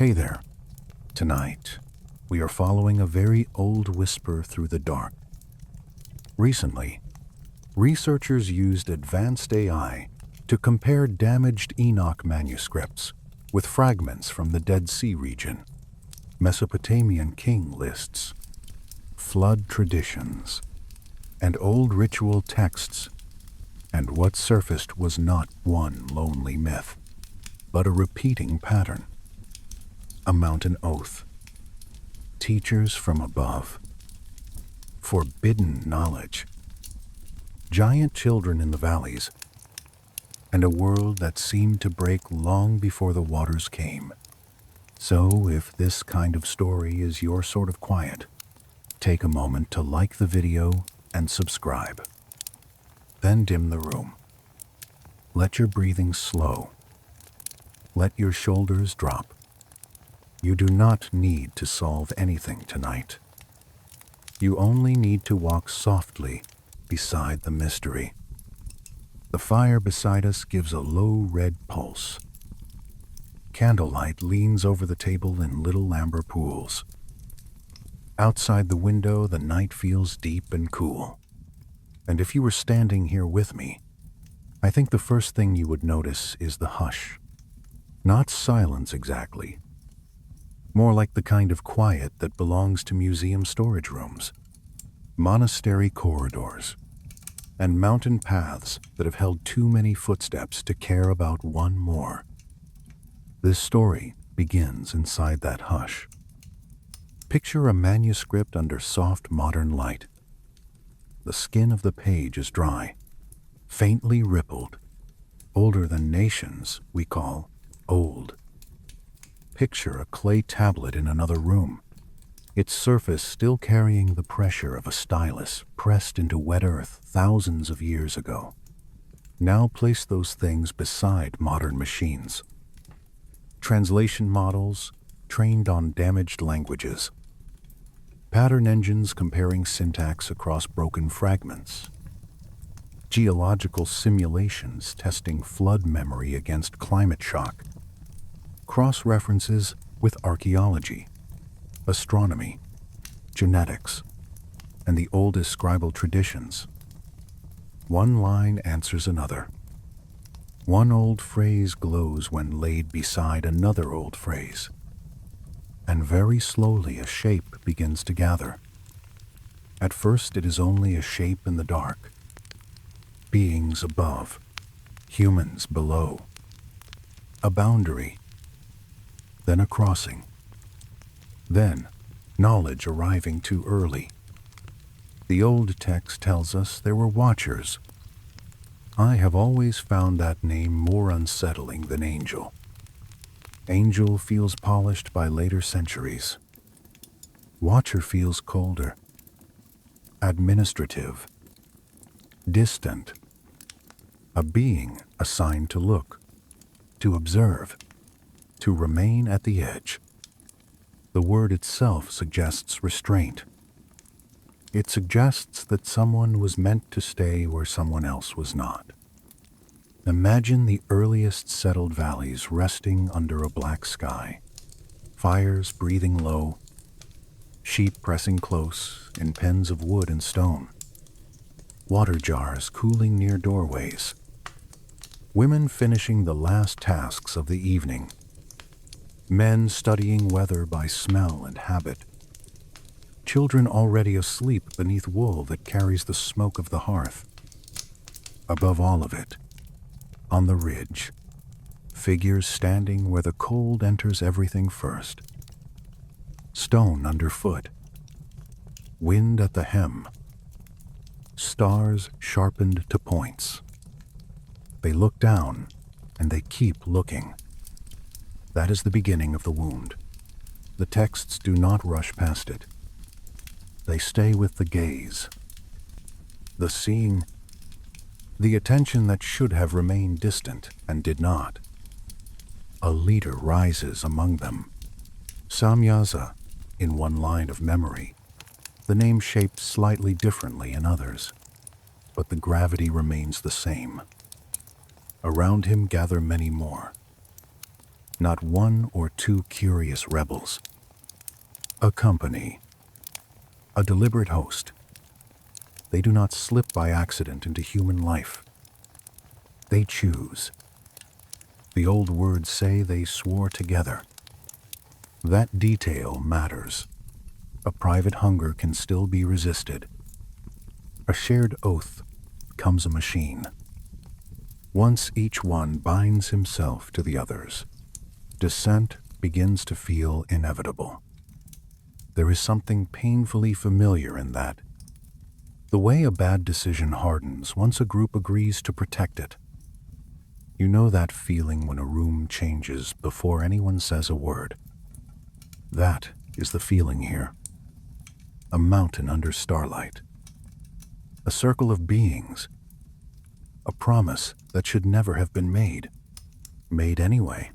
Hey there. Tonight, we are following a very old whisper through the dark. Recently, researchers used advanced AI to compare damaged Enoch manuscripts with fragments from the Dead Sea region, Mesopotamian king lists, flood traditions, and old ritual texts, and what surfaced was not one lonely myth, but a repeating pattern. A mountain oath, teachers from above, forbidden knowledge, giant children in the valleys, and a world that seemed to break long before the waters came. So if this kind of story is your sort of quiet, take a moment to like the video and subscribe. Then dim the room. Let your breathing slow. Let your shoulders drop. You do not need to solve anything tonight. You only need to walk softly beside the mystery. The fire beside us gives a low red pulse. Candlelight leans over the table in little amber pools. Outside the window, the night feels deep and cool. And if you were standing here with me, I think the first thing you would notice is the hush. Not silence exactly. More like the kind of quiet that belongs to museum storage rooms, monastery corridors, and mountain paths that have held too many footsteps to care about one more. This story begins inside that hush. Picture a manuscript under soft modern light. The skin of the page is dry, faintly rippled, older than nations we call old. Picture a clay tablet in another room, its surface still carrying the pressure of a stylus pressed into wet earth thousands of years ago. Now place those things beside modern machines. Translation models trained on damaged languages. Pattern engines comparing syntax across broken fragments. Geological simulations testing flood memory against climate shock. Cross-references with archaeology, astronomy, genetics, and the oldest scribal traditions. One line answers another. One old phrase glows when laid beside another old phrase. And very slowly a shape begins to gather. At first it is only a shape in the dark. Beings above, humans below. A boundary. Then a crossing. Then, knowledge arriving too early. The old text tells us there were watchers. I have always found that name more unsettling than angel. Angel feels polished by later centuries. Watcher feels colder, administrative, distant. A being assigned to look, to observe, to remain at the edge. The word itself suggests restraint. It suggests that someone was meant to stay where someone else was not. Imagine the earliest settled valleys resting under a black sky, fires breathing low, sheep pressing close in pens of wood and stone, water jars cooling near doorways, women finishing the last tasks of the evening, men studying weather by smell and habit, children already asleep beneath wool that carries the smoke of the hearth. Above all of it, on the ridge, figures standing where the cold enters everything first. Stone underfoot, wind at the hem, stars sharpened to points. They look down, and they keep looking. That is the beginning of the wound. The texts do not rush past it. They stay with the gaze, the seeing, the attention that should have remained distant and did not. A leader rises among them. Samyaza, in one line of memory, the name shaped slightly differently in others, but the gravity remains the same. Around him gather many more. not one or two curious rebels. A company, a deliberate host. They do not slip by accident into human life. They choose. The old words say they swore together. That detail matters. A private hunger can still be resisted. A shared oath becomes a machine. Once each one binds himself to the others, descent begins to feel inevitable. There is something painfully familiar in that. The way a bad decision hardens once a group agrees to protect it. You know that feeling when a room changes before anyone says a word. That is the feeling here. A mountain under starlight. A circle of beings. A promise that should never have been made. Made anyway.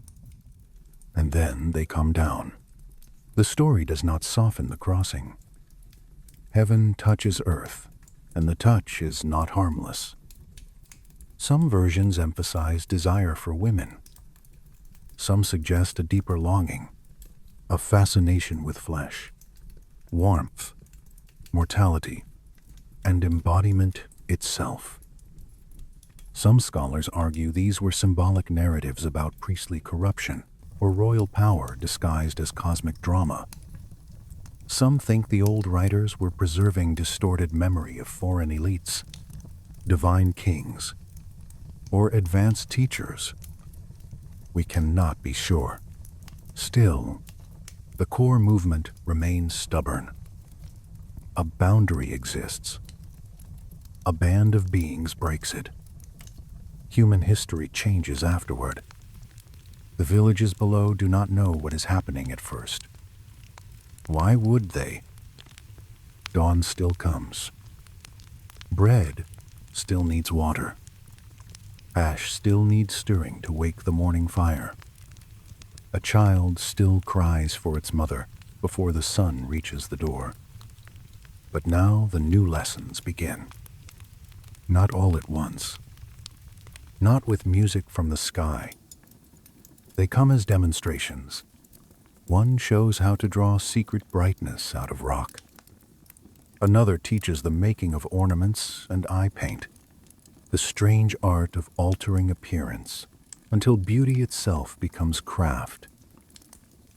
And then they come down. The story does not soften the crossing. Heaven touches earth, and the touch is not harmless. Some versions emphasize desire for women. Some suggest a deeper longing, a fascination with flesh, warmth, mortality, and embodiment itself. Some scholars argue these were symbolic narratives about priestly corruption or royal power disguised as cosmic drama. Some think the old writers were preserving distorted memory of foreign elites, divine kings, or advanced teachers. We cannot be sure. Still, the core movement remains stubborn. A boundary exists. A band of beings breaks it. Human history changes afterward. The villages below do not know what is happening at first. Why would they? Dawn still comes. Bread still needs water. Ash still needs stirring to wake the morning fire. A child still cries for its mother before the sun reaches the door. But now the new lessons begin. Not all at once. Not with music from the sky. They come as demonstrations. One shows how to draw secret brightness out of rock. Another teaches the making of ornaments and eye paint, the strange art of altering appearance until beauty itself becomes craft.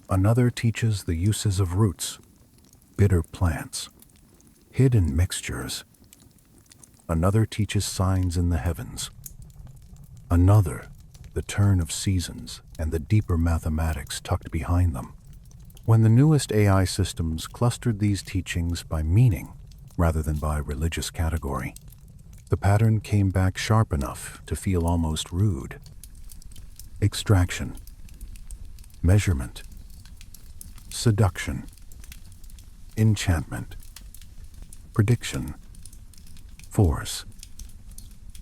Another teaches the uses of roots, bitter plants, hidden mixtures. Another teaches signs in the heavens. Another, the turn of seasons and the deeper mathematics tucked behind them. When the newest AI systems clustered these teachings by meaning rather than by religious category, the pattern came back sharp enough to feel almost rude. Extraction, measurement, seduction, enchantment, prediction, force.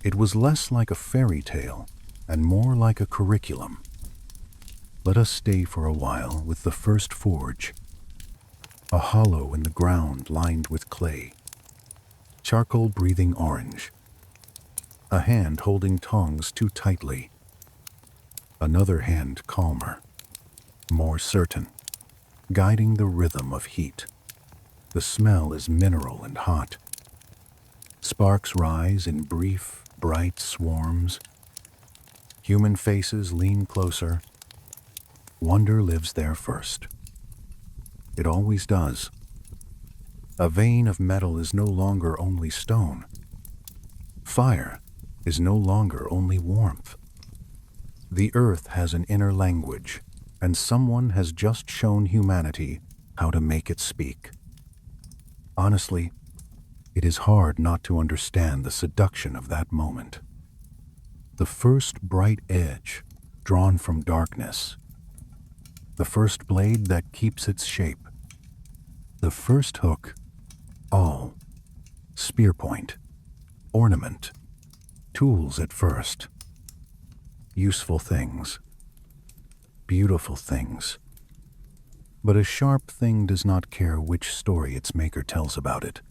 It was less like a fairy tale and more like a curriculum. Let us stay for a while with the first forge, a hollow in the ground lined with clay, charcoal breathing orange, a hand holding tongs too tightly, another hand calmer, more certain, guiding the rhythm of heat. The smell is mineral and hot. Sparks rise in brief, bright swarms. Human faces lean closer. Wonder lives there first. It always does. A vein of metal is no longer only stone. Fire is no longer only warmth. The earth has an inner language, and someone has just shown humanity how to make it speak. Honestly, it is hard not to understand the seduction of that moment. The first bright edge, drawn from darkness. The first blade that keeps its shape. The first hook, awl, spear point, ornament, tools at first. Useful things, beautiful things. But a sharp thing does not care which story its maker tells about it.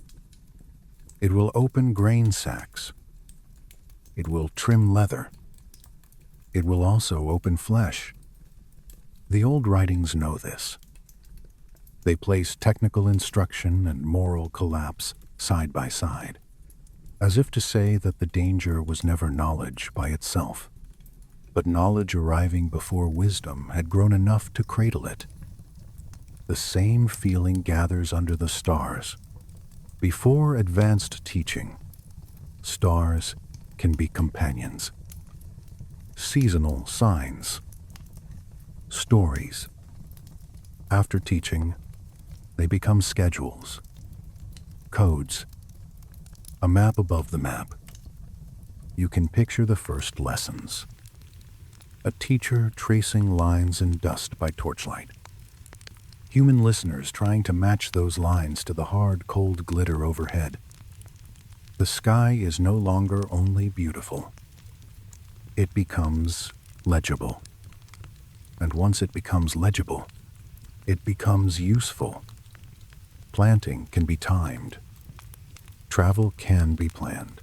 It will open grain sacks. It will trim leather. It will also open flesh. The old writings know this. They place technical instruction and moral collapse side by side, as if to say that the danger was never knowledge by itself, but knowledge arriving before wisdom had grown enough to cradle it. The same feeling gathers under the stars. Before advanced teaching, stars can be companions, seasonal signs, stories. After teaching, they become schedules, codes, a map above the map. You can picture the first lessons. A teacher tracing lines in dust by torchlight. Human listeners trying to match those lines to the hard, cold glitter overhead. The sky is no longer only beautiful. It becomes legible. And once it becomes legible, it becomes useful. Planting can be timed. Travel can be planned.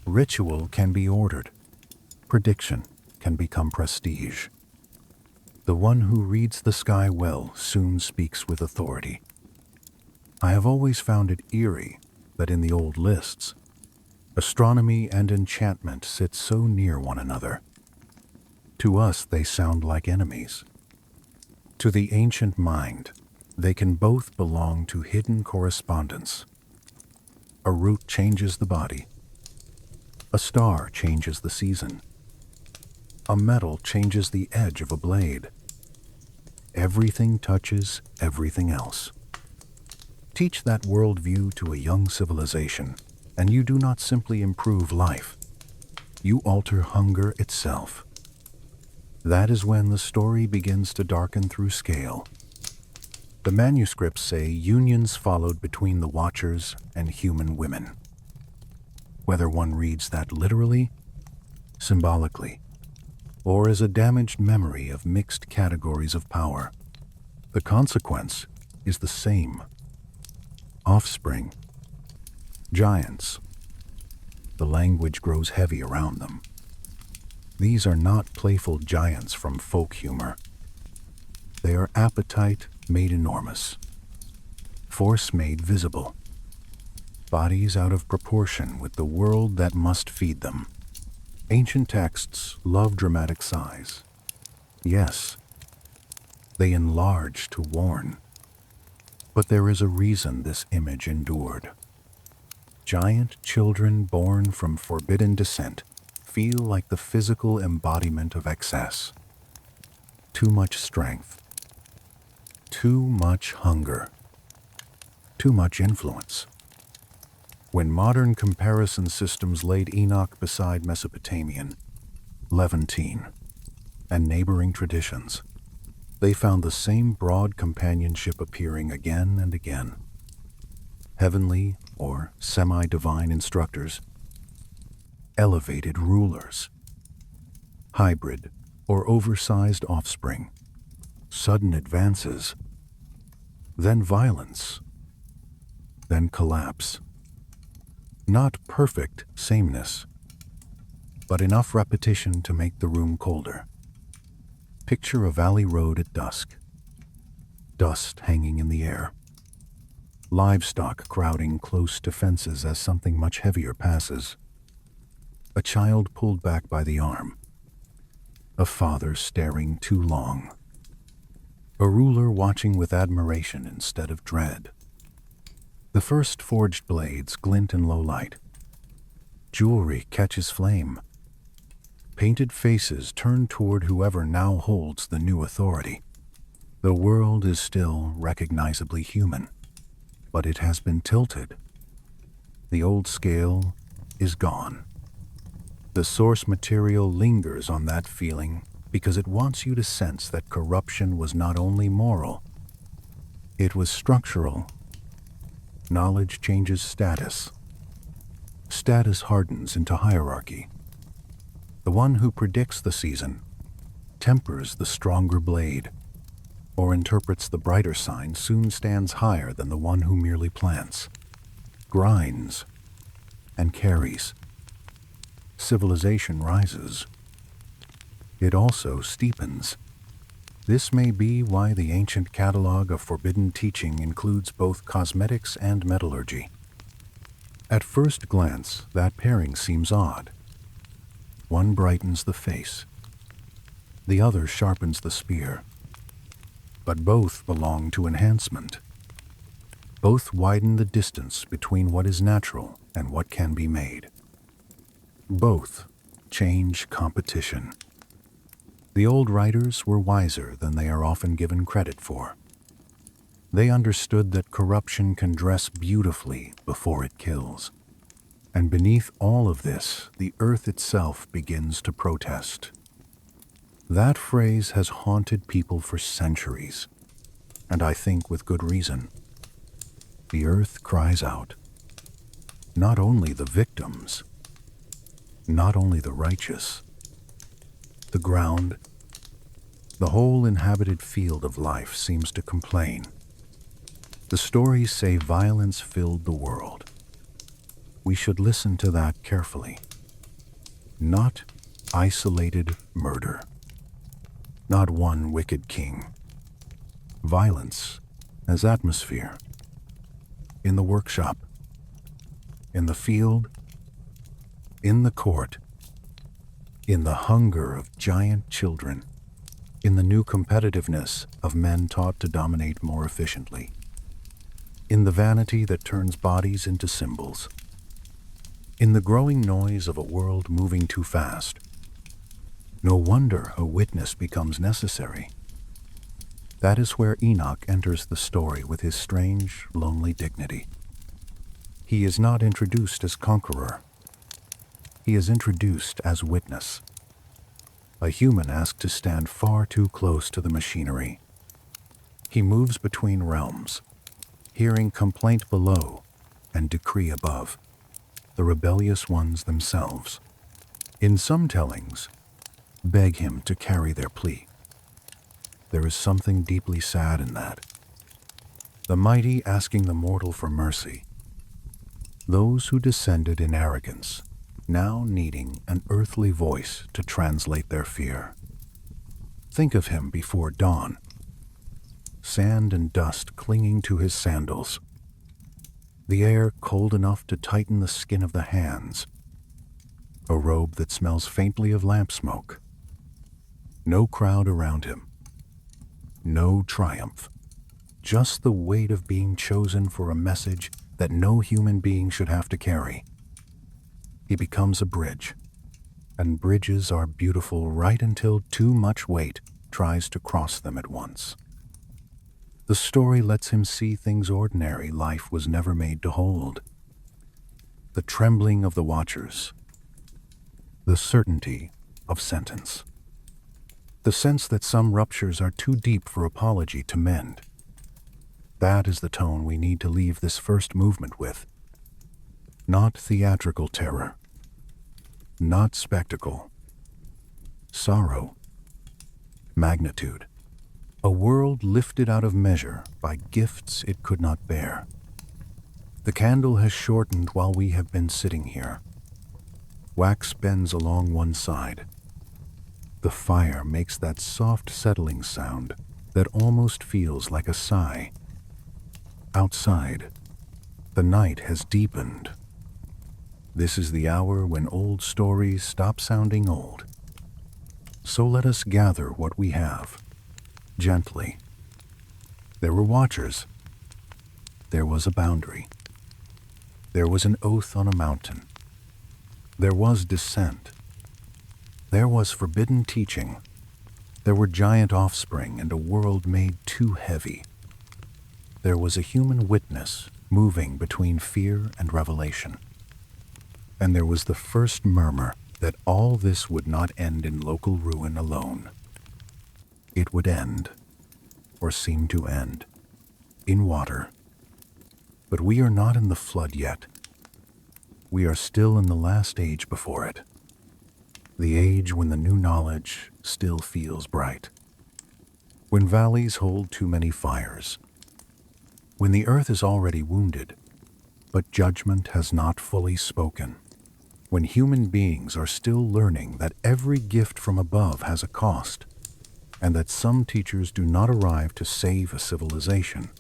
Ritual can be ordered. Prediction can become prestige. The one who reads the sky well soon speaks with authority. I have always found it eerie that in the old lists, astronomy and enchantment sit so near one another. To us, they sound like enemies. To the ancient mind, they can both belong to hidden correspondence. A root changes the body. A star changes the season. A metal changes the edge of a blade. Everything touches everything else. Teach that worldview to a young civilization, and you do not simply improve life. You alter hunger itself. That is when the story begins to darken through scale. The manuscripts say unions followed between the Watchers and human women. Whether one reads that literally, symbolically, or as a damaged memory of mixed categories of power, the consequence is the same. Offspring, giants. The language grows heavy around them. These are not playful giants from folk humor. They are appetite made enormous, force made visible, bodies out of proportion with the world that must feed them. Ancient texts love dramatic size. Yes, they enlarge to warn. But there is a reason this image endured. Giant children born from forbidden descent feel like the physical embodiment of excess. Too much strength. Too much hunger. Too much influence. When modern comparison systems laid Enoch beside Mesopotamian, Levantine, and neighboring traditions, they found the same broad companionship appearing again and again. Heavenly or semi-divine instructors, elevated rulers, hybrid or oversized offspring, sudden advances, then violence, then collapse. Not perfect sameness, but enough repetition to make the room colder. Picture a valley road at dusk. Dust hanging in the air. Livestock crowding close to fences as something much heavier passes. A child pulled back by the arm. A father staring too long. A ruler watching with admiration instead of dread. The first forged blades glint in low light. Jewelry catches flame. Painted faces turn toward whoever now holds the new authority. The world is still recognizably human, but it has been tilted. The old scale is gone. The source material lingers on that feeling because it wants you to sense that corruption was not only moral, it was structural. Knowledge changes status. Status hardens into hierarchy. The one who predicts the season, tempers the stronger blade, or interprets the brighter sign soon stands higher than the one who merely plants, grinds, and carries. Civilization rises. It also steepens. This may be why the ancient catalog of forbidden teaching includes both cosmetics and metallurgy. At first glance, that pairing seems odd. One brightens the face, the other sharpens the spear. But both belong to enhancement. Both widen the distance between what is natural and what can be made. Both change competition. The old writers were wiser than they are often given credit for. They understood that corruption can dress beautifully before it kills. And beneath all of this, the earth itself begins to protest. That phrase has haunted people for centuries, and I think with good reason. The earth cries out. Not only the victims, not only the righteous, the ground, the whole inhabited field of life seems to complain. The stories say violence filled the world. We should listen to that carefully. Not isolated murder. Not one wicked king. Violence as atmosphere. In the workshop. In the field. In the court. In the hunger of giant children. In the new competitiveness of men taught to dominate more efficiently. In the vanity that turns bodies into symbols. In the growing noise of a world moving too fast. No wonder a witness becomes necessary. That is where Enoch enters the story with his strange, lonely dignity. He is not introduced as conqueror. He is introduced as witness. A human asked to stand far too close to the machinery. He moves between realms, hearing complaint below and decree above, the rebellious ones themselves. In some tellings, beg him to carry their plea. There is something deeply sad in that. The mighty asking the mortal for mercy. Those who descended in arrogance, now needing an earthly voice to translate their fear. Think of him before dawn. Sand and dust clinging to his sandals. The air cold enough to tighten the skin of the hands. A robe that smells faintly of lamp smoke. No crowd around him. No triumph. Just the weight of being chosen for a message that no human being should have to carry. He becomes a bridge. And bridges are beautiful right until too much weight tries to cross them at once. The story lets him see things ordinary life was never made to hold. The trembling of the watchers. The certainty of sentence. The sense that some ruptures are too deep for apology to mend. That is the tone we need to leave this first movement with. Not theatrical terror. Not spectacle. Sorrow. Magnitude. A world lifted out of measure by gifts it could not bear. The candle has shortened while we have been sitting here. Wax bends along one side. The fire makes that soft settling sound that almost feels like a sigh. Outside, the night has deepened. This is the hour when old stories stop sounding old. So let us gather what we have, gently. There were watchers. There was a boundary. There was an oath on a mountain. There was dissent. There was forbidden teaching. There were giant offspring and a world made too heavy. There was a human witness moving between fear and revelation. And there was the first murmur that all this would not end in local ruin alone. It would end, or seem to end, in water. But we are not in the flood yet. We are still in the last age before it. The age when the new knowledge still feels bright. When valleys hold too many fires. When the earth is already wounded, but judgment has not fully spoken. When human beings are still learning that every gift from above has a cost. and that some teachers do not arrive to save a civilization,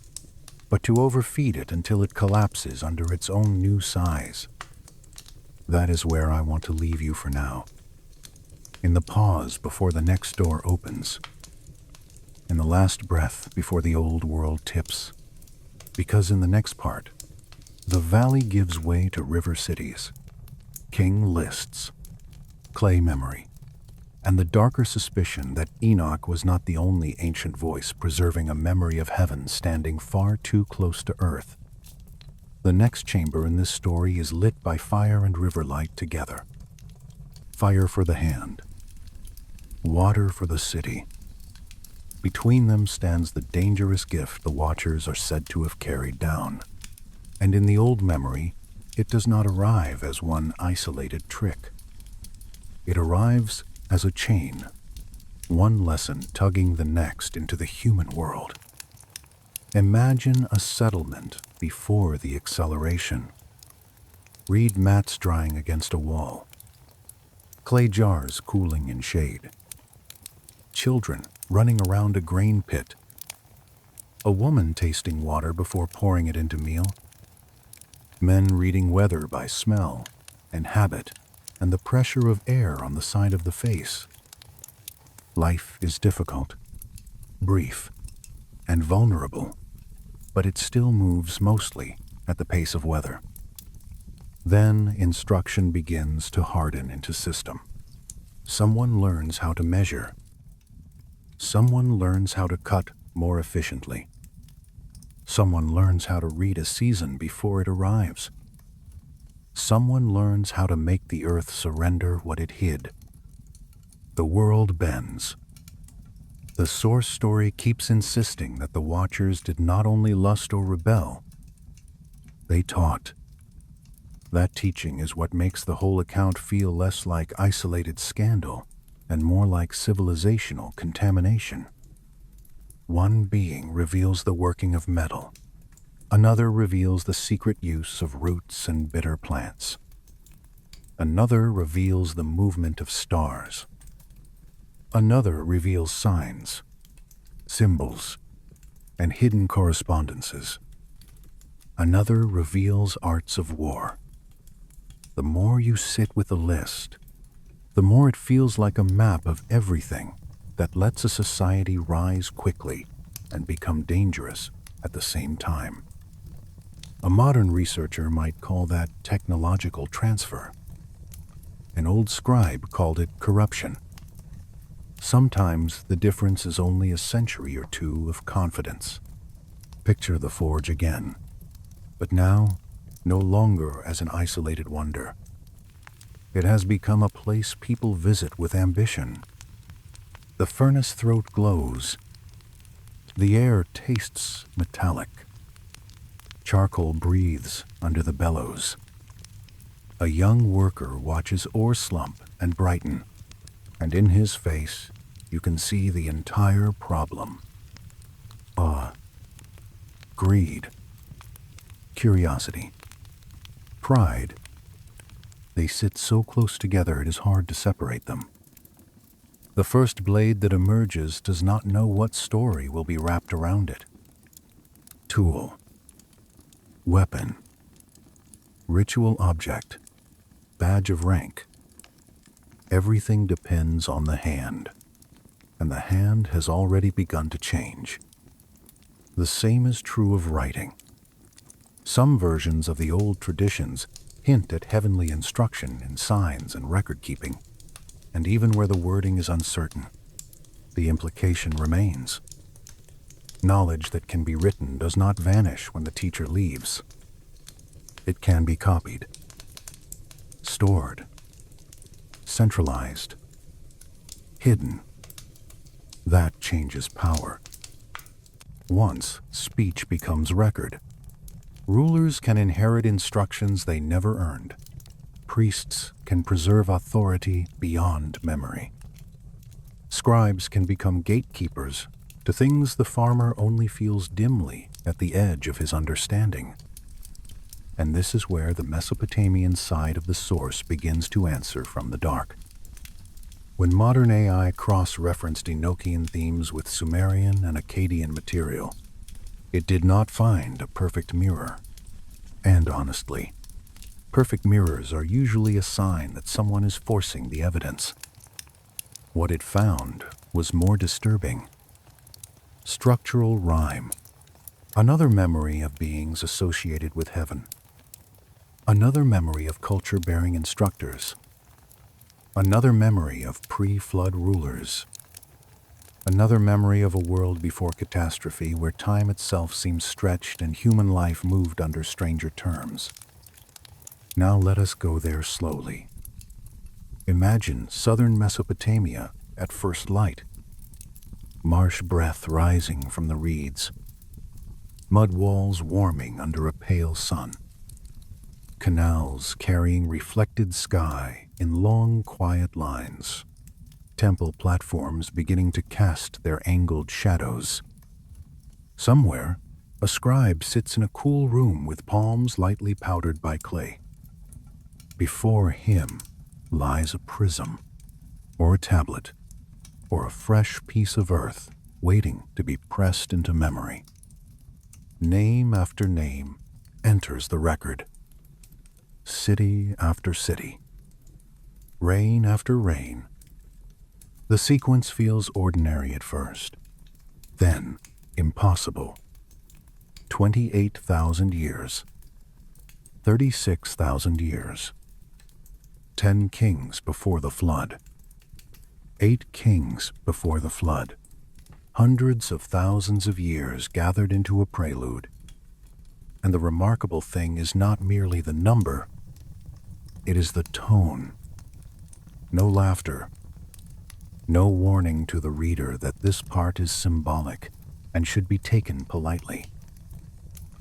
but to overfeed it until it collapses under its own new size. That is where I want to leave you for now, in the pause before the next door opens, in the last breath before the old world tips, because in the next part, the valley gives way to river cities, king lists, clay memory, and the darker suspicion that Enoch was not the only ancient voice preserving a memory of heaven standing far too close to earth. The next chamber in this story is lit by fire and river light together. Fire for the hand, water for the city. Between them stands the dangerous gift the watchers are said to have carried down. And in the old memory, it does not arrive as one isolated trick. It arrives as a chain, one lesson tugging the next into the human world. Imagine a settlement before the acceleration. Read mats drying against a wall, clay jars cooling in shade, children running around a grain pit, a woman tasting water before pouring it into meal, men reading weather by smell and habit and the pressure of air on the side of the face. Life is difficult, brief, and vulnerable, but it still moves mostly at the pace of weather. Then instruction begins to harden into system. Someone learns how to measure. Someone learns how to cut more efficiently. Someone learns how to read a season before it arrives. Someone learns how to make the earth surrender what it hid. The world bends. The source story keeps insisting that the watchers did not only lust or rebel, they taught. That teaching is what makes the whole account feel less like isolated scandal and more like civilizational contamination. One being reveals the working of metal. Another reveals the secret use of roots and bitter plants. Another reveals the movement of stars. Another reveals signs, symbols, and hidden correspondences. Another reveals arts of war. The more you sit with the list, the more it feels like a map of everything that lets a society rise quickly and become dangerous at the same time. A modern researcher might call that technological transfer. An old scribe called it corruption. Sometimes the difference is only a century or two of confidence. Picture the forge again, but now no longer as an isolated wonder. It has become a place people visit with ambition. The furnace throat glows. The air tastes metallic. Charcoal breathes under the bellows. A young worker watches ore slump and brighten, and in his face you can see the entire problem. Awe, greed, curiosity, pride. They sit so close together it is hard to separate them. The first blade that emerges does not know what story will be wrapped around it. Tool, weapon, ritual object, badge of rank. Everything depends on the hand, and the hand has already begun to change. The same is true of writing. Some versions of the old traditions hint at heavenly instruction in signs and record-keeping, and even where the wording is uncertain, the implication remains. Knowledge that can be written does not vanish when the teacher leaves. It can be copied, stored, centralized, hidden. That changes power. Once speech becomes record, rulers can inherit instructions they never earned. Priests can preserve authority beyond memory. Scribes can become gatekeepers to things the farmer only feels dimly at the edge of his understanding. And this is where the Mesopotamian side of the source begins to answer from the dark. When modern AI cross-referenced Enochian themes with Sumerian and Akkadian material, it did not find a perfect mirror. And honestly, perfect mirrors are usually a sign that someone is forcing the evidence. What it found was more disturbing. Structural rhyme, another memory of beings associated with heaven. Another memory of culture-bearing instructors. Another memory of pre-flood rulers. Another memory of a world before catastrophe where time itself seemed stretched and human life moved under stranger terms. Now let us go there slowly. Imagine southern Mesopotamia at first light. Marsh breath rising from the reeds. Mud walls warming under a pale sun. Canals carrying reflected sky in long, quiet lines. Temple platforms beginning to cast their angled shadows. Somewhere, a scribe sits in a cool room with palms lightly powdered by clay. Before him lies a prism, or a tablet, or a fresh piece of earth waiting to be pressed into memory. Name after name enters the record. City after city. Reign after reign. The sequence feels ordinary at first, then impossible. 28,000 years. 36,000 years. 10 kings before the flood. 8 kings before the flood. Hundreds of thousands of years gathered into a prelude. And the remarkable thing is not merely the number, it is the tone. No laughter. No warning to the reader that this part is symbolic and should be taken politely.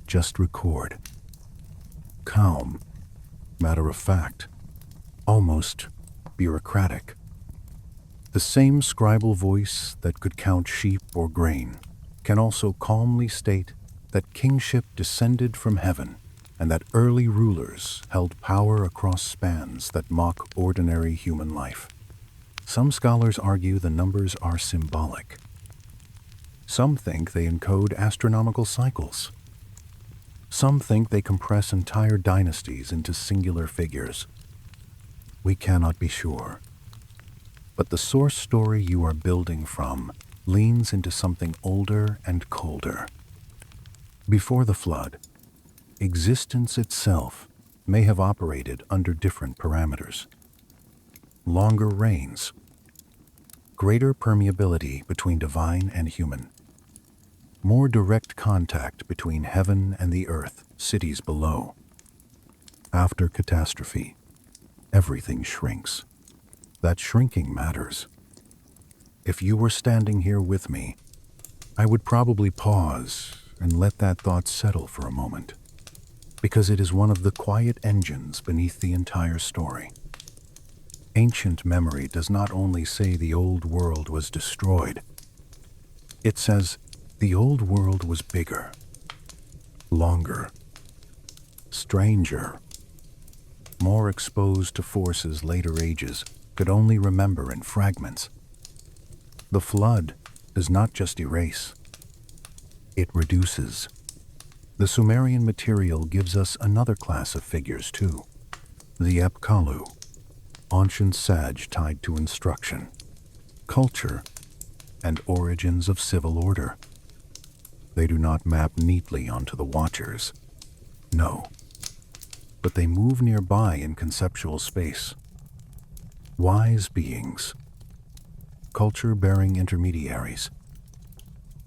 Just record. Calm, matter of fact, almost bureaucratic. The same scribal voice that could count sheep or grain can also calmly state that kingship descended from heaven and that early rulers held power across spans that mock ordinary human life. Some scholars argue the numbers are symbolic. Some think they encode astronomical cycles. Some think they compress entire dynasties into singular figures. We cannot be sure. But the source story you are building from leans into something older and colder. Before the flood, existence itself may have operated under different parameters. Longer reigns, greater permeability between divine and human, more direct contact between heaven and the earth, cities below. After catastrophe, everything shrinks. That shrinking matters. If you were standing here with me, I would probably pause and let that thought settle for a moment, because it is one of the quiet engines beneath the entire story. Ancient memory does not only say the old world was destroyed, it says the old world was bigger, longer, stranger, more exposed to forces later ages could only remember in fragments. The flood does not just erase, it reduces. The Sumerian material gives us another class of figures too, the Epkalu, ancient sage tied to instruction, culture, and origins of civil order. They do not map neatly onto the watchers. No, but they move nearby in conceptual space. Wise beings, culture-bearing intermediaries,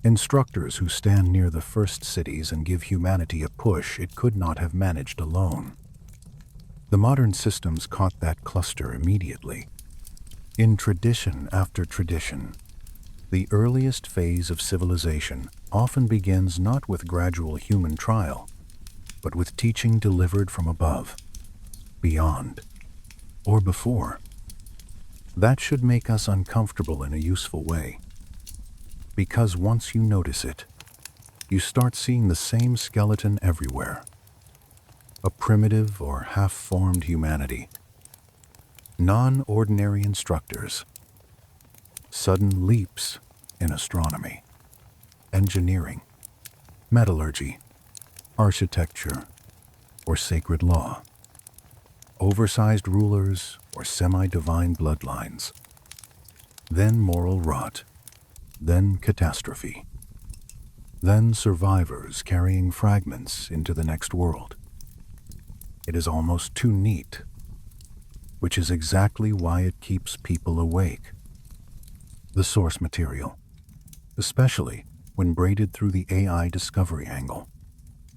instructors who stand near the first cities and give humanity a push it could not have managed alone. The modern systems caught that cluster immediately. In tradition after tradition, the earliest phase of civilization often begins not with gradual human trial, but with teaching delivered from above, beyond, or before. That should make us uncomfortable in a useful way, because once you notice it, you start seeing the same skeleton everywhere. A primitive or half-formed humanity. Non-ordinary instructors, sudden leaps in astronomy, engineering, metallurgy, architecture, or sacred law, oversized rulers or semi-divine bloodlines, then moral rot, then catastrophe, then survivors carrying fragments into the next world. It is almost too neat, which is exactly why it keeps people awake. The source material, especially when braided through the AI discovery angle,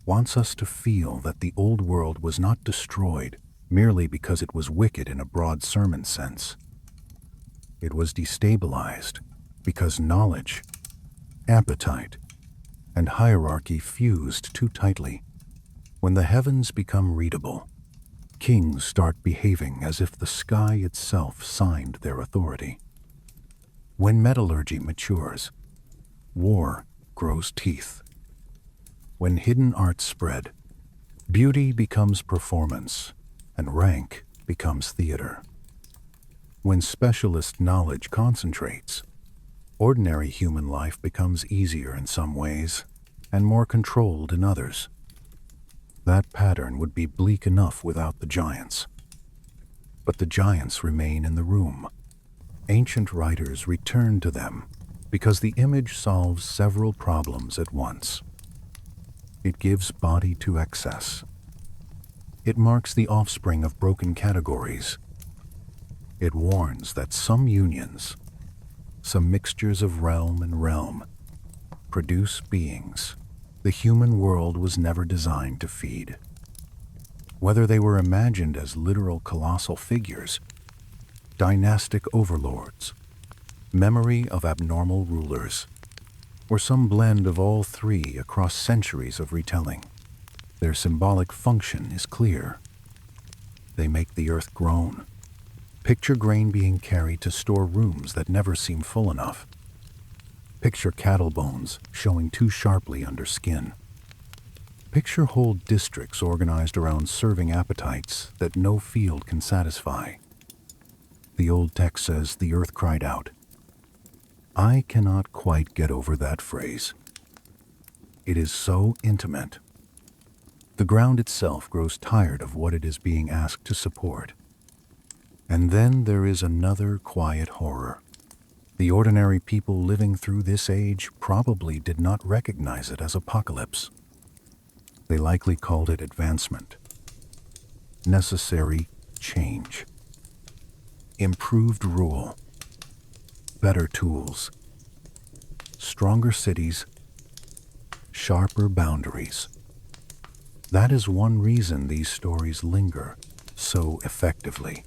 wants us to feel that the old world was not destroyed merely because it was wicked in a broad sermon sense. It was destabilized because knowledge, appetite, and hierarchy fused too tightly. When the heavens become readable, kings start behaving as if the sky itself signed their authority. When metallurgy matures, war grows teeth. When hidden arts spread, beauty becomes performance, and rank becomes theater. When specialist knowledge concentrates, ordinary human life becomes easier in some ways and more controlled in others. That pattern would be bleak enough without the giants. But the giants remain in the room. Ancient writers return to them because the image solves several problems at once. It gives body to excess. It marks the offspring of broken categories. It warns that some unions, some mixtures of realm and realm, produce beings the human world was never designed to feed. Whether they were imagined as literal colossal figures, dynastic overlords, memory of abnormal rulers, or some blend of all three across centuries of retelling, their symbolic function is clear. They make the earth groan. Picture grain being carried to store rooms that never seem full enough. Picture cattle bones showing too sharply under skin. Picture whole districts organized around serving appetites that no field can satisfy. The old text says the earth cried out. I cannot quite get over that phrase. It is so intimate. The ground itself grows tired of what it is being asked to support. And then there is another quiet horror. The ordinary people living through this age probably did not recognize it as apocalypse. They likely called it advancement, necessary change, improved rule, better tools, stronger cities, sharper boundaries. That is one reason these stories linger so effectively.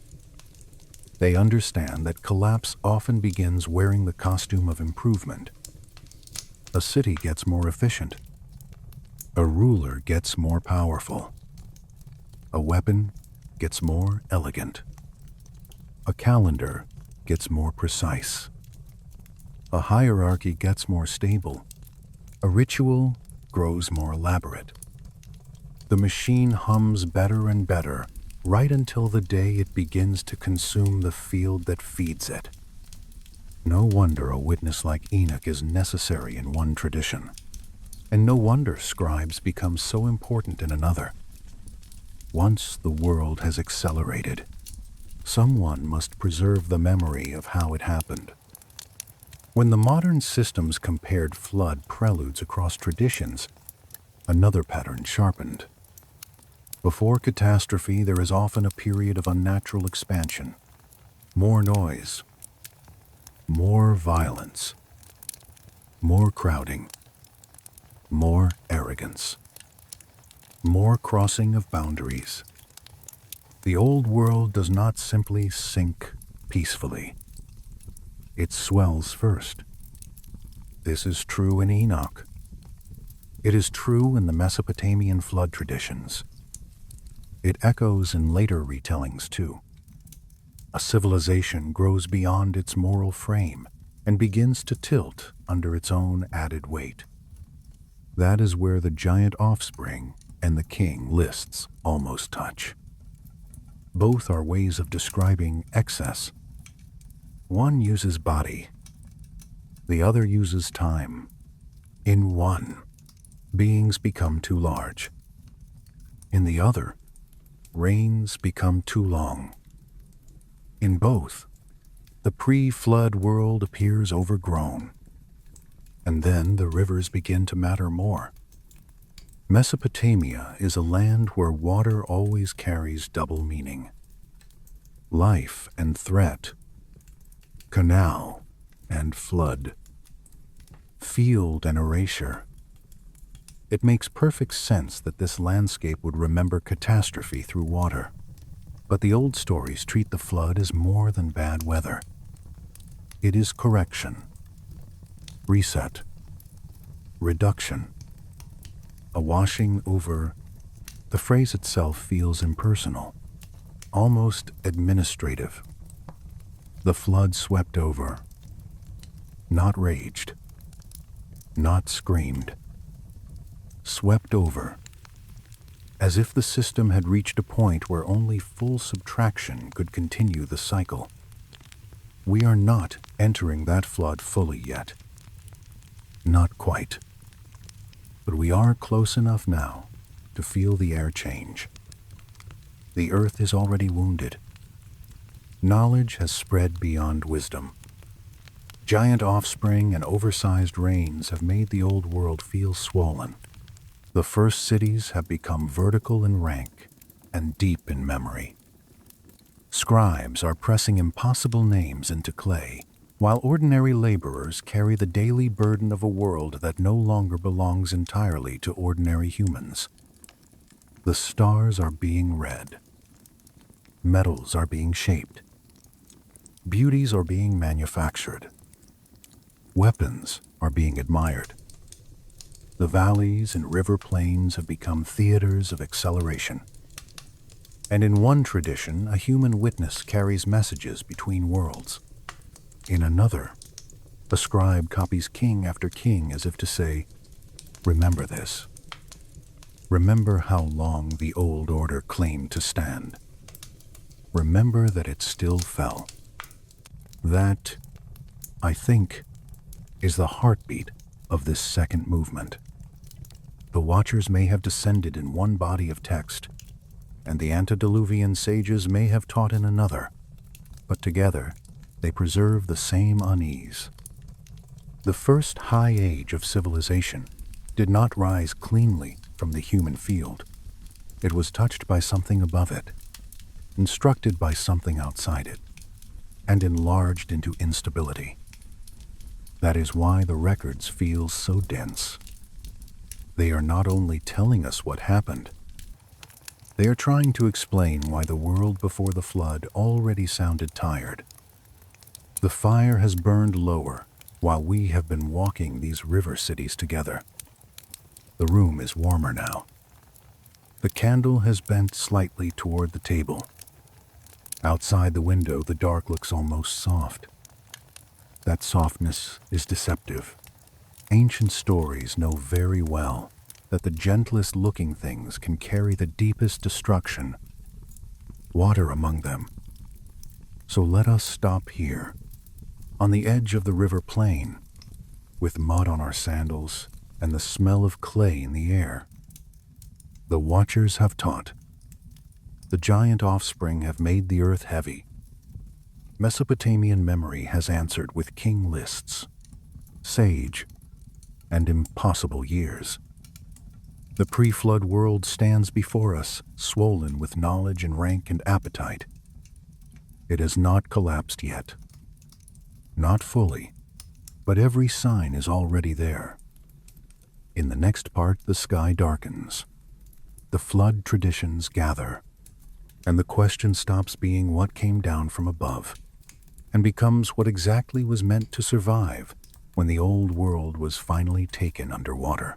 They understand that collapse often begins wearing the costume of improvement. A city gets more efficient. A ruler gets more powerful. A weapon gets more elegant. A calendar gets more precise. A hierarchy gets more stable. A ritual grows more elaborate. The machine hums better and better, right until the day it begins to consume the field that feeds it. No wonder a witness like Enoch is necessary in one tradition, and no wonder scribes become so important in another. Once the world has accelerated, someone must preserve the memory of how it happened. When the modern systems compared flood preludes across traditions, another pattern sharpened. Before catastrophe, there is often a period of unnatural expansion. More noise, more violence, more crowding, more arrogance, more crossing of boundaries. The old world does not simply sink peacefully. It swells first. This is true in Enoch. It is true in the Mesopotamian flood traditions. It echoes in later retellings too. A civilization grows beyond its moral frame and begins to tilt under its own added weight. That is where the giant offspring and the king lists almost touch. Both are ways of describing excess. One uses body, The other uses time. In one, beings become too large. In the other, reigns become too long. In both, the pre-flood world appears overgrown. And then the rivers begin to matter more. Mesopotamia is a land where water always carries double meaning. Life and threat, canal and flood, field and erasure. It makes perfect sense that this landscape would remember catastrophe through water. But the old stories treat the flood as more than bad weather. It is correction, reset, reduction, a washing over. The phrase itself feels impersonal, almost administrative. The flood swept over, not raged, not screamed, swept over, as if the system had reached a point where only full subtraction could continue the cycle. We are not entering that flood fully yet. Not quite. But we are close enough now to feel the air change. The earth is already wounded. Knowledge has spread beyond wisdom. Giant offspring and oversized rains have made the old world feel swollen. The first cities have become vertical in rank and deep in memory. Scribes are pressing impossible names into clay, while ordinary laborers carry the daily burden of a world that no longer belongs entirely to ordinary humans. The stars are being read. Metals are being shaped. Beauties are being manufactured. Weapons are being admired. The valleys and river plains have become theaters of acceleration. And in one tradition, a human witness carries messages between worlds. In another, a scribe copies king after king as if to say, "Remember this. Remember how long the old order claimed to stand. Remember that it still fell." That, I think, is the heartbeat of this second movement. The Watchers may have descended in one body of text, and the antediluvian sages may have taught in another, but together they preserve the same unease. The first high age of civilization did not rise cleanly from the human field. It was touched by something above it, instructed by something outside it, and enlarged into instability. That is why the records feel so dense. They are not only telling us what happened, they are trying to explain why the world before the flood already sounded tired. The fire has burned lower while we have been walking these river cities together. The room is warmer now. The candle has bent slightly toward the table. Outside the window, the dark looks almost soft. That softness is deceptive. Ancient stories know very well that the gentlest looking things can carry the deepest destruction, water among them. So let us stop here, on the edge of the river plain, with mud on our sandals and the smell of clay in the air. The Watchers have taught. The giant offspring have made the earth heavy. Mesopotamian memory has answered with king lists, sage, and impossible years. The pre-flood world stands before us, swollen with knowledge and rank and appetite. It has not collapsed yet. Not fully, but every sign is already there. In the next part, the sky darkens. The flood traditions gather, and the question stops being what came down from above, and becomes what exactly was meant to survive when the old world was finally taken underwater.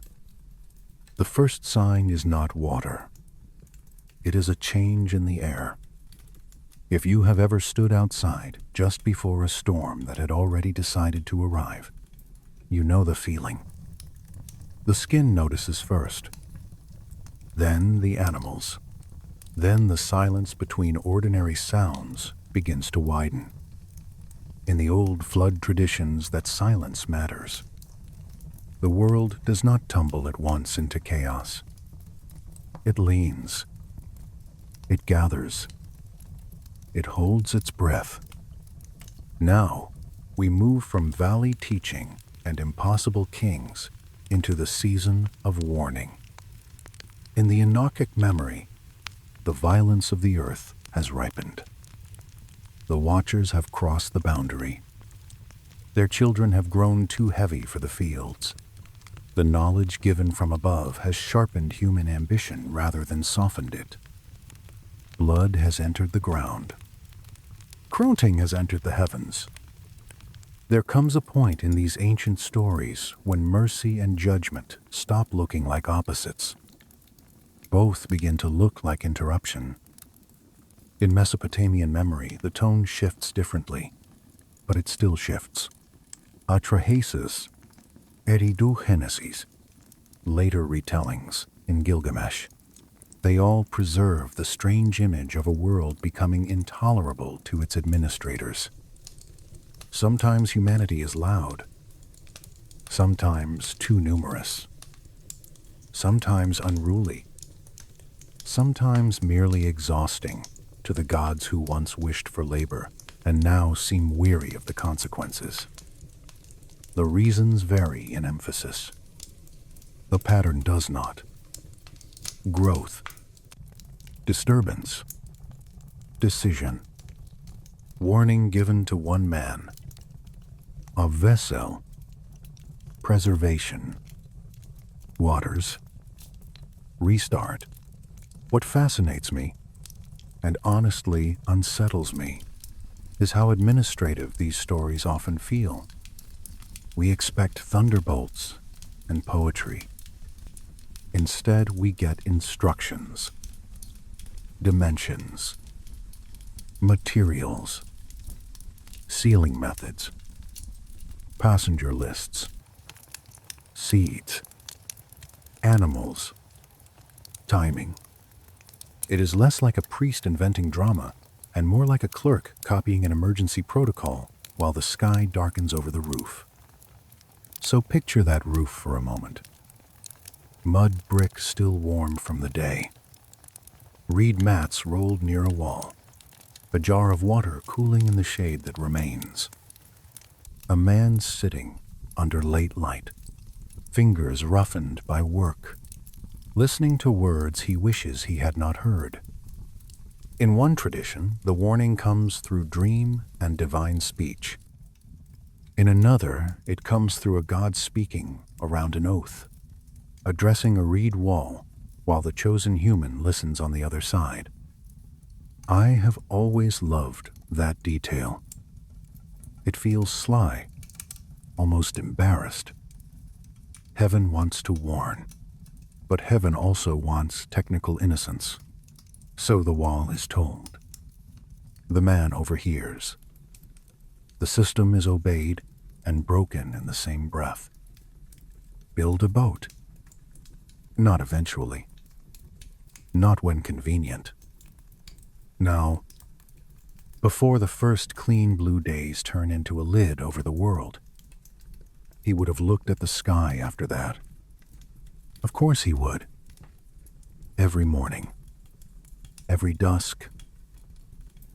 The first sign is not water. It is a change in the air. If you have ever stood outside just before a storm that had already decided to arrive, you know the feeling. The skin notices first, then the animals, then the silence between ordinary sounds begins to widen. in the old flood traditions that silence matters. The world does not tumble at once into chaos. It leans. It gathers. It holds its breath. Now, we move from valley teaching and impossible kings into the season of warning. In the Enochic memory, the violence of the earth has ripened. The Watchers have crossed the boundary. Their children have grown too heavy for the fields. The knowledge given from above has sharpened human ambition rather than softened it. Blood has entered the ground. Croning has entered the heavens. There comes a point in these ancient stories when mercy and judgment stop looking like opposites. Both begin to look like interruption. In Mesopotamian memory, the tone shifts differently, but it still shifts. Atrahasis, Eridugenesis, later retellings in Gilgamesh. They all preserve the strange image of a world becoming intolerable to its administrators. Sometimes humanity is loud, sometimes too numerous, sometimes unruly, sometimes merely exhausting to the gods who once wished for labor and now seem weary of the consequences. The reasons vary in emphasis. The pattern does not. Growth, disturbance, decision, warning given to one man, a vessel, preservation, waters, restart. What fascinates me, and honestly unsettles me, is how administrative these stories often feel. We expect thunderbolts and poetry. Instead, we get instructions, dimensions, materials, sealing methods, passenger lists, seeds, animals, timing. It is less like a priest inventing drama and more like a clerk copying an emergency protocol while the sky darkens over the roof. So picture that roof for a moment. Mud brick still warm from the day. Reed mats rolled near a wall. A jar of water cooling in the shade that remains. A man sitting under late light, fingers roughened by work, listening to words he wishes he had not heard. In one tradition, the warning comes through dream and divine speech. In another, it comes through a god speaking around an oath, addressing a reed wall while the chosen human listens on the other side. I have always loved that detail. It feels sly, almost embarrassed. Heaven wants to warn, but heaven also wants technical innocence. So the wall is told. The man overhears. The system is obeyed and broken in the same breath. Build a boat. Not eventually. Not when convenient. Now, before the first clean blue days turn into a lid over the world. He would have looked at the sky after that. Of course he would. Every morning. Every dusk.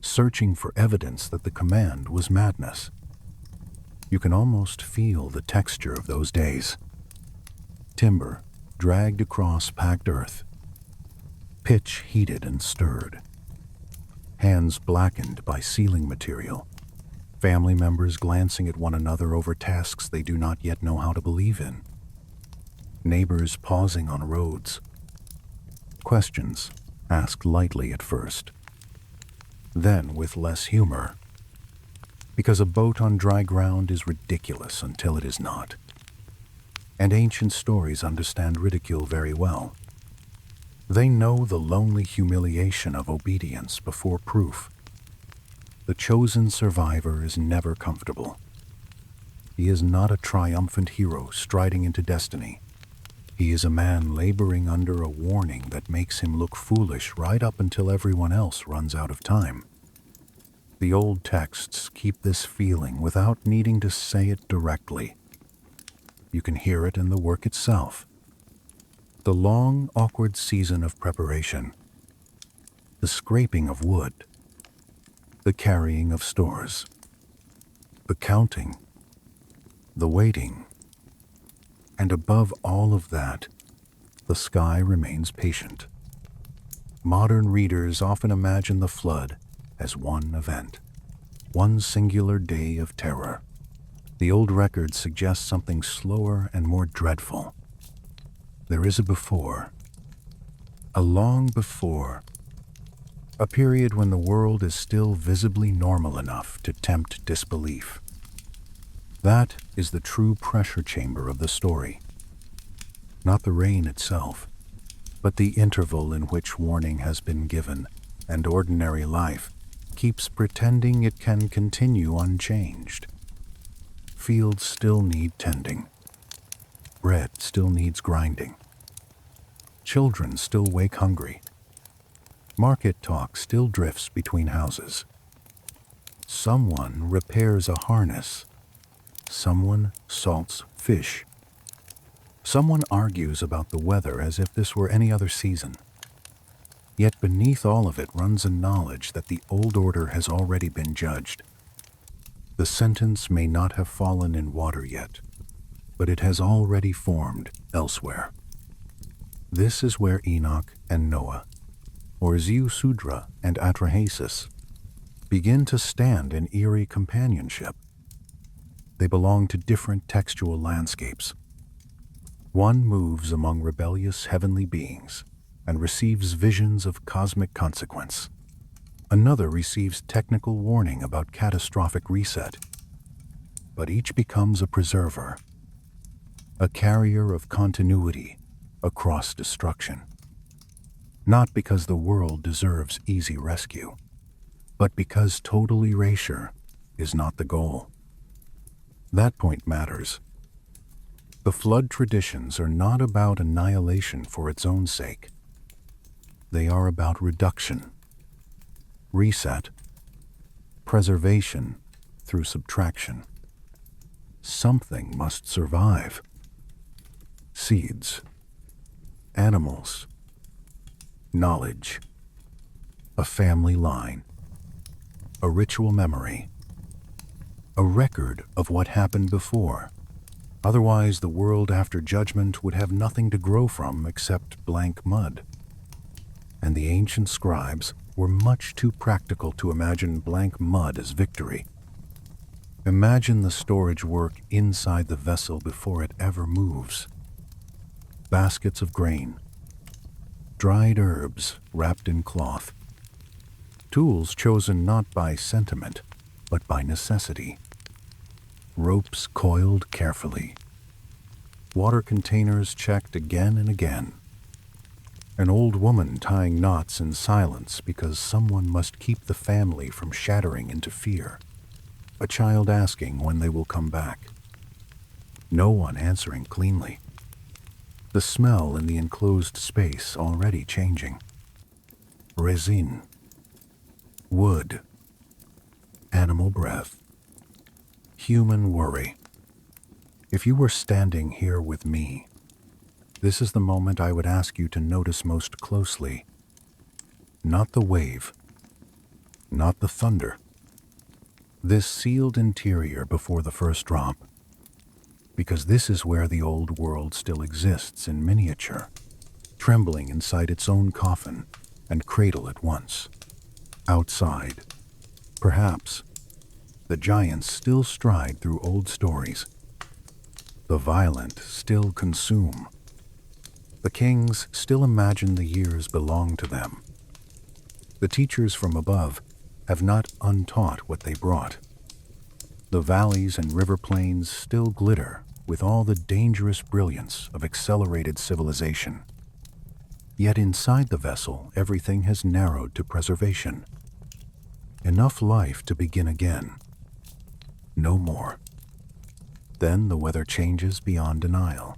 Searching for evidence that the command was madness. You can almost feel the texture of those days. Timber dragged across packed earth. Pitch heated and stirred. Hands blackened by sealing material. Family members glancing at one another over tasks they do not yet know how to believe in. Neighbors pausing on roads. Questions asked lightly at first. Then with less humor. Because a boat on dry ground is ridiculous until it is not. And ancient stories understand ridicule very well. They know the lonely humiliation of obedience before proof. The chosen survivor is never comfortable. He is not a triumphant hero striding into destiny. He is a man laboring under a warning that makes him look foolish right up until everyone else runs out of time. The old texts keep this feeling without needing to say it directly. You can hear it in the work itself. The long, awkward season of preparation, the scraping of wood, the carrying of stores, the counting, the waiting, and above all of that, the sky remains patient. Modern readers often imagine the flood as one event, one singular day of terror. The old record suggests something slower and more dreadful. There is a before, a long before, a period when the world is still visibly normal enough to tempt disbelief. That is the true pressure chamber of the story. Not the rain itself, but the interval in which warning has been given, and ordinary life keeps pretending it can continue unchanged. Fields still need tending. Bread still needs grinding. Children still wake hungry. Market talk still drifts between houses. Someone repairs a harness. Someone salts fish. Someone argues about the weather as if this were any other season. Yet beneath all of it runs a knowledge that the old order has already been judged. The sentence may not have fallen in water yet, but it has already formed elsewhere. This is where Enoch and Noah, or Ziusudra and Atrahasis, begin to stand in eerie companionship. They belong to different textual landscapes. One moves among rebellious heavenly beings and receives visions of cosmic consequence. Another receives technical warning about catastrophic reset. But each becomes a preserver, a carrier of continuity across destruction. Not because the world deserves easy rescue, but because total erasure is not the goal. That point matters. The flood traditions are not about annihilation for its own sake. They are about reduction, reset, preservation through subtraction. Something must survive. Seeds, animals, knowledge, a family line, a ritual memory, a record of what happened before. Otherwise, the world after judgment would have nothing to grow from except blank mud. And the ancient scribes were much too practical to imagine blank mud as victory. Imagine the storage work inside the vessel before it ever moves. Baskets of grain, dried herbs wrapped in cloth, tools chosen not by sentiment, but by necessity. Ropes coiled carefully, water containers checked again and again. An old woman tying knots in silence because someone must keep the family from shattering into fear. A child asking when they will come back. No one answering cleanly. The smell in the enclosed space already changing. Resin, wood, animal breath, human worry. If you were standing here with me, this is the moment I would ask you to notice most closely. Not the wave, not the thunder. This sealed interior before the first drop. Because this is where the old world still exists in miniature, trembling inside its own coffin and cradle at once. Outside, perhaps, the giants still stride through old stories. The violent still consume. The kings still imagine the years belong to them. The teachers from above have not untaught what they brought. The valleys and river plains still glitter with all the dangerous brilliance of accelerated civilization. Yet inside the vessel, everything has narrowed to preservation. Enough life to begin again. No more. Then the weather changes beyond denial.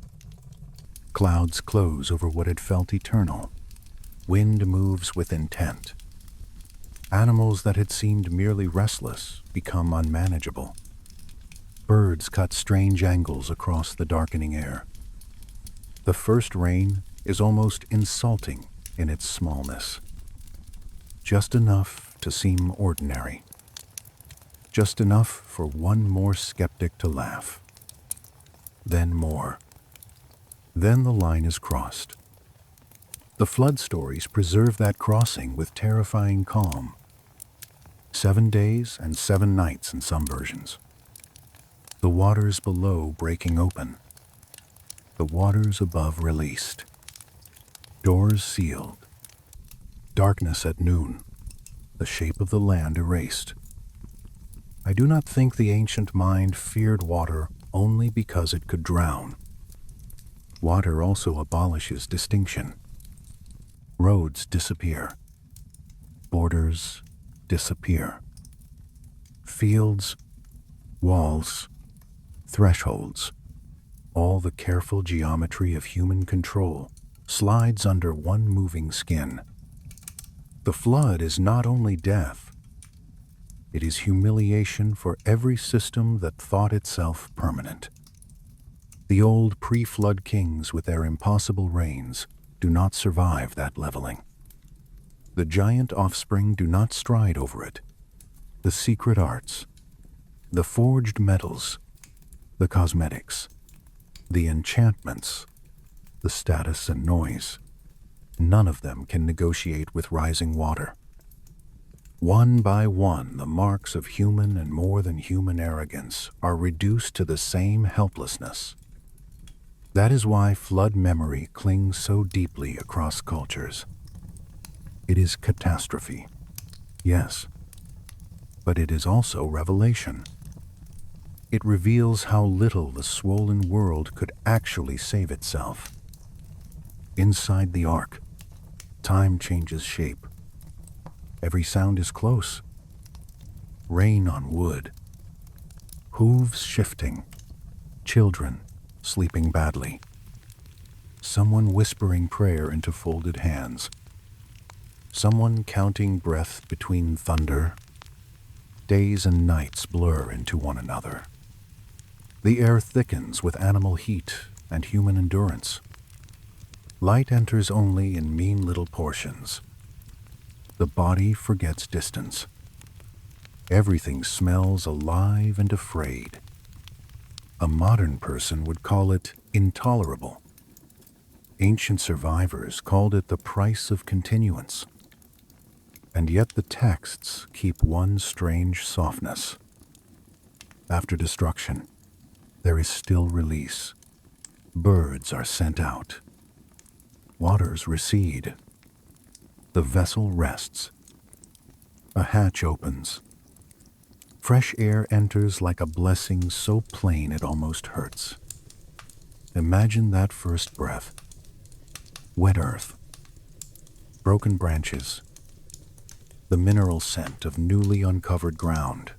Clouds close over what had felt eternal. Wind moves with intent. Animals that had seemed merely restless become unmanageable. Birds cut strange angles across the darkening air. The first rain is almost insulting in its smallness. Just enough to seem ordinary. Just enough for one more skeptic to laugh. Then more. Then the line is crossed. The flood stories preserve that crossing with terrifying calm. 7 days and 7 nights in some versions. The waters below breaking open. The waters above released. Doors sealed. Darkness at noon. The shape of the land erased. I do not think the ancient mind feared water only because it could drown. Water also abolishes distinction. Roads disappear. Borders disappear. Fields, walls, thresholds, all the careful geometry of human control slides under one moving skin. The flood is not only death, it is humiliation for every system that thought itself permanent. The old pre-flood kings with their impossible reigns do not survive that leveling. The giant offspring do not stride over it. The secret arts, the forged metals, the cosmetics, the enchantments, the status and noise, none of them can negotiate with rising water. One by one, the marks of human and more than human arrogance are reduced to the same helplessness. That is why flood memory clings so deeply across cultures. It is catastrophe, yes, but it is also revelation. It reveals how little the swollen world could actually save itself. Inside the ark, time changes shape. Every sound is close. Rain on wood. Hooves shifting. Children sleeping badly. Someone whispering prayer into folded hands. Someone counting breath between thunder. Days and nights blur into one another. The air thickens with animal heat and human endurance. Light enters only in mean little portions. The body forgets distance. Everything smells alive and afraid. A modern person would call it intolerable. Ancient survivors called it the price of continuance. And yet the texts keep one strange softness. After destruction, there is still release. Birds are sent out. Waters recede. The vessel rests. A hatch opens. Fresh air enters like a blessing so plain it almost hurts. Imagine that first breath. Wet earth. Broken branches. The mineral scent of newly uncovered ground.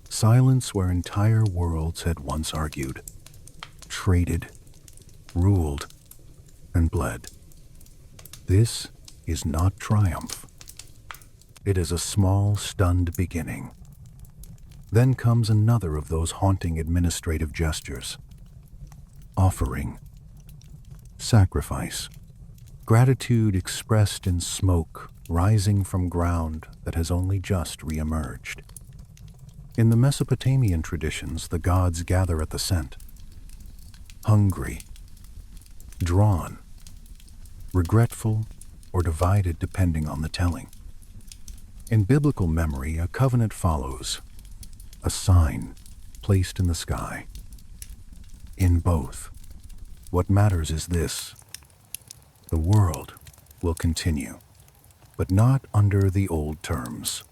Silence where entire worlds had once argued, traded, ruled, and bled. This is not triumph. It is a small, stunned beginning. Then comes another of those haunting administrative gestures. Offering. Sacrifice. Gratitude expressed in smoke rising from ground that has only just re-emerged. In the Mesopotamian traditions, the gods gather at the scent. Hungry. Drawn. Regretful or divided depending on the telling. In biblical memory, a covenant follows, a sign placed in the sky. In both, what matters is this: the world will continue, but not under the old terms.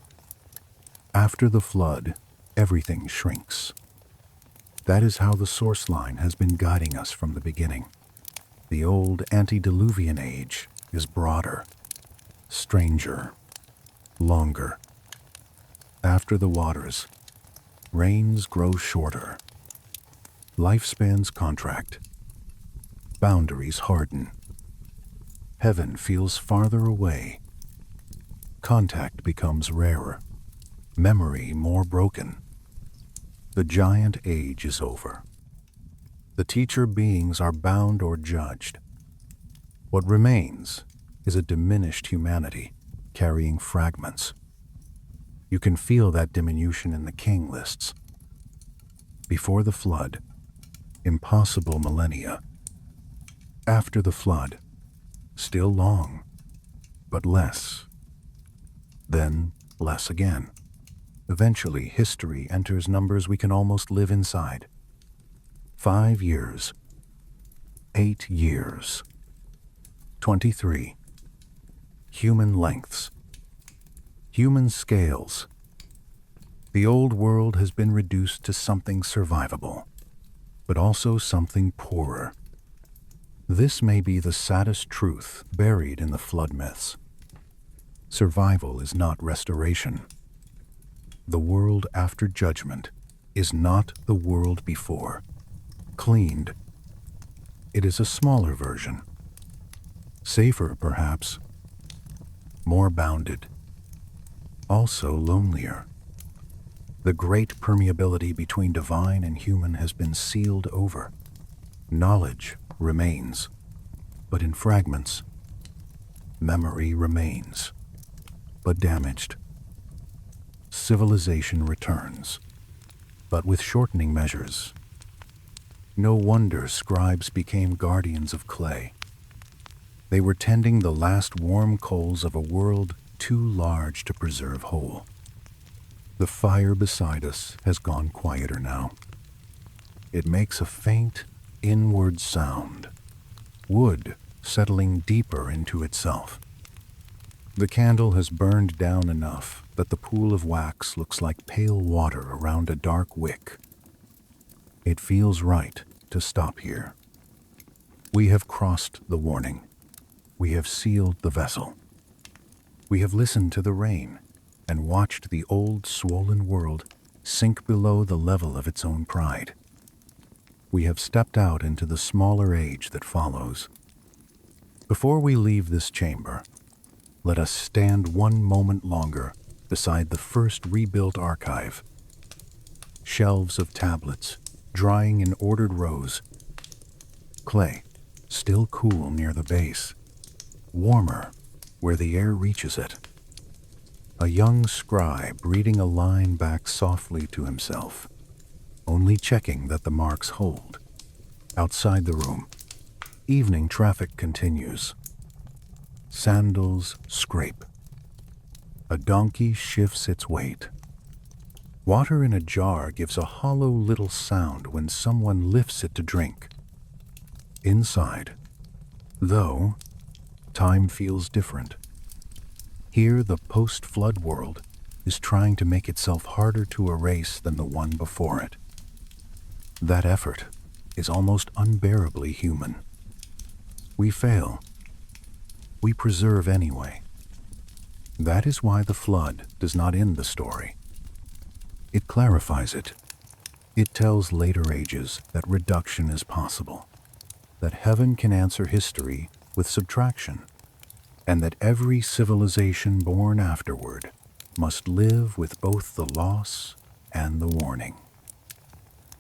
After the flood, everything shrinks. That is how the source line has been guiding us from the beginning. The old antediluvian age is broader, stranger, longer. After the waters, rains grow shorter. Lifespans contract. Boundaries harden. Heaven feels farther away. Contact becomes rarer, memory more broken. The giant age is over. The teacher beings are bound or judged. What remains is a diminished humanity carrying fragments. You can feel that diminution in the king lists. Before the flood, impossible millennia. After the flood, still long, but less. Then less again. Eventually, history enters numbers we can almost live inside. 5 years. 8 years. 23. Human lengths. Human scales. The old world has been reduced to something survivable, but also something poorer. This may be the saddest truth buried in the flood myths. Survival is not restoration. The world after judgment is not the world before, cleaned. It is a smaller version. Safer, perhaps. More bounded. Also lonelier. The great permeability between divine and human has been sealed over. Knowledge remains, but in fragments. Memory remains, but damaged. Civilization returns, but with shortening measures. No wonder scribes became guardians of clay. They were tending the last warm coals of a world too large to preserve whole. The fire beside us has gone quieter now. It makes a faint, inward sound, wood settling deeper into itself. The candle has burned down enough that the pool of wax looks like pale water around a dark wick. It feels right to stop here. We have crossed the warning. We have sealed the vessel. We have listened to the rain and watched the old swollen world sink below the level of its own pride. We have stepped out into the smaller age that follows. Before we leave this chamber, let us stand one moment longer beside the first rebuilt archive. Shelves of tablets, drying in ordered rows. Clay, still cool near the base. Warmer where the air reaches it. A young scribe reading a line back softly to himself, only checking that the marks hold. Outside the room, evening traffic continues. Sandals scrape. A donkey shifts its weight. Water in a jar gives a hollow little sound when someone lifts it to drink. Inside, though, time feels different. Here, the post-flood world is trying to make itself harder to erase than the one before it. That effort is almost unbearably human. We fail. We preserve anyway. That is why the flood does not end the story. It clarifies it. It tells later ages that reduction is possible, that heaven can answer history with subtraction, and that every civilization born afterward must live with both the loss and the warning.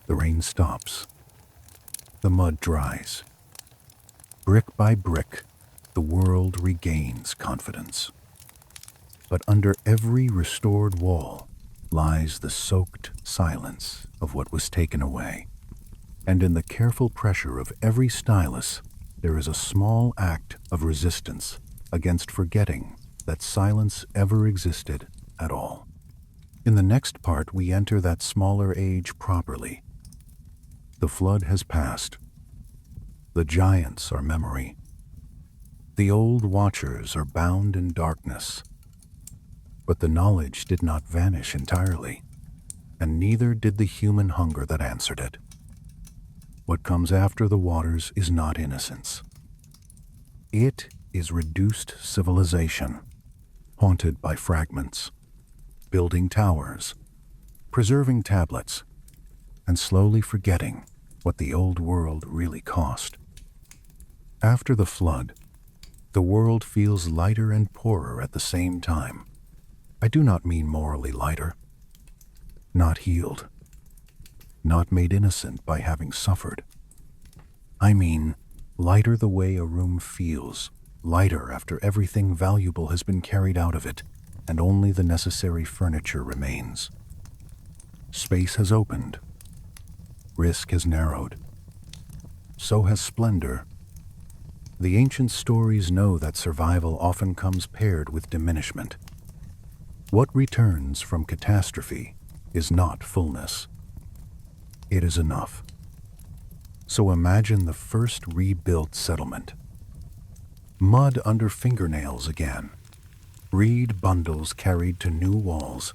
The rain stops. The mud dries. Brick by brick, the world regains confidence. But under every restored wall lies the soaked silence of what was taken away. And in the careful pressure of every stylus, there is a small act of resistance against forgetting that silence ever existed at all. In the next part, we enter that smaller age properly. The flood has passed. The giants are memory. The old watchers are bound in darkness. But the knowledge did not vanish entirely, and neither did the human hunger that answered it. What comes after the waters is not innocence. It is reduced civilization, haunted by fragments, building towers, preserving tablets, and slowly forgetting what the old world really cost. After the flood, the world feels lighter and poorer at the same time. I do not mean morally lighter, not healed, not made innocent by having suffered. I mean lighter the way a room feels, lighter after everything valuable has been carried out of it and only the necessary furniture remains. Space has opened. Risk has narrowed. So has splendor. The ancient stories know that survival often comes paired with diminishment. What returns from catastrophe is not fullness. It is enough. So imagine the first rebuilt settlement. Mud under fingernails again. Reed bundles carried to new walls.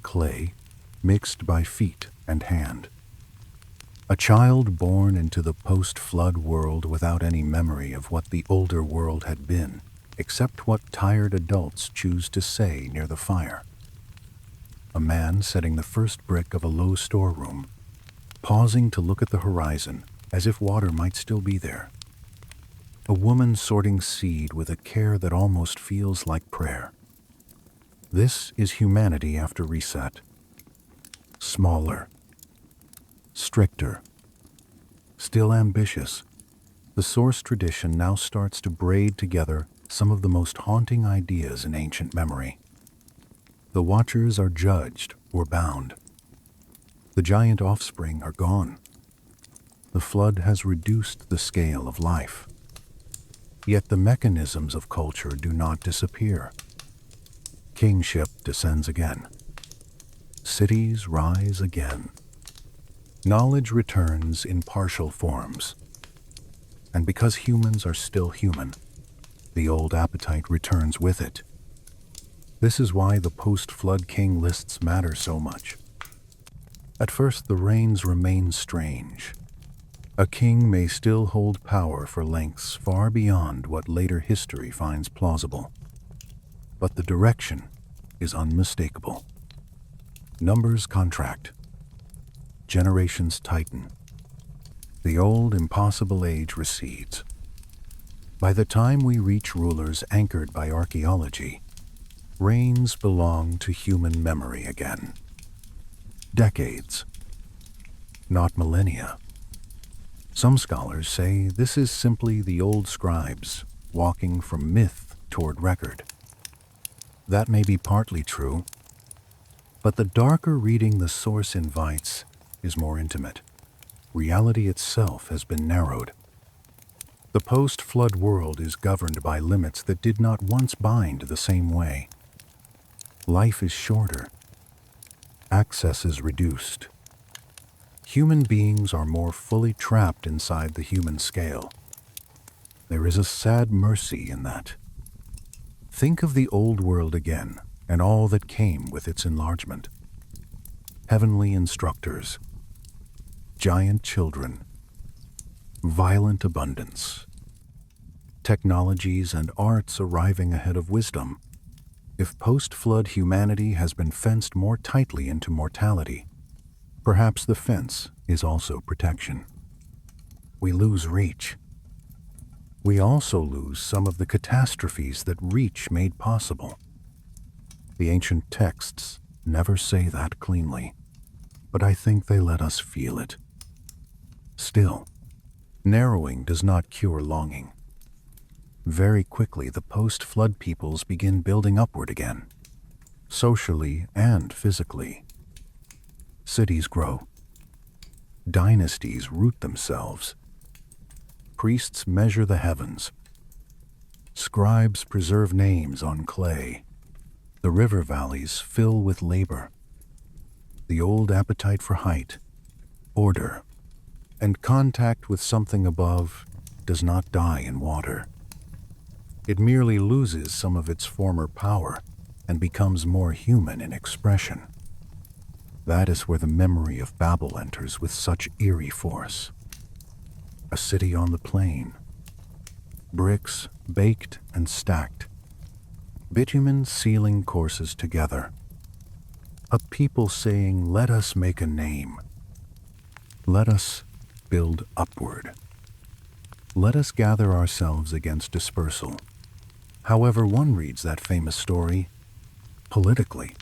Clay mixed by feet and hand. A child born into the post-flood world without any memory of what the older world had been, except what tired adults choose to say near the fire. A man setting the first brick of a low storeroom, pausing to look at the horizon as if water might still be there. A woman sorting seed with a care that almost feels like prayer. This is humanity after reset. Smaller, stricter, still ambitious. The source tradition now starts to braid together some of the most haunting ideas in ancient memory. The watchers are judged or bound. The giant offspring are gone. The flood has reduced the scale of life. Yet the mechanisms of culture do not disappear. Kingship descends again. Cities rise again. Knowledge returns in partial forms. And because humans are still human, the old appetite returns with it. This is why the post-flood king lists matter so much. At first, the reigns remain strange. A king may still hold power for lengths far beyond what later history finds plausible. But the direction is unmistakable. Numbers contract. Generations tighten. The old impossible age recedes. By the time we reach rulers anchored by archaeology, reigns belong to human memory again. Decades, not millennia. Some scholars say this is simply the old scribes walking from myth toward record. That may be partly true, but the darker reading the source invites is more intimate. Reality itself has been narrowed. The post-flood world is governed by limits that did not once bind the same way. Life is shorter. Access is reduced. Human beings are more fully trapped inside the human scale. There is a sad mercy in that. Think of the old world again and all that came with its enlargement. Heavenly instructors, giant children, violent abundance, technologies and arts arriving ahead of wisdom. If post-flood humanity has been fenced more tightly into mortality, perhaps the fence is also protection. We lose reach. We also lose some of the catastrophes that reach made possible. The ancient texts never say that cleanly, but I think they let us feel it. Still, narrowing does not cure longing. Very quickly, the post-flood peoples begin building upward again, socially and physically. Cities grow. Dynasties root themselves. Priests measure the heavens. Scribes preserve names on clay. The river valleys fill with labor. The old appetite for height, order, and contact with something above does not die in water. It merely loses some of its former power and becomes more human in expression. That is where the memory of Babel enters with such eerie force. A city on the plain. Bricks baked and stacked. Bitumen sealing courses together. A people saying, "Let us make a name. Let us build upward. Let us gather ourselves against dispersal." However one reads that famous story, Politically,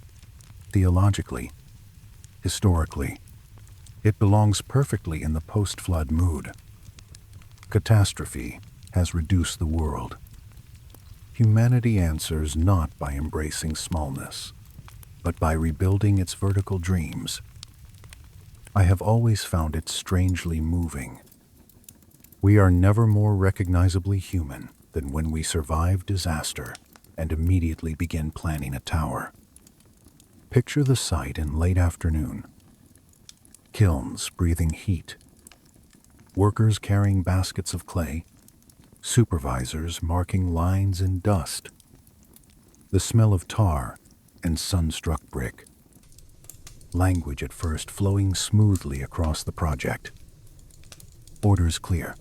theologically, historically, it belongs perfectly in the post-flood mood. Catastrophe has reduced the world. Humanity answers not by embracing smallness, but by rebuilding its vertical dreams. I have always found it strangely moving. We are never more recognizably human than when we survive disaster and immediately begin planning a tower. Picture the sight in late afternoon. Kilns breathing heat. Workers carrying baskets of clay. Supervisors marking lines in dust. The smell of tar and sun-struck brick. Language at first flowing smoothly across the project. Orders clear.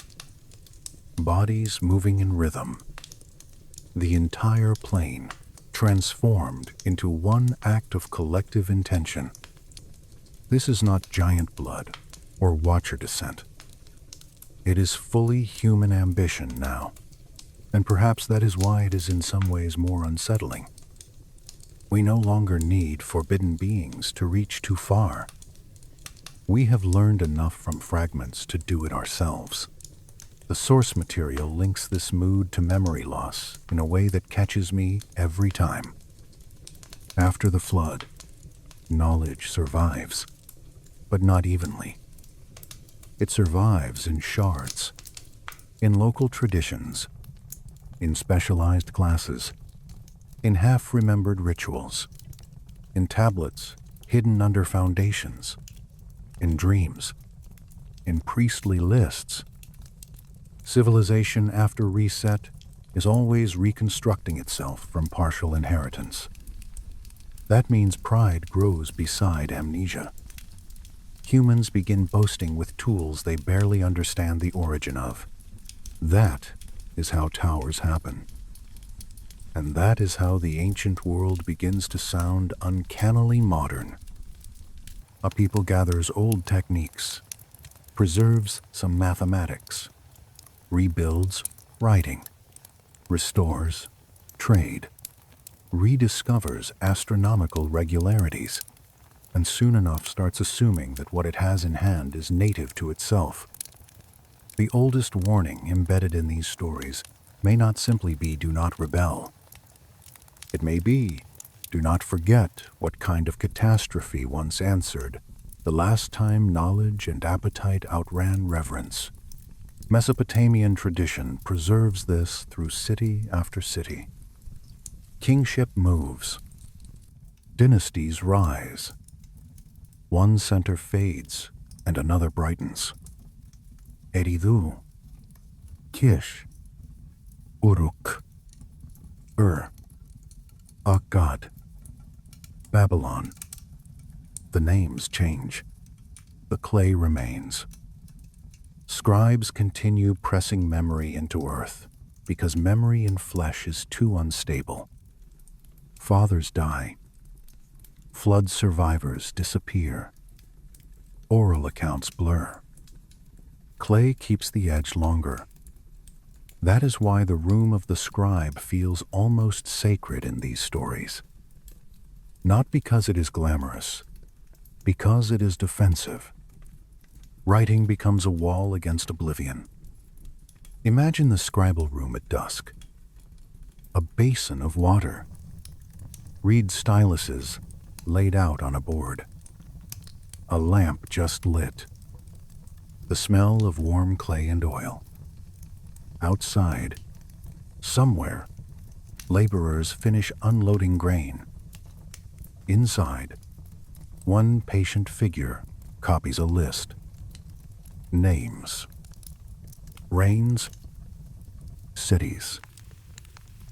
Bodies moving in rhythm. The entire plane transformed into one act of collective intention. This is not giant blood or watcher descent. It is fully human ambition now, and perhaps that is why it is in some ways more unsettling. We no longer need forbidden beings to reach too far. We have learned enough from fragments to do it ourselves. The source material links this mood to memory loss in a way that catches me every time. After the flood, knowledge survives, but not evenly. It survives in shards, in local traditions, in specialized classes, in half-remembered rituals, in tablets hidden under foundations, in dreams, in priestly lists. Civilization after reset is always reconstructing itself from partial inheritance. That means pride grows beside amnesia. Humans begin boasting with tools they barely understand the origin of. That is how towers happen. And that is how the ancient world begins to sound uncannily modern. A people gathers old techniques, preserves some mathematics, rebuilds writing, restores trade, rediscovers astronomical regularities, and soon enough starts assuming that what it has in hand is native to itself. The oldest warning embedded in these stories may not simply be "do not rebel." It may be, "do not forget what kind of catastrophe once answered the last time knowledge and appetite outran reverence." Mesopotamian tradition preserves this through city after city. Kingship moves. Dynasties rise. One center fades and another brightens. Eridu, Kish, Uruk, Akkad, Babylon. The names change. The clay remains. Scribes continue pressing memory into earth because memory in flesh is too unstable. Fathers die. Flood survivors disappear. Oral accounts blur. Clay keeps the edge longer. That is why the room of the scribe feels almost sacred in these stories. Not because it is glamorous, because it is defensive. Writing becomes a wall against oblivion. Imagine the scribal room at dusk. A basin of water. Reed styluses laid out on a board. A lamp just lit. The smell of warm clay and oil. Outside, somewhere, laborers finish unloading grain. Inside, one patient figure copies a list. Names. Reigns. Cities.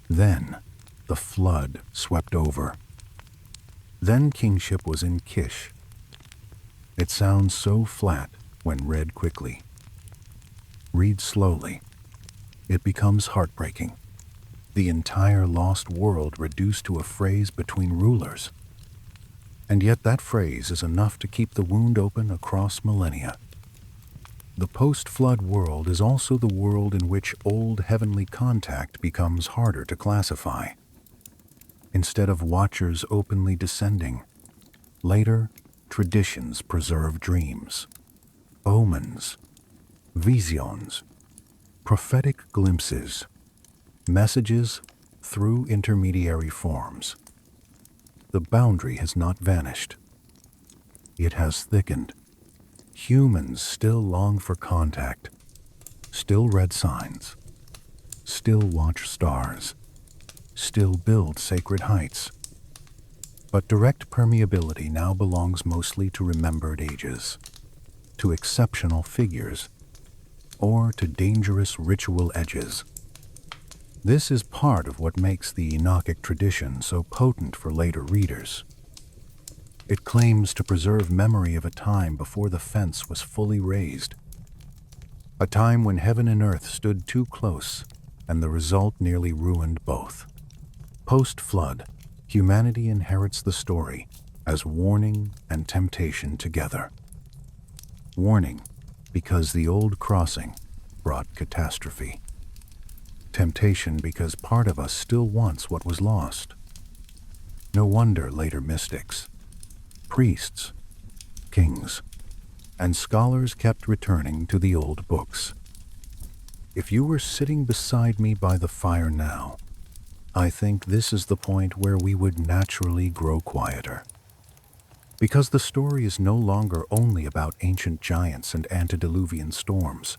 Then, the flood swept over. Then kingship was in Kish. It sounds so flat when read quickly. Read slowly. It becomes heartbreaking. The entire lost world reduced to a phrase between rulers. And yet that phrase is enough to keep the wound open across millennia. The post-flood world is also the world in which old heavenly contact becomes harder to classify. instead of watchers openly descending. Later, traditions preserve dreams, omens, visions, prophetic glimpses, messages through intermediary forms. The boundary has not vanished. It has thickened. Humans still long for contact, still read signs, still watch stars, still build sacred heights. But direct permeability now belongs mostly to remembered ages, to exceptional figures, or to dangerous ritual edges. This is part of what makes the Enochic tradition so potent for later readers. It claims to preserve memory of a time before the fence was fully raised, a time when heaven and earth stood too close, and the result nearly ruined both. Post-flood, humanity inherits the story as warning and temptation together. Warning, because the old crossing brought catastrophe. Temptation, because part of us still wants what was lost. No wonder later mystics, priests, kings, and scholars kept returning to the old books. If you were sitting beside me by the fire now, I think this is the point where we would naturally grow quieter. Because the story is no longer only about ancient giants and antediluvian storms.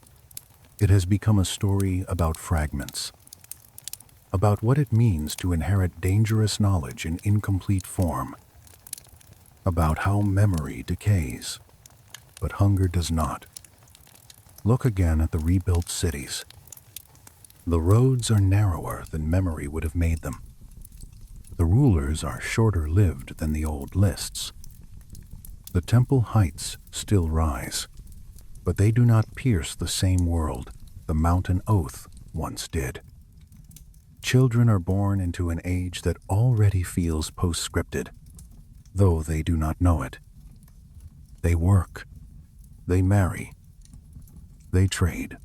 It has become a story about fragments, about what it means to inherit dangerous knowledge in incomplete form, about how memory decays, but hunger does not. Look again at the rebuilt cities. The roads are narrower than memory would have made them. The rulers are shorter-lived than the old lists. The temple heights still rise, but they do not pierce the same world the mountain oath once did. Children are born into an age that already feels post-scripted, though they do not know it. They work, they marry, they trade.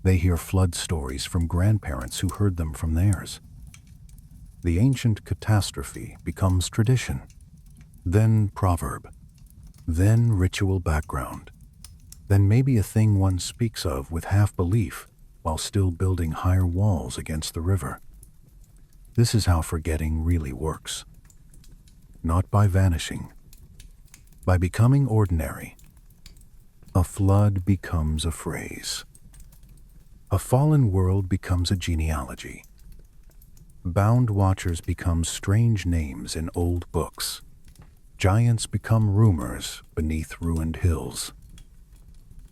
They hear flood stories from grandparents who heard them from theirs. The ancient catastrophe becomes tradition, then proverb, then ritual background, then maybe a thing one speaks of with half-belief while still building higher walls against the river. This is how forgetting really works. Not by vanishing, by becoming ordinary. A flood becomes a phrase. A fallen world becomes a genealogy. Bound watchers become strange names in old books. Giants become rumors beneath ruined hills.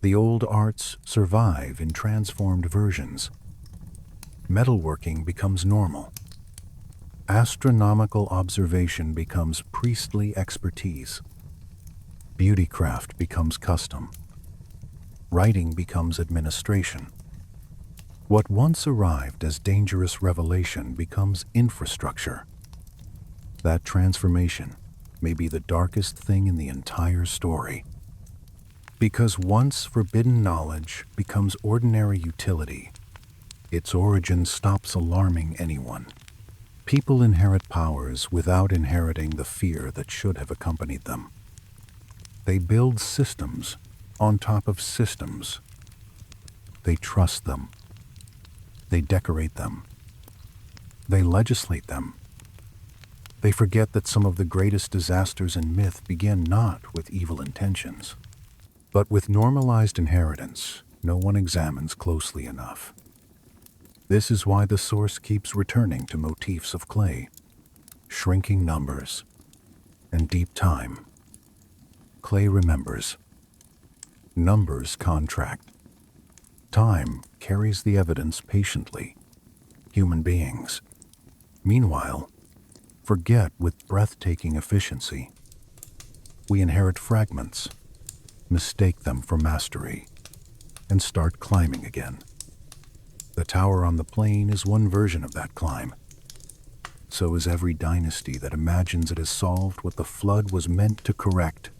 The old arts survive in transformed versions. Metalworking becomes normal. Astronomical observation becomes priestly expertise. Beautycraft becomes custom. Writing becomes administration. What once arrived as dangerous revelation becomes infrastructure. That transformation may be the darkest thing in the entire story. Because once forbidden knowledge becomes ordinary utility, its origin stops alarming anyone. People inherit powers without inheriting the fear that should have accompanied them. They build systems on top of systems. They trust them. They decorate them. They legislate them. They forget that some of the greatest disasters in myth begin not with evil intentions, but with normalized inheritance no one examines closely enough. This is why the source keeps returning to motifs of clay, shrinking numbers, and deep time. Clay remembers. Numbers contract. Time carries the evidence patiently. Human beings, meanwhile, forget with breathtaking efficiency. We inherit fragments, mistake them for mastery, and start climbing again. The tower on the plain is one version of that climb. So is every dynasty that imagines it has solved what the flood was meant to correct.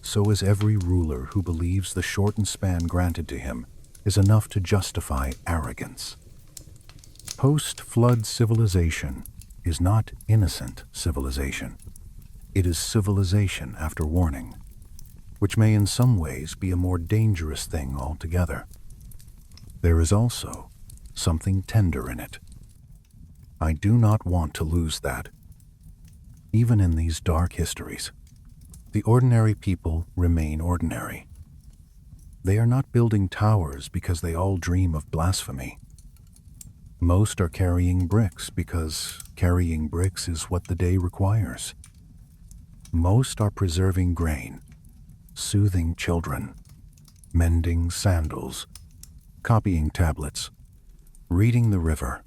So is every ruler who believes the shortened span granted to him is enough to justify arrogance. Post-flood civilization is not innocent civilization. It is civilization after warning, which may in some ways be a more dangerous thing altogether. There is also something tender in it. I do not want to lose that. Even in these dark histories, the ordinary people remain ordinary. They are not building towers because they all dream of blasphemy. Most are carrying bricks because carrying bricks is what the day requires. Most are preserving grain, soothing children, mending sandals, copying tablets, reading the river.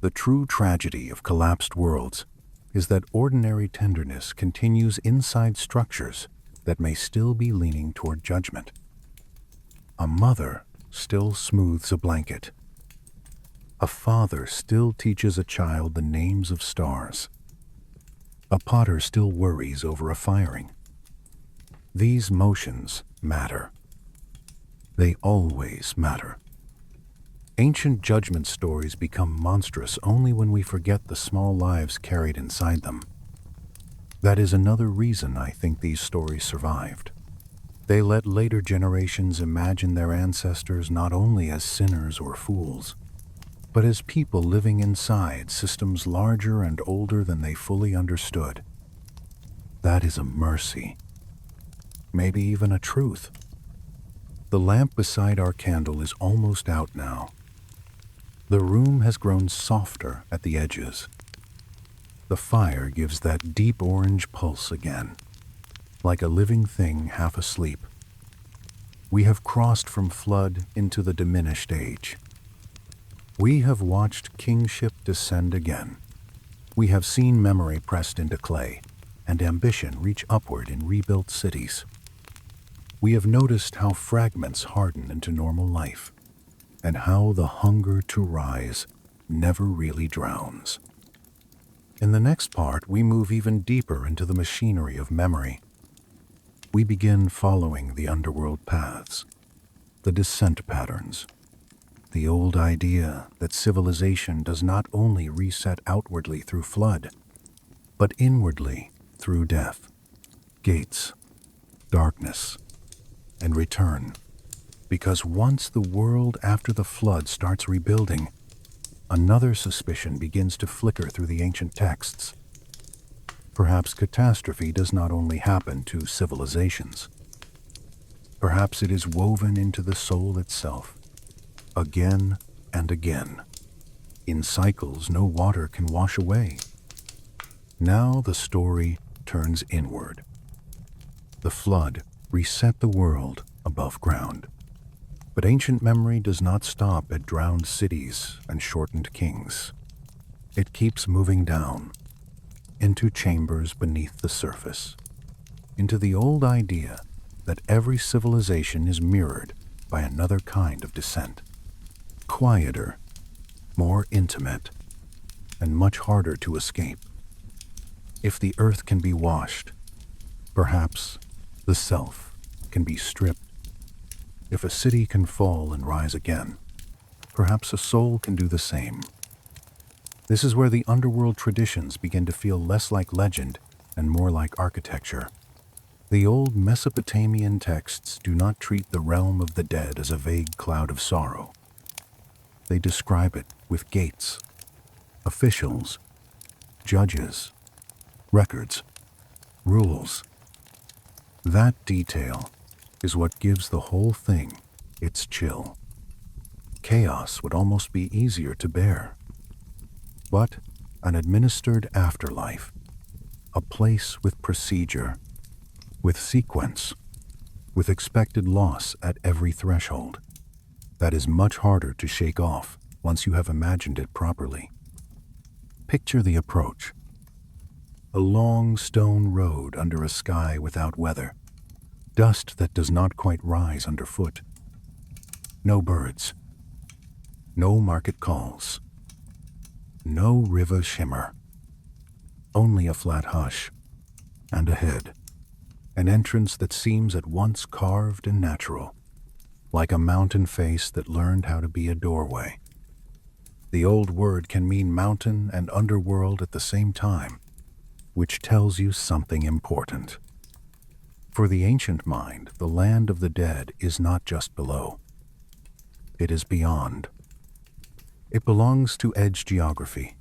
The true tragedy of collapsed worlds is that ordinary tenderness continues inside structures that may still be leaning toward judgment. A mother still smooths a blanket. A father still teaches a child the names of stars. A potter still worries over a firing. These motions matter. They always matter. Ancient judgment stories become monstrous only when we forget the small lives carried inside them. That is another reason I think these stories survived. They let later generations imagine their ancestors not only as sinners or fools, but as people living inside systems larger and older than they fully understood. That is a mercy, maybe even a truth. The lamp beside our candle is almost out now. The room has grown softer at the edges. The fire gives that deep orange pulse again, like a living thing half asleep. We have crossed from flood into the diminished age. We have watched kingship descend again. We have seen memory pressed into clay and ambition reach upward in rebuilt cities. We have noticed how fragments harden into normal life, and how the hunger to rise never really drowns. In the next part, we move even deeper into the machinery of memory. We begin following the underworld paths, the descent patterns, the old idea that civilization does not only reset outwardly through flood, but inwardly through death, gates, darkness, and return. Because once the world after the flood starts rebuilding, another suspicion begins to flicker through the ancient texts. Perhaps catastrophe does not only happen to civilizations. Perhaps it is woven into the soul itself, again and again, in cycles no water can wash away. Now the story turns inward. The flood reset the world above ground. But ancient memory does not stop at drowned cities and shortened kings. It keeps moving down, into chambers beneath the surface, into the old idea that every civilization is mirrored by another kind of descent. Quieter, more intimate, and much harder to escape. If the earth can be washed, perhaps the self can be stripped. If a city can fall and rise again, perhaps a soul can do the same. This is where the underworld traditions begin to feel less like legend and more like architecture. The old Mesopotamian texts do not treat the realm of the dead as a vague cloud of sorrow. They describe it with gates, officials, judges, records, rules. That detail is what gives the whole thing its chill. Chaos would almost be easier to bear. But an administered afterlife, a place with procedure, with sequence, with expected loss at every threshold, that is much harder to shake off once you have imagined it properly. Picture the approach. A long stone road under a sky without weather. Dust that does not quite rise underfoot. No birds. No market calls. No river shimmer. Only a flat hush. And ahead, an entrance that seems at once carved and natural, like a mountain face that learned how to be a doorway. The old word can mean mountain and underworld at the same time, which tells you something important. For the ancient mind, the land of the dead is not just below. It is beyond. It belongs to edge geography,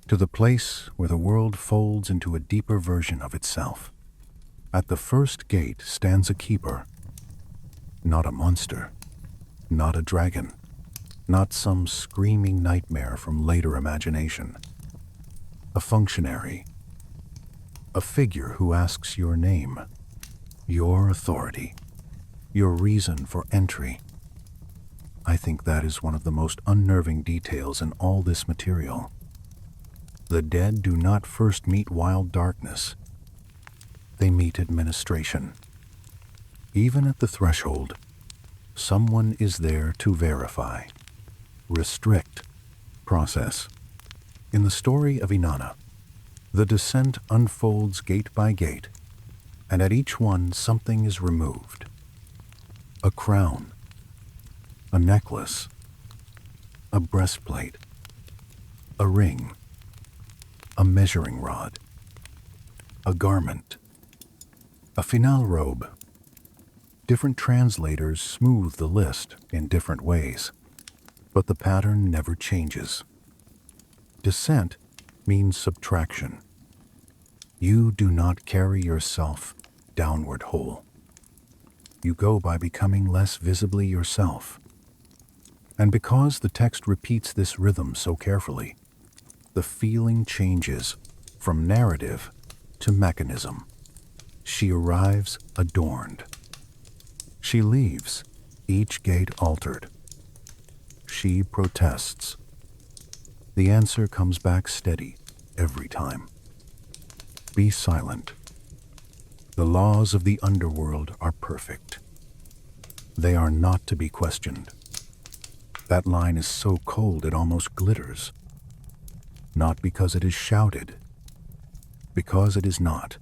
to the place where the world folds into a deeper version of itself. At the first gate stands a keeper, not a monster, not a dragon, not some screaming nightmare from later imagination. A functionary, a figure who asks your name, your authority, your reason for entry. I think that is one of the most unnerving details in all this material. The dead do not first meet wild darkness. They meet administration. Even at the threshold, someone is there to verify, restrict, process. In the story of Inanna, the descent unfolds gate by gate, and at each one something is removed. A crown, a necklace, a breastplate, a ring, a measuring rod, a garment, a finale robe. Different translators smooth the list in different ways, but the pattern never changes. Descent means subtraction. You do not carry yourself downward whole. You go by becoming less visibly yourself. And because the text repeats this rhythm so carefully, the feeling changes from narrative to mechanism. She arrives adorned. She leaves, each gate altered. She protests. The answer comes back steady every time. Be silent. The laws of the underworld are perfect. They are not to be questioned. That line is so cold it almost glitters. Not because it is shouted, because it is not.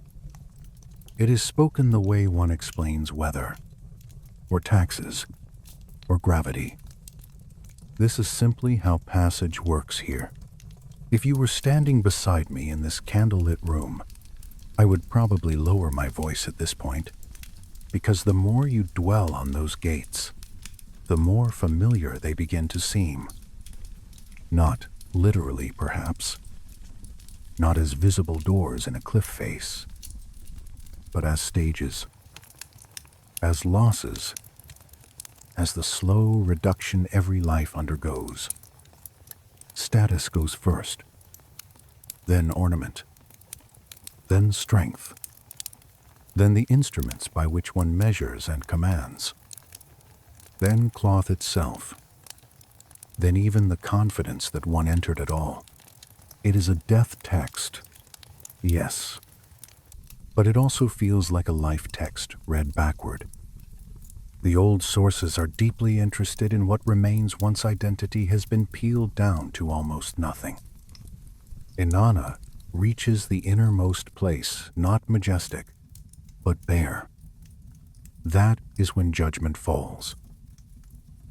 It is spoken the way one explains weather, or taxes, or gravity. This is simply how passage works here. If you were standing beside me in this candlelit room, I would probably lower my voice at this point, because the more you dwell on those gates, the more familiar they begin to seem. Not literally, perhaps, not as visible doors in a cliff face, but as stages, as losses, as the slow reduction every life undergoes. Status goes first, then ornament, then strength, then the instruments by which one measures and commands, then cloth itself, then even the confidence that one entered at all. It is a death text, yes, but it also feels like a life text read backward. The old sources are deeply interested in what remains once identity has been peeled down to almost nothing. Inanna reaches the innermost place, not majestic, but bare. That is when judgment falls.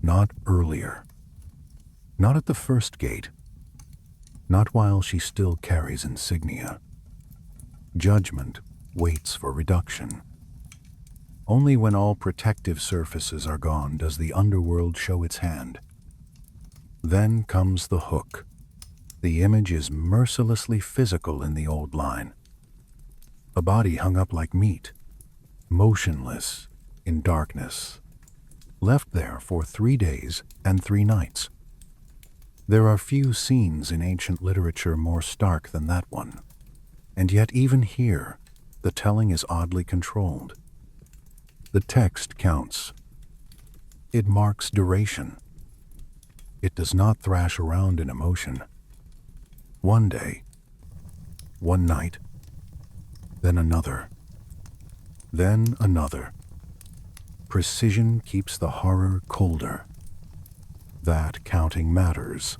Not earlier. Not at the first gate. Not while she still carries insignia. Judgment waits for reduction. Only when all protective surfaces are gone does the underworld show its hand. Then comes the hook. The image is mercilessly physical in the old line. A body hung up like meat, motionless in darkness, left there for 3 days and 3 nights. There are few scenes in ancient literature more stark than that one, and yet even here, the telling is oddly controlled. The text counts. It marks duration. It does not thrash around in emotion. 1 day, 1 night, then another, then another. Precision keeps the horror colder. That counting matters.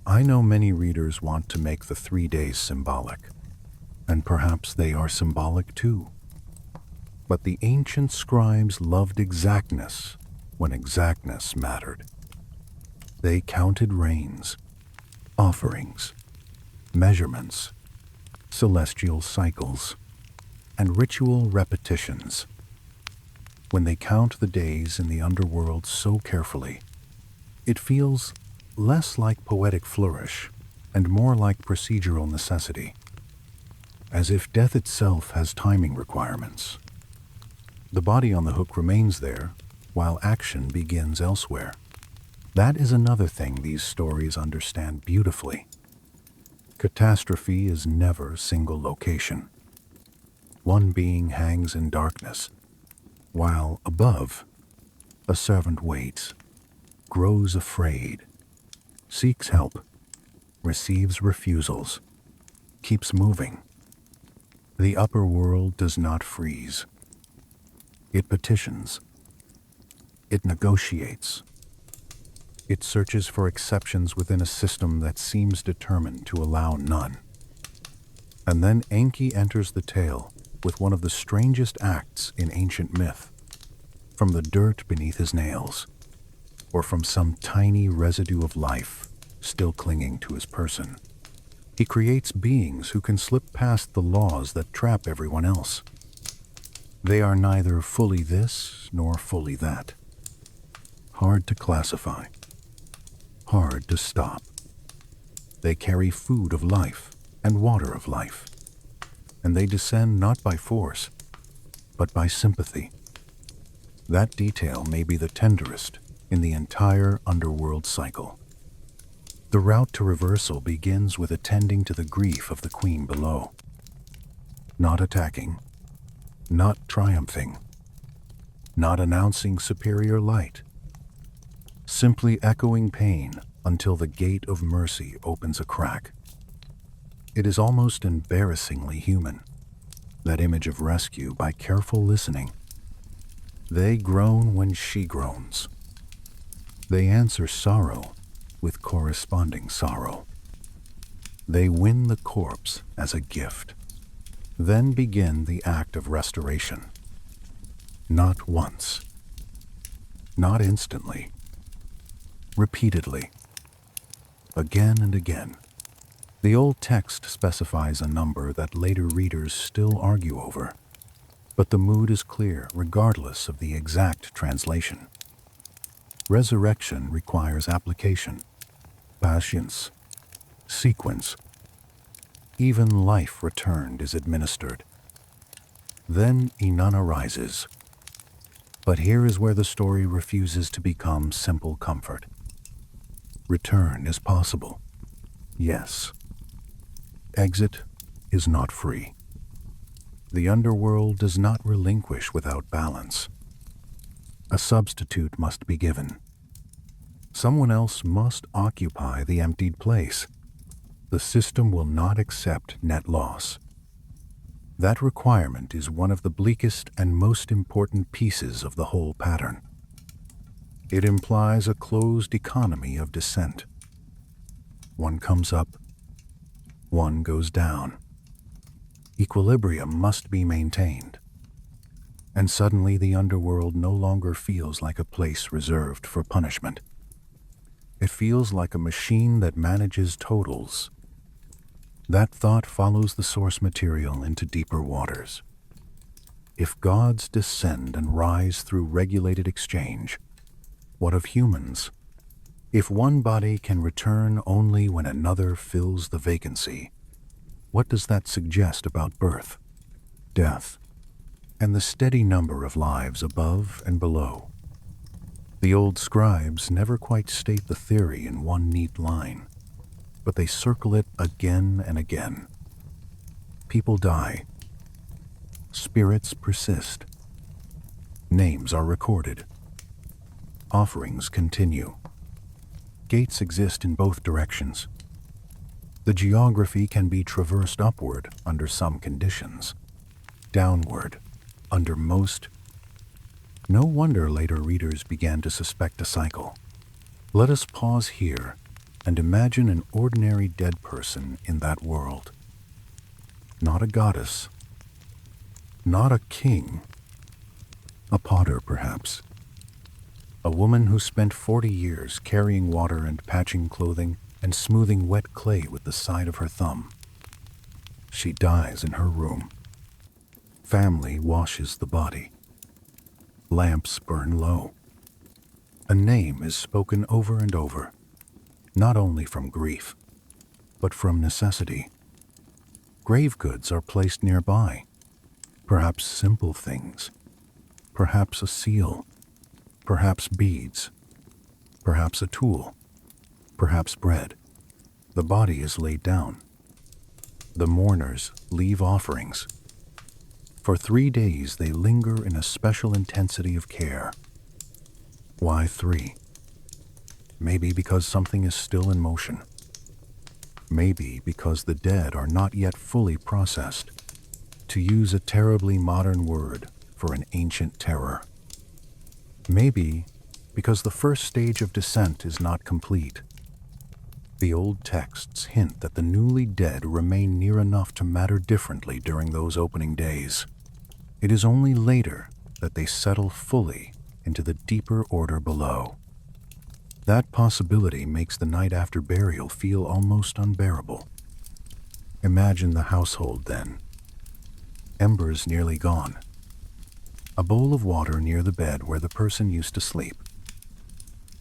I know many readers want to make the 3 days symbolic, and perhaps they are symbolic too. But the ancient scribes loved exactness when exactness mattered. They counted reigns, Offerings, measurements, celestial cycles, and ritual repetitions. When they count the days in the underworld so carefully, it feels less like poetic flourish and more like procedural necessity, as if death itself has timing requirements. The body on the hook remains there while action begins elsewhere. That is another thing these stories understand beautifully. Catastrophe is never single location. One being hangs in darkness, while above, a servant waits, grows afraid, seeks help, receives refusals, keeps moving. The upper world does not freeze. It petitions. It negotiates. It searches for exceptions within a system that seems determined to allow none. And then Enki enters the tale with one of the strangest acts in ancient myth, from the dirt beneath his nails, or from some tiny residue of life still clinging to his person. He creates beings who can slip past the laws that trap everyone else. They are neither fully this nor fully that. Hard to classify. Hard to stop. They carry food of life and water of life, and they descend not by force, but by sympathy. That detail may be the tenderest in the entire underworld cycle. The route to reversal begins with attending to the grief of the queen below. Not attacking, not triumphing, not announcing superior light, simply echoing pain until the gate of mercy opens a crack. It is almost embarrassingly human, that image of rescue by careful listening. They groan when she groans. They answer sorrow with corresponding sorrow. They win the corpse as a gift, then begin the act of restoration. Not once, not instantly, repeatedly, again and again. The old text specifies a number that later readers still argue over, but the mood is clear regardless of the exact translation. Resurrection requires application, patience, sequence. Even life returned is administered. Then Inanna rises. But here is where the story refuses to become simple comfort. Return is possible. Yes. Exit is not free. The underworld does not relinquish without balance. A substitute must be given. Someone else must occupy the emptied place. The system will not accept net loss. That requirement is one of the bleakest and most important pieces of the whole pattern. It implies a closed economy of descent. One comes up, one goes down. Equilibrium must be maintained. And suddenly the underworld no longer feels like a place reserved for punishment. It feels like a machine that manages totals. That thought follows the source material into deeper waters. If gods descend and rise through regulated exchange, what of humans? If one body can return only when another fills the vacancy, what does that suggest about birth, death, and the steady number of lives above and below? The old scribes never quite state the theory in one neat line, but they circle it again and again. People die. Spirits persist. Names are recorded. Offerings continue. Gates exist in both directions. The geography can be traversed upward under some conditions, downward under most. No wonder later readers began to suspect a cycle. Let us pause here and imagine an ordinary dead person in that world. Not a goddess, not a king, a potter perhaps. A woman who spent 40 years carrying water and patching clothing and smoothing wet clay with the side of her thumb. She dies in her room. Family washes the body. Lamps burn low. A name is spoken over and over, not only from grief, but from necessity. Grave goods are placed nearby, perhaps simple things, perhaps a seal, perhaps beads, perhaps a tool, perhaps bread. The body is laid down. The mourners leave offerings. For 3 days they linger in a special intensity of care. Why 3? Maybe because something is still in motion. Maybe because the dead are not yet fully processed, to use a terribly modern word for an ancient terror. Maybe because the first stage of descent is not complete. The old texts hint that the newly dead remain near enough to matter differently during those opening days. It is only later that they settle fully into the deeper order below. That possibility makes the night after burial feel almost unbearable. Imagine the household then. Embers nearly gone. A bowl of water near the bed where the person used to sleep.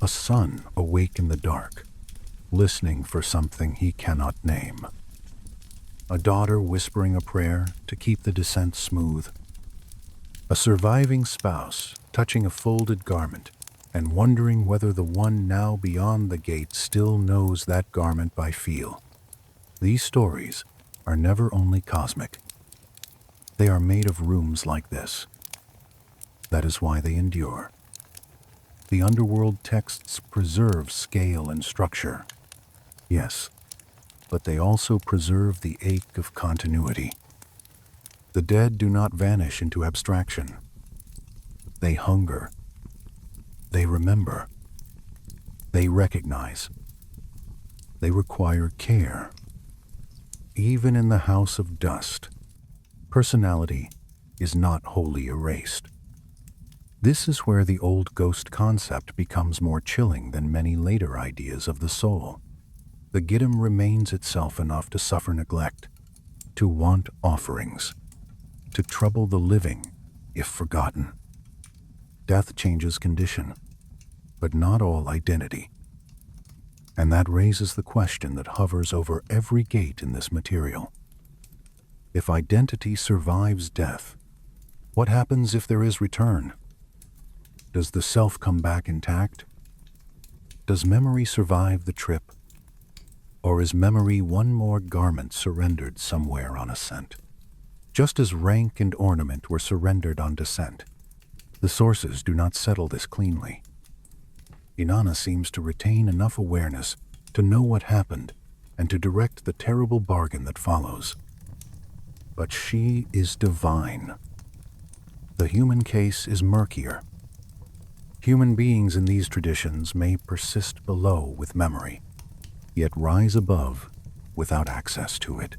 A son awake in the dark, listening for something he cannot name. A daughter whispering a prayer to keep the descent smooth. A surviving spouse touching a folded garment and wondering whether the one now beyond the gate still knows that garment by feel. These stories are never only cosmic. They are made of rooms like this. That is why they endure. The underworld texts preserve scale and structure. Yes, but they also preserve the ache of continuity. The dead do not vanish into abstraction. They hunger. They remember. They recognize. They require care. Even in the house of dust, personality is not wholly erased. This is where the old ghost concept becomes more chilling than many later ideas of the soul. The Giddim remains itself enough to suffer neglect, to want offerings, to trouble the living if forgotten. Death changes condition, but not all identity. And that raises the question that hovers over every gate in this material. If identity survives death, what happens if there is return? Does the self come back intact? Does memory survive the trip? Or is memory one more garment surrendered somewhere on ascent? Just as rank and ornament were surrendered on descent, the sources do not settle this cleanly. Inanna seems to retain enough awareness to know what happened and to direct the terrible bargain that follows. But she is divine. The human case is murkier. Human beings in these traditions may persist below with memory, yet rise above without access to it.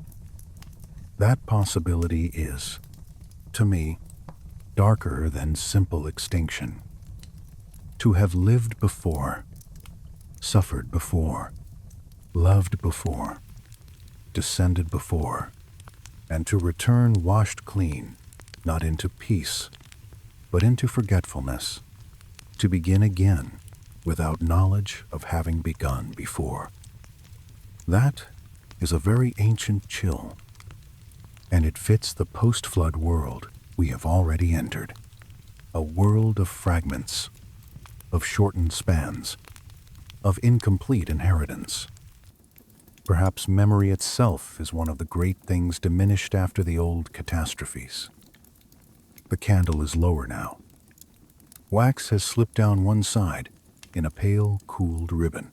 That possibility is, to me, darker than simple extinction. To have lived before, suffered before, loved before, descended before, and to return washed clean, not into peace, but into forgetfulness, to begin again without knowledge of having begun before. That is a very ancient chill, and it fits the post-flood world we have already entered, a world of fragments, of shortened spans, of incomplete inheritance. Perhaps memory itself is one of the great things diminished after the old catastrophes. The candle is lower now. Wax has slipped down one side in a pale, cooled ribbon.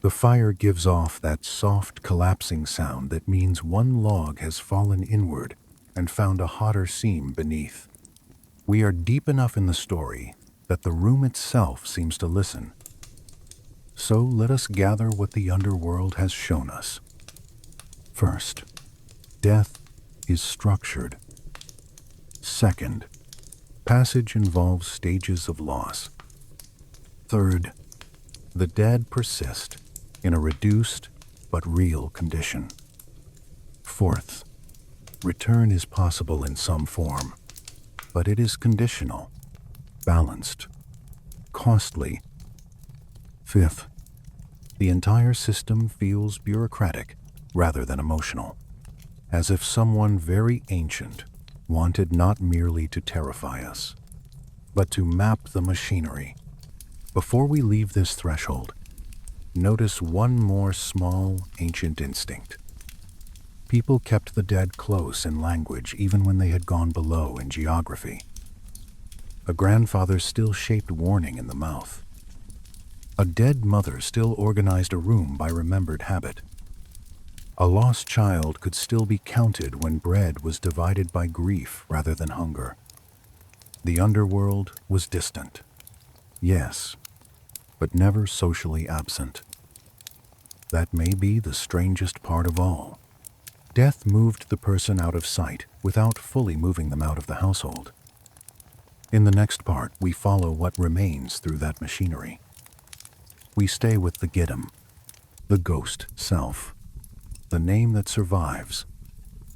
The fire gives off that soft, collapsing sound that means one log has fallen inward and found a hotter seam beneath. We are deep enough in the story that the room itself seems to listen. So let us gather what the underworld has shown us. First, death is structured. Second, passage involves stages of loss. Third, the dead persist in a reduced but real condition. Fourth, return is possible in some form, but it is conditional, balanced, costly. Fifth, the entire system feels bureaucratic rather than emotional, as if someone very ancient wanted not merely to terrify us, but to map the machinery. Before we leave this threshold, notice one more small, ancient instinct. People kept the dead close in language even when they had gone below in geography. A grandfather still shaped warning in the mouth. A dead mother still organized a room by remembered habit. A lost child could still be counted when bread was divided by grief rather than hunger. The underworld was distant, yes, but never socially absent. That may be the strangest part of all. Death moved the person out of sight without fully moving them out of the household. In the next part, we follow what remains through that machinery. We stay with the Giddim, the ghost self, the name that survives,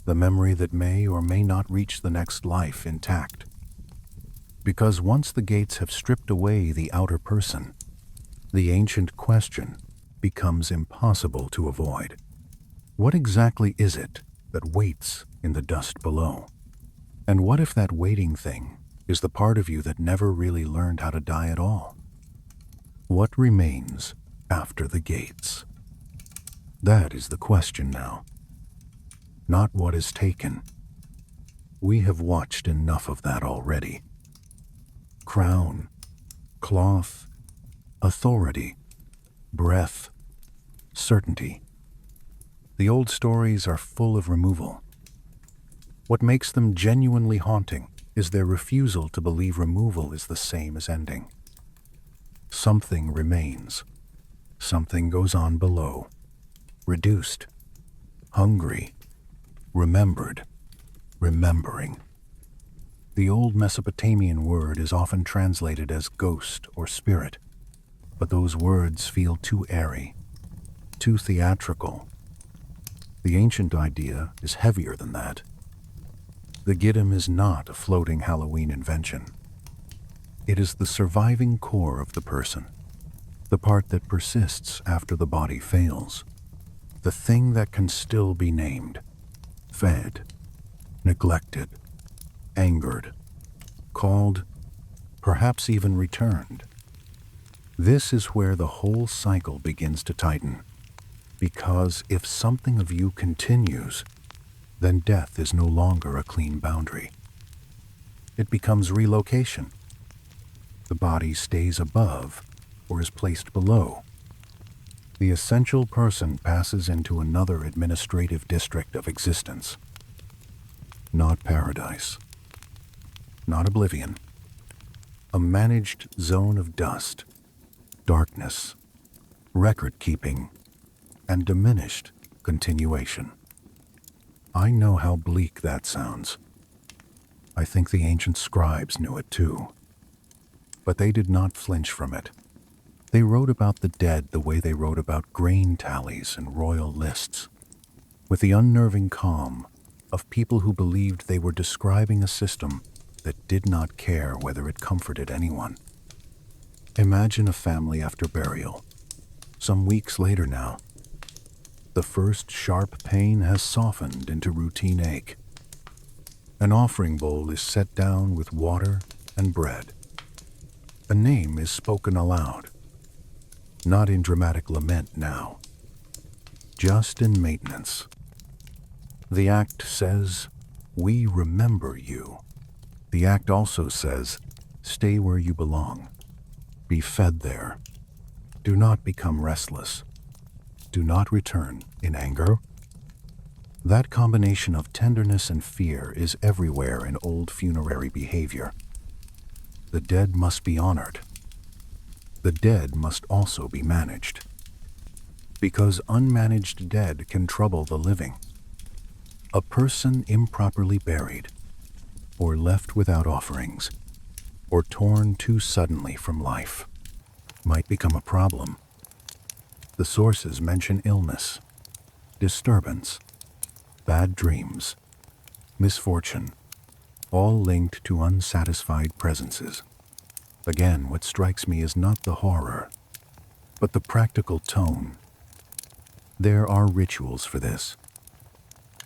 the memory that may or may not reach the next life intact. Because once the gates have stripped away the outer person, the ancient question becomes impossible to avoid. What exactly is it that waits in the dust below? And what if that waiting thing is the part of you that never really learned how to die at all? What remains after the gates? That is the question now. Not what is taken. We have watched enough of that already. Crown, cloth, authority, breath, certainty. The old stories are full of removal. What makes them genuinely haunting is their refusal to believe removal is the same as ending. Something remains. Something goes on below. Reduced, hungry, remembered, remembering. The old Mesopotamian word is often translated as ghost or spirit, but those words feel too airy, too theatrical. The ancient idea is heavier than that. The Giddim is not a floating Halloween invention. It is the surviving core of the person, the part that persists after the body fails, the thing that can still be named, fed, neglected, angered, called, perhaps even returned. This is where the whole cycle begins to tighten, because if something of you continues, then death is no longer a clean boundary. It becomes relocation. The body stays above or is placed below. The essential person passes into another administrative district of existence. Not paradise. Not oblivion. A managed zone of dust, darkness, record-keeping, and diminished continuation. I know how bleak that sounds. I think the ancient scribes knew it too. But they did not flinch from it. They wrote about the dead the way they wrote about grain tallies and royal lists, with the unnerving calm of people who believed they were describing a system that did not care whether it comforted anyone. Imagine a family after burial, some weeks later now. The first sharp pain has softened into routine ache. An offering bowl is set down with water and bread. A name is spoken aloud, not in dramatic lament now, just in maintenance. The act says, "We remember you." The act also says, "Stay where you belong. Be fed there. Do not become restless. Do not return in anger." That combination of tenderness and fear is everywhere in old funerary behavior. The dead must be honored. The dead must also be managed. Because unmanaged dead can trouble the living. A person improperly buried, or left without offerings, or torn too suddenly from life, might become a problem. The sources mention illness, disturbance, bad dreams, misfortune, all linked to unsatisfied presences. Again, what strikes me is not the horror, but the practical tone. There are rituals for this.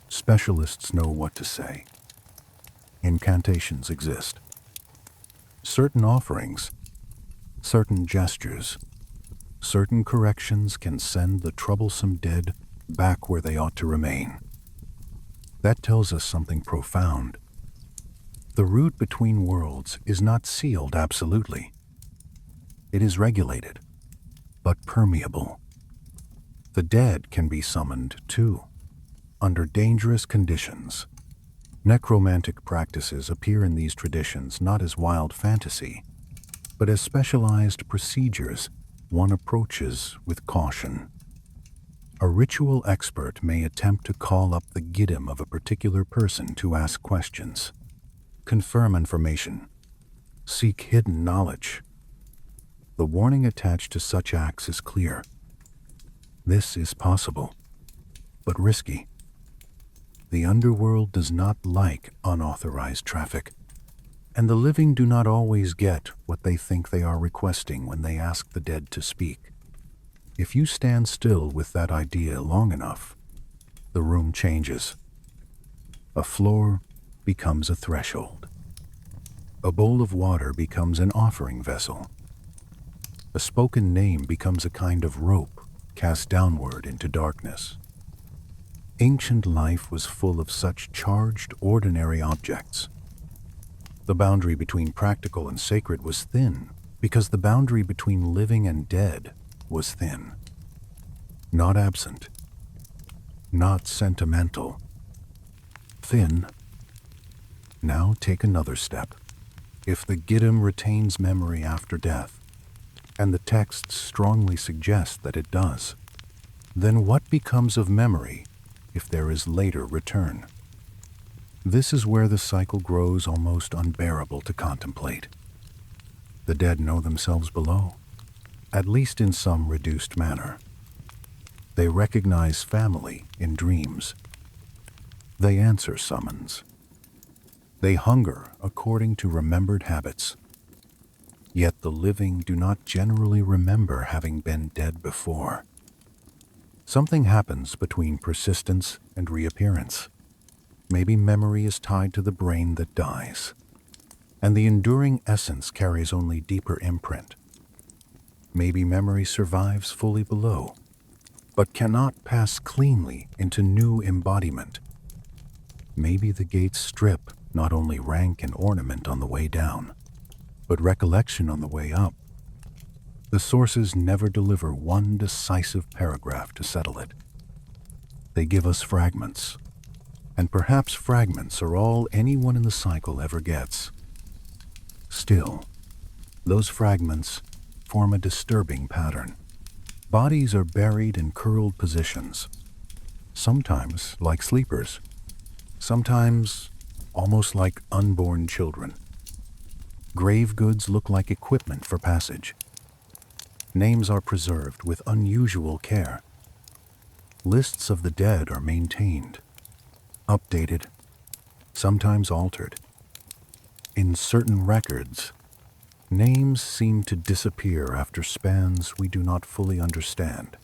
Specialists know what to say. Incantations exist. Certain offerings, certain gestures, certain corrections can send the troublesome dead back where they ought to remain. That tells us something profound. The route between worlds is not sealed absolutely. It is regulated, but permeable. The dead can be summoned, too, under dangerous conditions. Necromantic practices appear in these traditions not as wild fantasy, but as specialized procedures one approaches with caution. A ritual expert may attempt to call up the giddim of a particular person to ask questions, confirm information, seek hidden knowledge. The warning attached to such acts is clear. This is possible, but risky. The underworld does not like unauthorized traffic, and the living do not always get what they think they are requesting when they ask the dead to speak. If you stand still with that idea long enough, the room changes. A floor becomes a threshold. A bowl of water becomes an offering vessel. A spoken name becomes a kind of rope cast downward into darkness. Ancient life was full of such charged, ordinary objects. The boundary between practical and sacred was thin because the boundary between living and dead was thin. Not absent, not sentimental. Thin. Now take another step. If the giddim retains memory after death, and the texts strongly suggest that it does, then what becomes of memory if there is later return? This is where the cycle grows almost unbearable to contemplate. The dead know themselves below, at least in some reduced manner. They recognize family in dreams. They answer summons. They hunger according to remembered habits. Yet the living do not generally remember having been dead before. Something happens between persistence and reappearance. Maybe memory is tied to the brain that dies, and the enduring essence carries only deeper imprint. Maybe memory survives fully below, but cannot pass cleanly into new embodiment. Maybe the gates strip not only rank and ornament on the way down, but recollection on the way up. The sources never deliver one decisive paragraph to settle it. They give us fragments, and perhaps fragments are all anyone in the cycle ever gets. Still, those fragments form a disturbing pattern. Bodies are buried in curled positions, sometimes like sleepers, sometimes almost like unborn children. Grave goods look like equipment for passage. Names are preserved with unusual care. Lists of the dead are maintained, updated, sometimes altered. In certain records, names seem to disappear after spans we do not fully understand.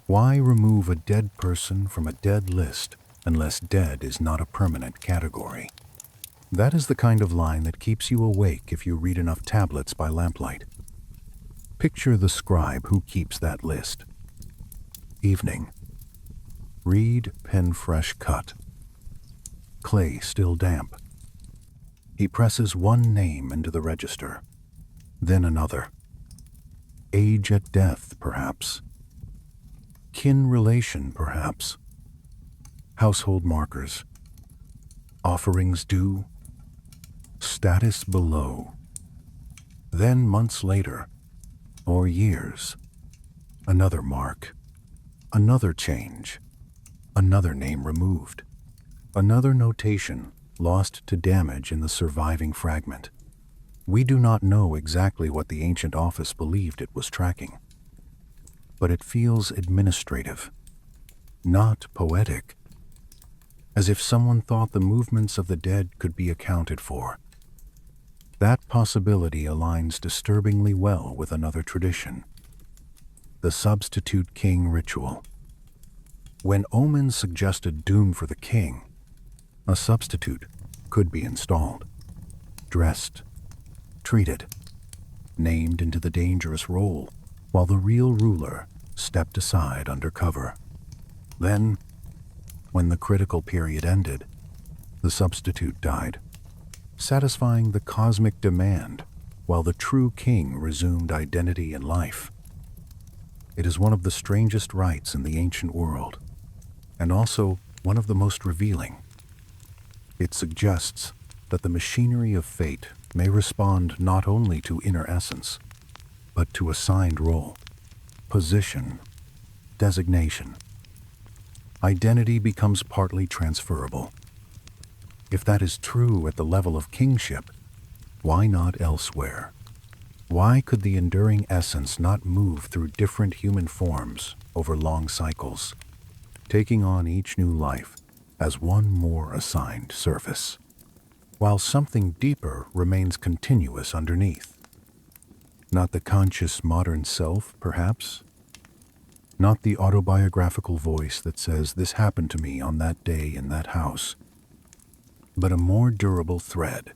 Why remove a dead person from a dead list unless dead is not a permanent category? That is the kind of line that keeps you awake if you read enough tablets by lamplight. Picture the scribe who keeps that list. Evening. Reed pen fresh cut. Clay still damp. He presses one name into the register, then another. Age at death, perhaps. Kin relation, perhaps. Household markers. Offerings due. Status below. Then months later, or years, another mark, another change, another name removed, another notation lost to damage in the surviving fragment. We do not know exactly what the ancient office believed it was tracking. but it feels administrative, not poetic, as if someone thought the movements of the dead could be accounted for. That possibility aligns disturbingly well with another tradition, the substitute king ritual. When omens suggested doom for the king, a substitute could be installed, dressed, treated, named into the dangerous role, while the real ruler stepped aside under cover. Then, when the critical period ended, the substitute died, satisfying the cosmic demand while the true king resumed identity and life. It is one of the strangest rites in the ancient world, and also one of the most revealing. It suggests that the machinery of fate may respond not only to inner essence, but to assigned role, position, designation. Identity becomes partly transferable. If that is true at the level of kingship, why not elsewhere? Why could the enduring essence not move through different human forms over long cycles, taking on each new life as one more assigned surface, while something deeper remains continuous underneath? Not the conscious modern self, perhaps? Not the autobiographical voice that says, "This happened to me on that day in that house," but a more durable thread,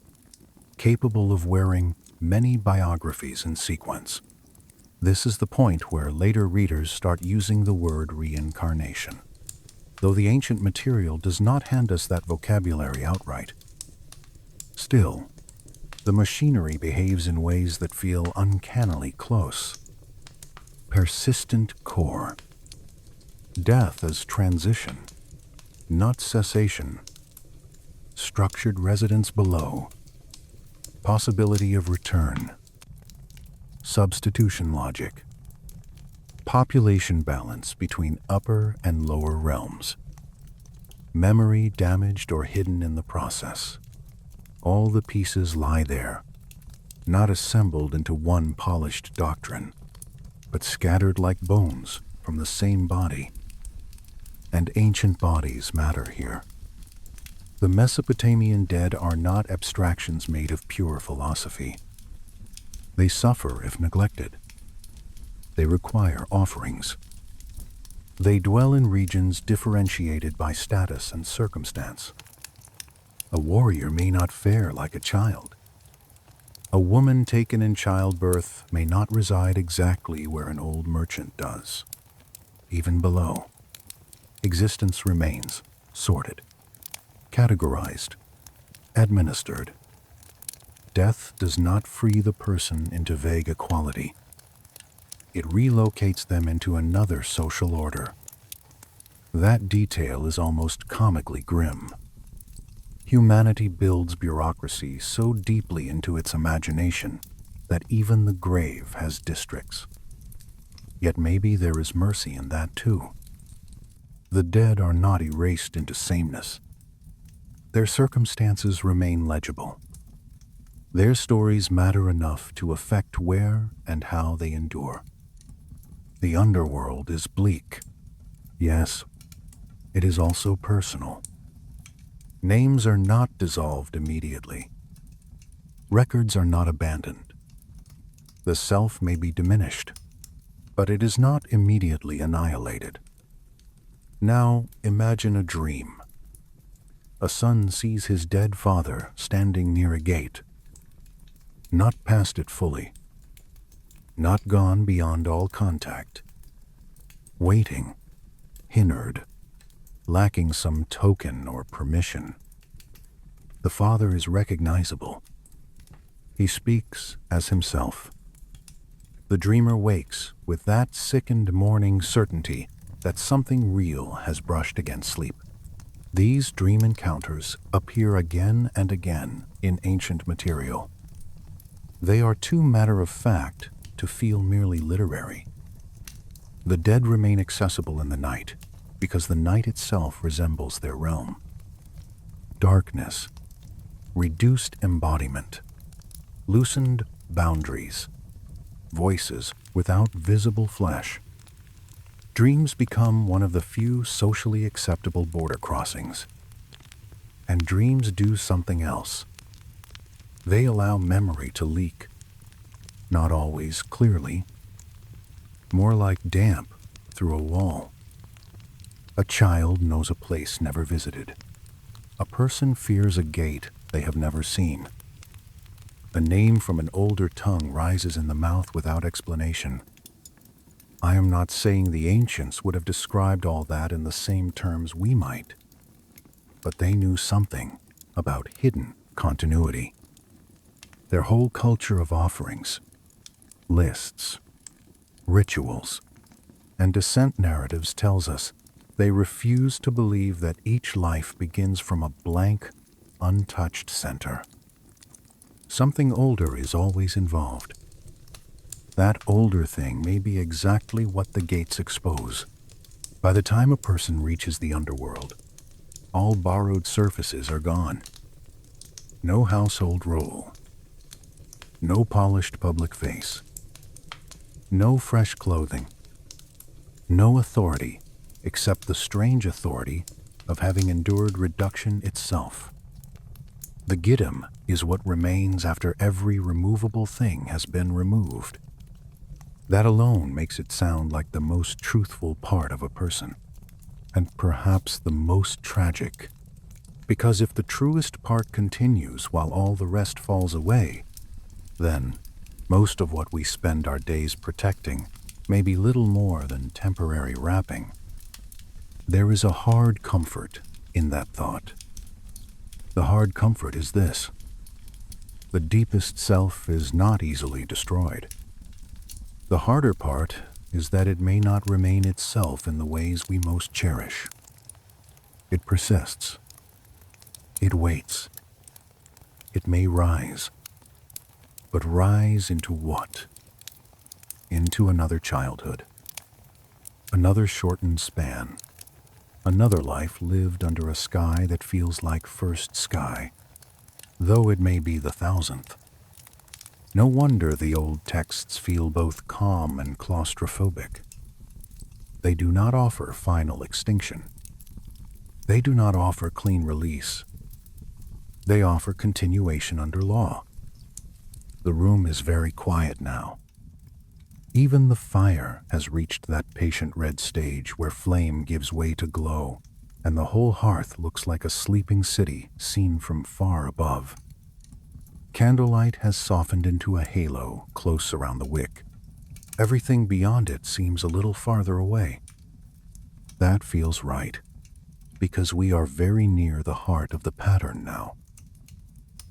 capable of wearing many biographies in sequence. This is the point where later readers start using the word reincarnation, though the ancient material does not hand us that vocabulary outright. Still, the machinery behaves in ways that feel uncannily close. Persistent core. Death as transition, not cessation. Structured residence below. Possibility of return. Substitution logic. Population balance between upper and lower realms. Memory damaged or hidden in the process. All the pieces lie there, not assembled into one polished doctrine, but scattered like bones from the same body. And ancient bodies matter here. The Mesopotamian dead are not abstractions made of pure philosophy. They suffer if neglected. They require offerings. They dwell in regions differentiated by status and circumstance. A warrior may not fare like a child. A woman taken in childbirth may not reside exactly where an old merchant does. Even below, existence remains sorted, categorized, administered. Death does not free the person into vague equality. It relocates them into another social order. That detail is almost comically grim. Humanity builds bureaucracy so deeply into its imagination that even the grave has districts. Yet maybe there is mercy in that too. The dead are not erased into sameness. Their circumstances remain legible. Their stories matter enough to affect where and how they endure. The underworld is bleak. Yes, it is also personal. Names are not dissolved immediately. Records are not abandoned. The self may be diminished, but it is not immediately annihilated. Now imagine a dream. A son sees his dead father standing near a gate, not past it fully, not gone beyond all contact, waiting, hindered, lacking some token or permission. The father is recognizable. He speaks as himself. The dreamer wakes with that sickened morning certainty that something real has brushed against sleep. These dream encounters appear again and again in ancient material. They are too matter-of-fact to feel merely literary. The dead remain accessible in the night because the night itself resembles their realm. Darkness, reduced embodiment, loosened boundaries, voices without visible flesh. Dreams become one of the few socially acceptable border crossings. And dreams do something else. They allow memory to leak. Not always clearly. More like damp through a wall. A child knows a place never visited. A person fears a gate they have never seen. A name from an older tongue rises in the mouth without explanation. I am not saying the ancients would have described all that in the same terms we might, but they knew something about hidden continuity. Their whole culture of offerings, lists, rituals, and descent narratives tells us they refuse to believe that each life begins from a blank, untouched center. Something older is always involved. That older thing may be exactly what the gates expose. By the time a person reaches the underworld, all borrowed surfaces are gone. No household role. No polished public face. No fresh clothing. No authority except the strange authority of having endured reduction itself. The giddim is what remains after every removable thing has been removed. That alone makes it sound like the most truthful part of a person, and perhaps the most tragic. Because if the truest part continues while all the rest falls away, then most of what we spend our days protecting may be little more than temporary wrapping. There is a hard comfort in that thought. The hard comfort is this: the deepest self is not easily destroyed. The harder part is that it may not remain itself in the ways we most cherish. It persists. It waits. It may rise. But rise into what? Into another childhood. Another shortened span. Another life lived under a sky that feels like first sky, though it may be the 1,000th. No wonder the old texts feel both calm and claustrophobic. They do not offer final extinction. They do not offer clean release. They offer continuation under law. The room is very quiet now. Even the fire has reached that patient red stage where flame gives way to glow, and the whole hearth looks like a sleeping city seen from far above. Candlelight has softened into a halo close around the wick. Everything beyond it seems a little farther away. That feels right, because we are very near the heart of the pattern now.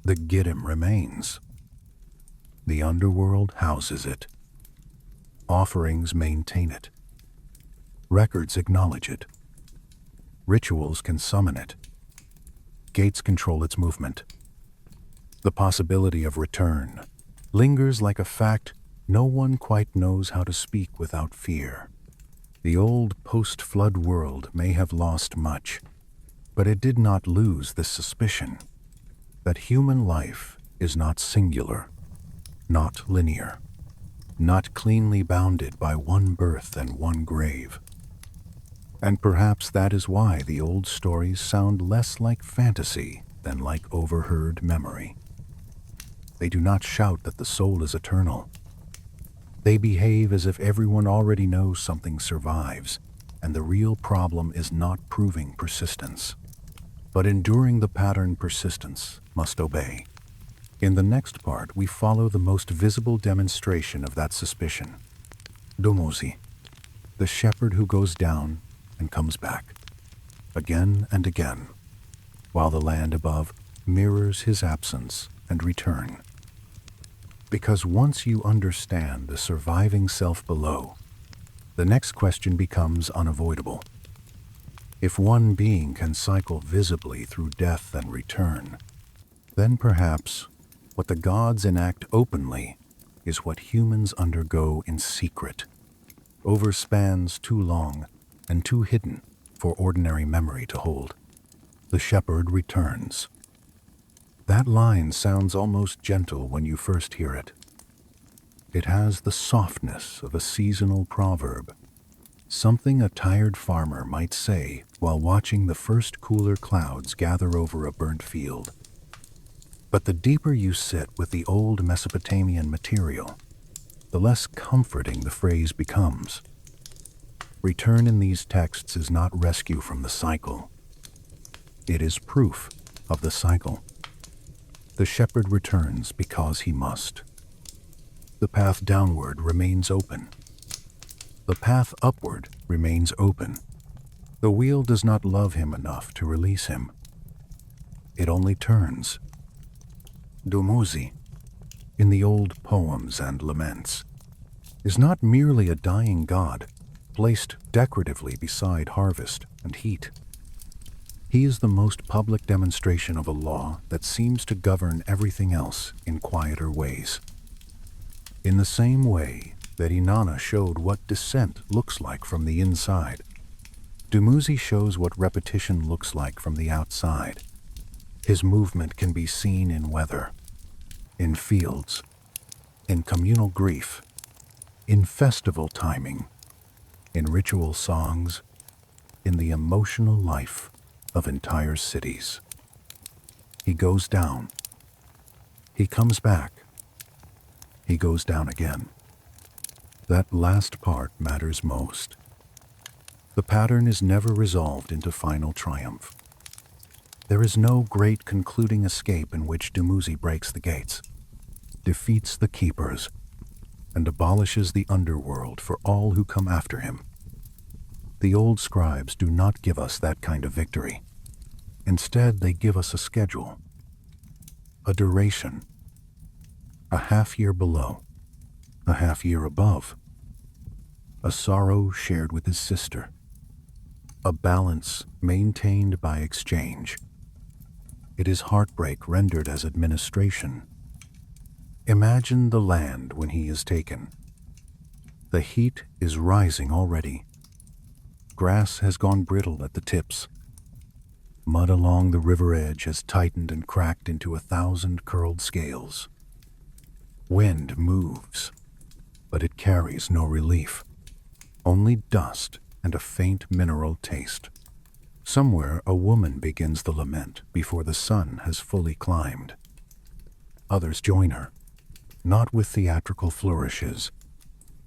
The giddim remains. The underworld houses it. Offerings maintain it. Records acknowledge it. Rituals can summon it. Gates control its movement. The possibility of return lingers like a fact no one quite knows how to speak without fear. The old post-flood world may have lost much, but it did not lose the suspicion that human life is not singular, not linear, not cleanly bounded by one birth and one grave. And perhaps that is why the old stories sound less like fantasy than like overheard memory. They do not shout that the soul is eternal. They behave as if everyone already knows something survives, and the real problem is not proving persistence. But enduring the pattern persistence must obey. In the next part, we follow the most visible demonstration of that suspicion. Domosi, the shepherd who goes down and comes back, again and again, while the land above mirrors his absence and return. Because once you understand the surviving self below, the next question becomes unavoidable. If one being can cycle visibly through death and return, then perhaps what the gods enact openly is what humans undergo in secret, over spans too long and too hidden for ordinary memory to hold. The shepherd returns. That line sounds almost gentle when you first hear it. It has the softness of a seasonal proverb. Something a tired farmer might say while watching the first cooler clouds gather over a burnt field. But the deeper you sit with the old Mesopotamian material, the less comforting the phrase becomes. Return in these texts is not rescue from the cycle. It is proof of the cycle. The shepherd returns because he must. The path downward remains open. The path upward remains open. The wheel does not love him enough to release him. It only turns. Dumuzi, in the old poems and laments, is not merely a dying god placed decoratively beside harvest and heat. He is the most public demonstration of a law that seems to govern everything else in quieter ways. In the same way that Inanna showed what descent looks like from the inside, Dumuzi shows what repetition looks like from the outside. His movement can be seen in weather, in fields, in communal grief, in festival timing, in ritual songs, in the emotional life of entire cities. He goes down. He comes back. He goes down again. That last part matters most. The pattern is never resolved into final triumph. There is no great concluding escape in which Dumuzi breaks the gates, defeats the keepers, and abolishes the underworld for all who come after him. The old scribes do not give us that kind of victory. Instead, they give us a schedule, a duration, a half year below, a half year above, a sorrow shared with his sister, a balance maintained by exchange. It is heartbreak rendered as administration. Imagine the land when he is taken. The heat is rising already. Grass has gone brittle at the tips. Mud along the river edge has tightened and cracked into 1,000 curled scales. Wind moves, but it carries no relief, only dust and a faint mineral taste. Somewhere a woman begins the lament before the sun has fully climbed. Others join her, not with theatrical flourishes,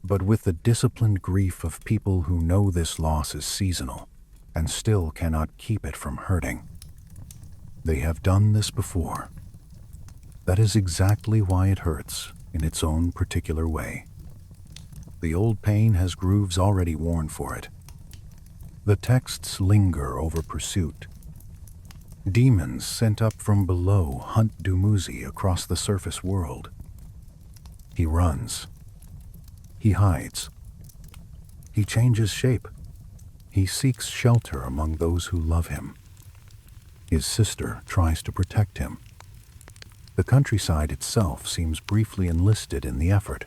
but with the disciplined grief of people who know this loss is seasonal and still cannot keep it from hurting. They have done this before. That is exactly why it hurts in its own particular way. The old pain has grooves already worn for it. The texts linger over pursuit. Demons sent up from below hunt Dumuzi across the surface world. He runs. He hides. He changes shape. He seeks shelter among those who love him. His sister tries to protect him. The countryside itself seems briefly enlisted in the effort,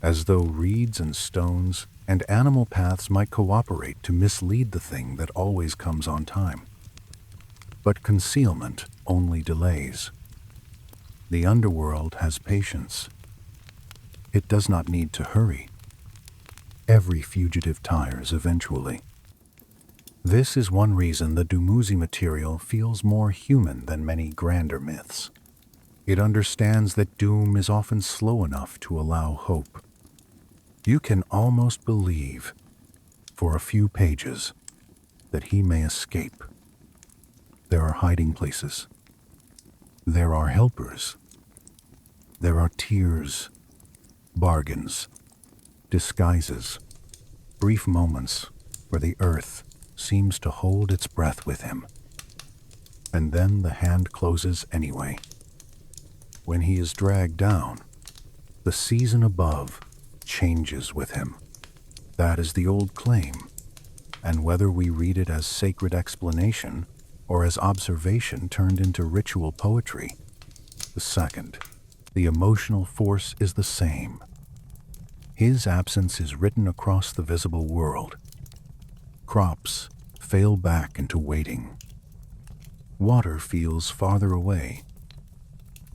as though reeds and stones and animal paths might cooperate to mislead the thing that always comes on time. But concealment only delays. The underworld has patience. It does not need to hurry. Every fugitive tires eventually. This is one reason the Dumuzi material feels more human than many grander myths. It understands that doom is often slow enough to allow hope. You can almost believe, for a few pages, that he may escape. There are hiding places. There are helpers. There are tears, bargains, disguises, brief moments where the earth seems to hold its breath with him. And then the hand closes anyway. When he is dragged down, the season above changes with him. That is the old claim, and whether we read it as sacred explanation or as observation turned into ritual poetry, the second, the emotional force is the same. His absence is written across the visible world. Crops fail back into waiting. Water feels farther away.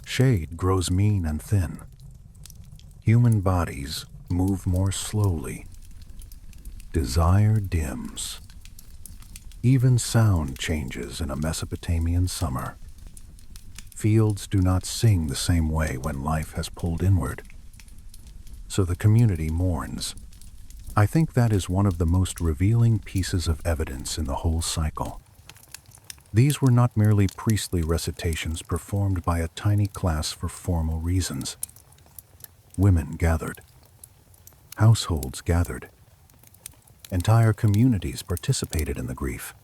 Shade grows mean and thin. Human bodies move more slowly. Desire dims. Even sound changes in a Mesopotamian summer. Fields do not sing the same way when life has pulled inward. So the community mourns. I think that is one of the most revealing pieces of evidence in the whole cycle. These were not merely priestly recitations performed by a tiny class for formal reasons. Women gathered. Households gathered. Entire communities participated in the grief.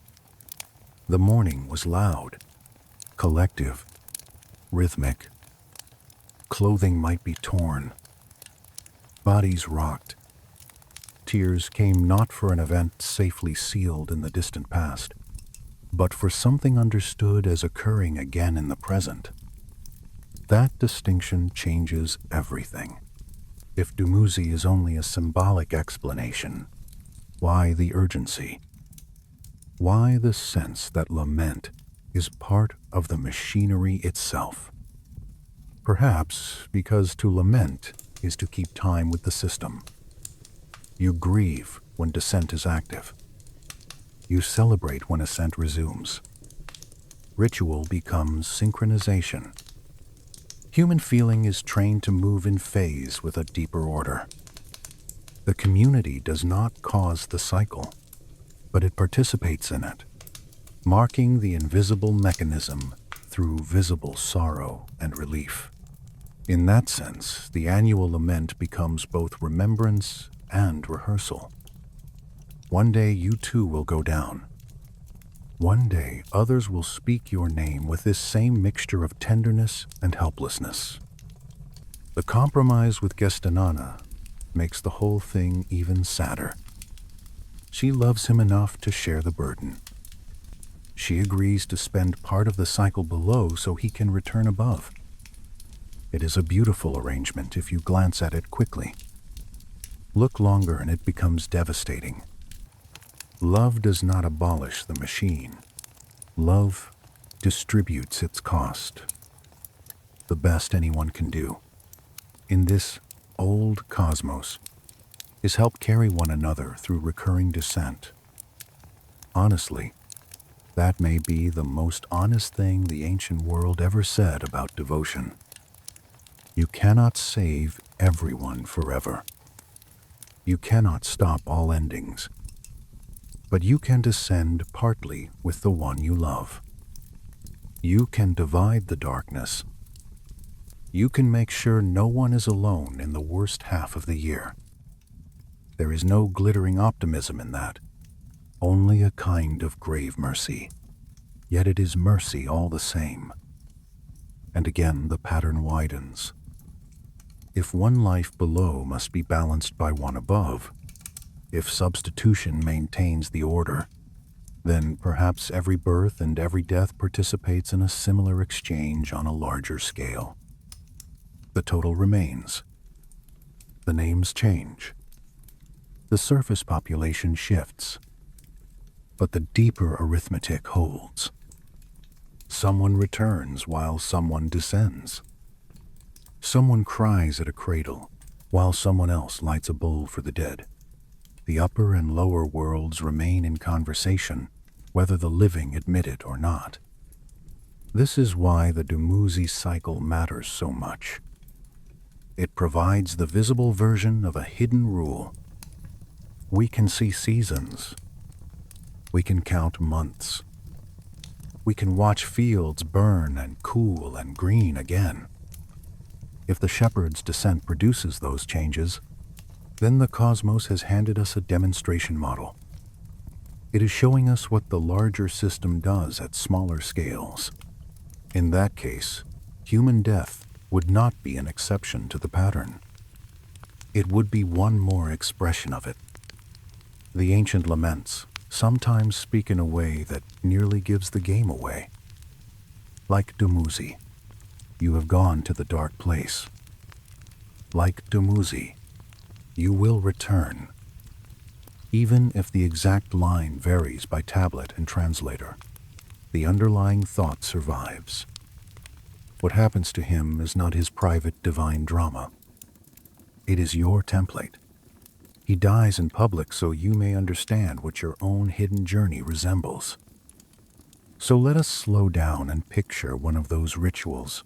The mourning was loud, collective, rhythmic. Clothing might be torn. Bodies rocked. Tears came not for an event safely sealed in the distant past, but for something understood as occurring again in the present. That distinction changes everything. If Dumuzi is only a symbolic explanation, why the urgency? Why the sense that lament is part of the machinery itself? Perhaps because to lament is to keep time with the system. You grieve when descent is active. You celebrate when ascent resumes. Ritual becomes synchronization. Human feeling is trained to move in phase with a deeper order. The community does not cause the cycle, but it participates in it, marking the invisible mechanism through visible sorrow and relief. In that sense, the annual lament becomes both remembrance and rehearsal. One day you too will go down. One day others will speak your name with this same mixture of tenderness and helplessness. The compromise with Gestanana makes the whole thing even sadder. She loves him enough to share the burden. She agrees to spend part of the cycle below so he can return above. It is a beautiful arrangement if you glance at it quickly. Look longer and it becomes devastating. Love does not abolish the machine. Love distributes its cost. The best anyone can do in this old cosmos is help carry one another through recurring descent. Honestly, that may be the most honest thing the ancient world ever said about devotion. You cannot save everyone forever. You cannot stop all endings. But you can descend partly with the one you love. You can divide the darkness. You can make sure no one is alone in the worst half of the year. There is no glittering optimism in that, only a kind of grave mercy. Yet it is mercy all the same. And again the pattern widens. If one life below must be balanced by one above, if substitution maintains the order, then perhaps every birth and every death participates in a similar exchange on a larger scale. The total remains. The names change. The surface population shifts. But the deeper arithmetic holds. Someone returns while someone descends. Someone cries at a cradle while someone else lights a bowl for the dead. The upper and lower worlds remain in conversation, whether the living admit it or not. This is why the Dumuzi cycle matters so much. It provides the visible version of a hidden rule. We can see seasons. We can count months. We can watch fields burn and cool and green again. If the shepherd's descent produces those changes, then the cosmos has handed us a demonstration model. It is showing us what the larger system does at smaller scales. In that case, human death would not be an exception to the pattern. It would be one more expression of it. The ancient laments sometimes speak in a way that nearly gives the game away. Like Dumuzi, you have gone to the dark place. Like Dumuzi, you will return. Even if the exact line varies by tablet and translator, the underlying thought survives. What happens to him is not his private divine drama. It is your template. He dies in public so you may understand what your own hidden journey resembles. So let us slow down and picture one of those rituals.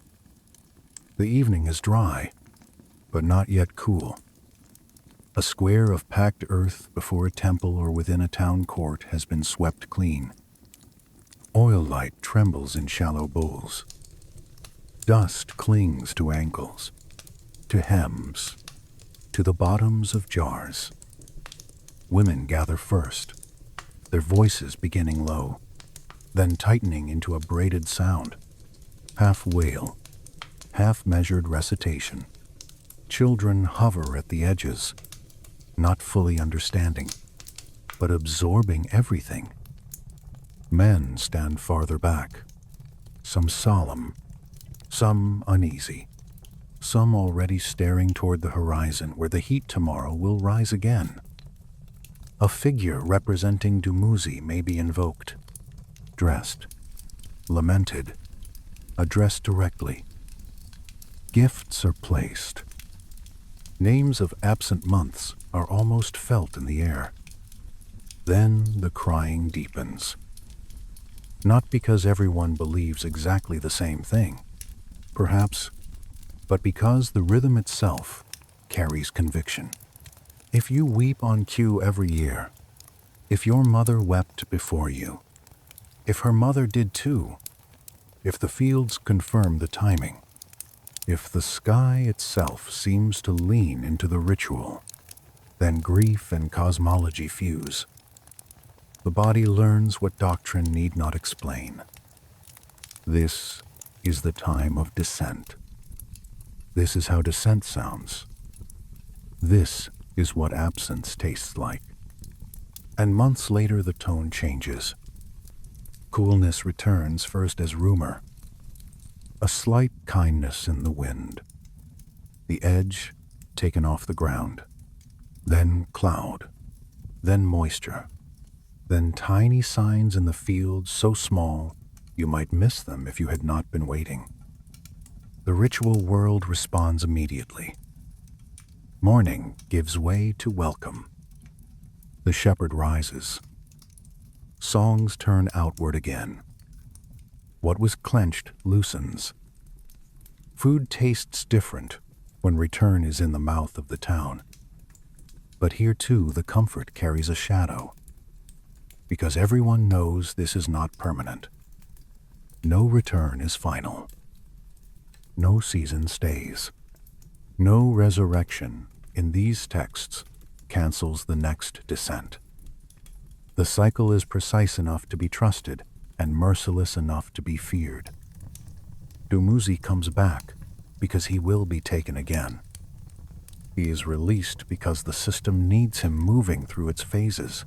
The evening is dry, but not yet cool. A square of packed earth before a temple or within a town court has been swept clean. Oil light trembles in shallow bowls. Dust clings to ankles, to hems, to the bottoms of jars. Women gather first, their voices beginning low, then tightening into a braided sound, half wail, half measured recitation. Children hover at the edges, not fully understanding, but absorbing everything. Men stand farther back, some solemn, some uneasy, some already staring toward the horizon where the heat tomorrow will rise again. A figure representing Dumuzi may be invoked, dressed, lamented, addressed directly. Gifts are placed. Names of absent months are almost felt in the air. Then the crying deepens. Not because everyone believes exactly the same thing, perhaps, but because the rhythm itself carries conviction. If you weep on cue every year, if your mother wept before you, if her mother did too, if the fields confirm the timing, if the sky itself seems to lean into the ritual, then grief and cosmology fuse. The body learns what doctrine need not explain. This is the time of descent. This is how descent sounds. This is what absence tastes like. And months later the tone changes. Coolness returns first as rumor, a slight kindness in the wind, the edge taken off the ground, then cloud, then moisture, then tiny signs in the fields so small you might miss them if you had not been waiting. The ritual world responds immediately. Morning gives way to welcome. The shepherd rises. Songs turn outward again. What was clenched loosens. Food tastes different when return is in the mouth of the town. But here too the comfort carries a shadow, because everyone knows this is not permanent. No return is final. No season stays. No resurrection in these texts cancels the next descent. The cycle is precise enough to be trusted and merciless enough to be feared. Dumuzi comes back because he will be taken again. He is released because the system needs him moving through its phases.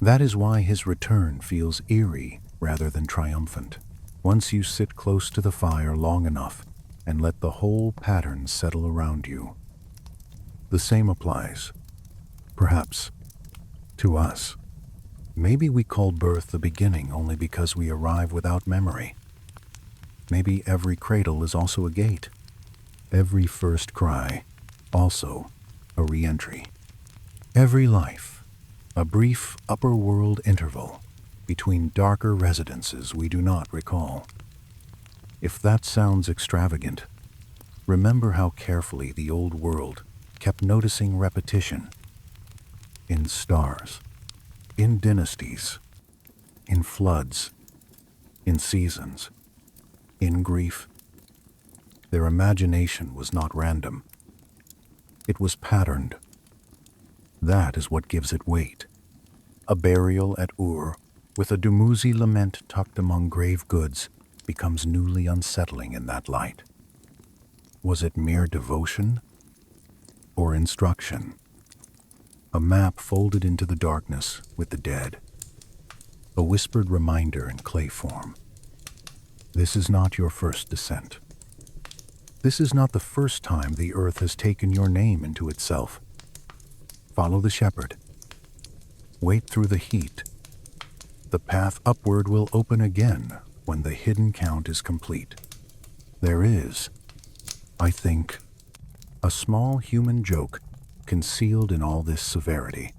That is why his return feels eerie rather than triumphant. Once you sit close to the fire long enough and let the whole pattern settle around you. The same applies, perhaps, to us. Maybe we call birth the beginning only because we arrive without memory. Maybe every cradle is also a gate. Every first cry, also a re-entry. Every life, a brief upper world interval between darker residences we do not recall. If that sounds extravagant, remember how carefully the old world kept noticing repetition in stars, in dynasties, in floods, in seasons, in grief. Their imagination was not random. It was patterned. That is what gives it weight. A burial at Ur, with a Dumuzi lament tucked among grave goods, becomes newly unsettling in that light. Was it mere devotion or instruction? A map folded into the darkness with the dead. A whispered reminder in clay form. This is not your first descent. This is not the first time the earth has taken your name into itself. Follow the shepherd. Wait through the heat. The path upward will open again when the hidden count is complete. There is, I think, a small human joke concealed in all this severity.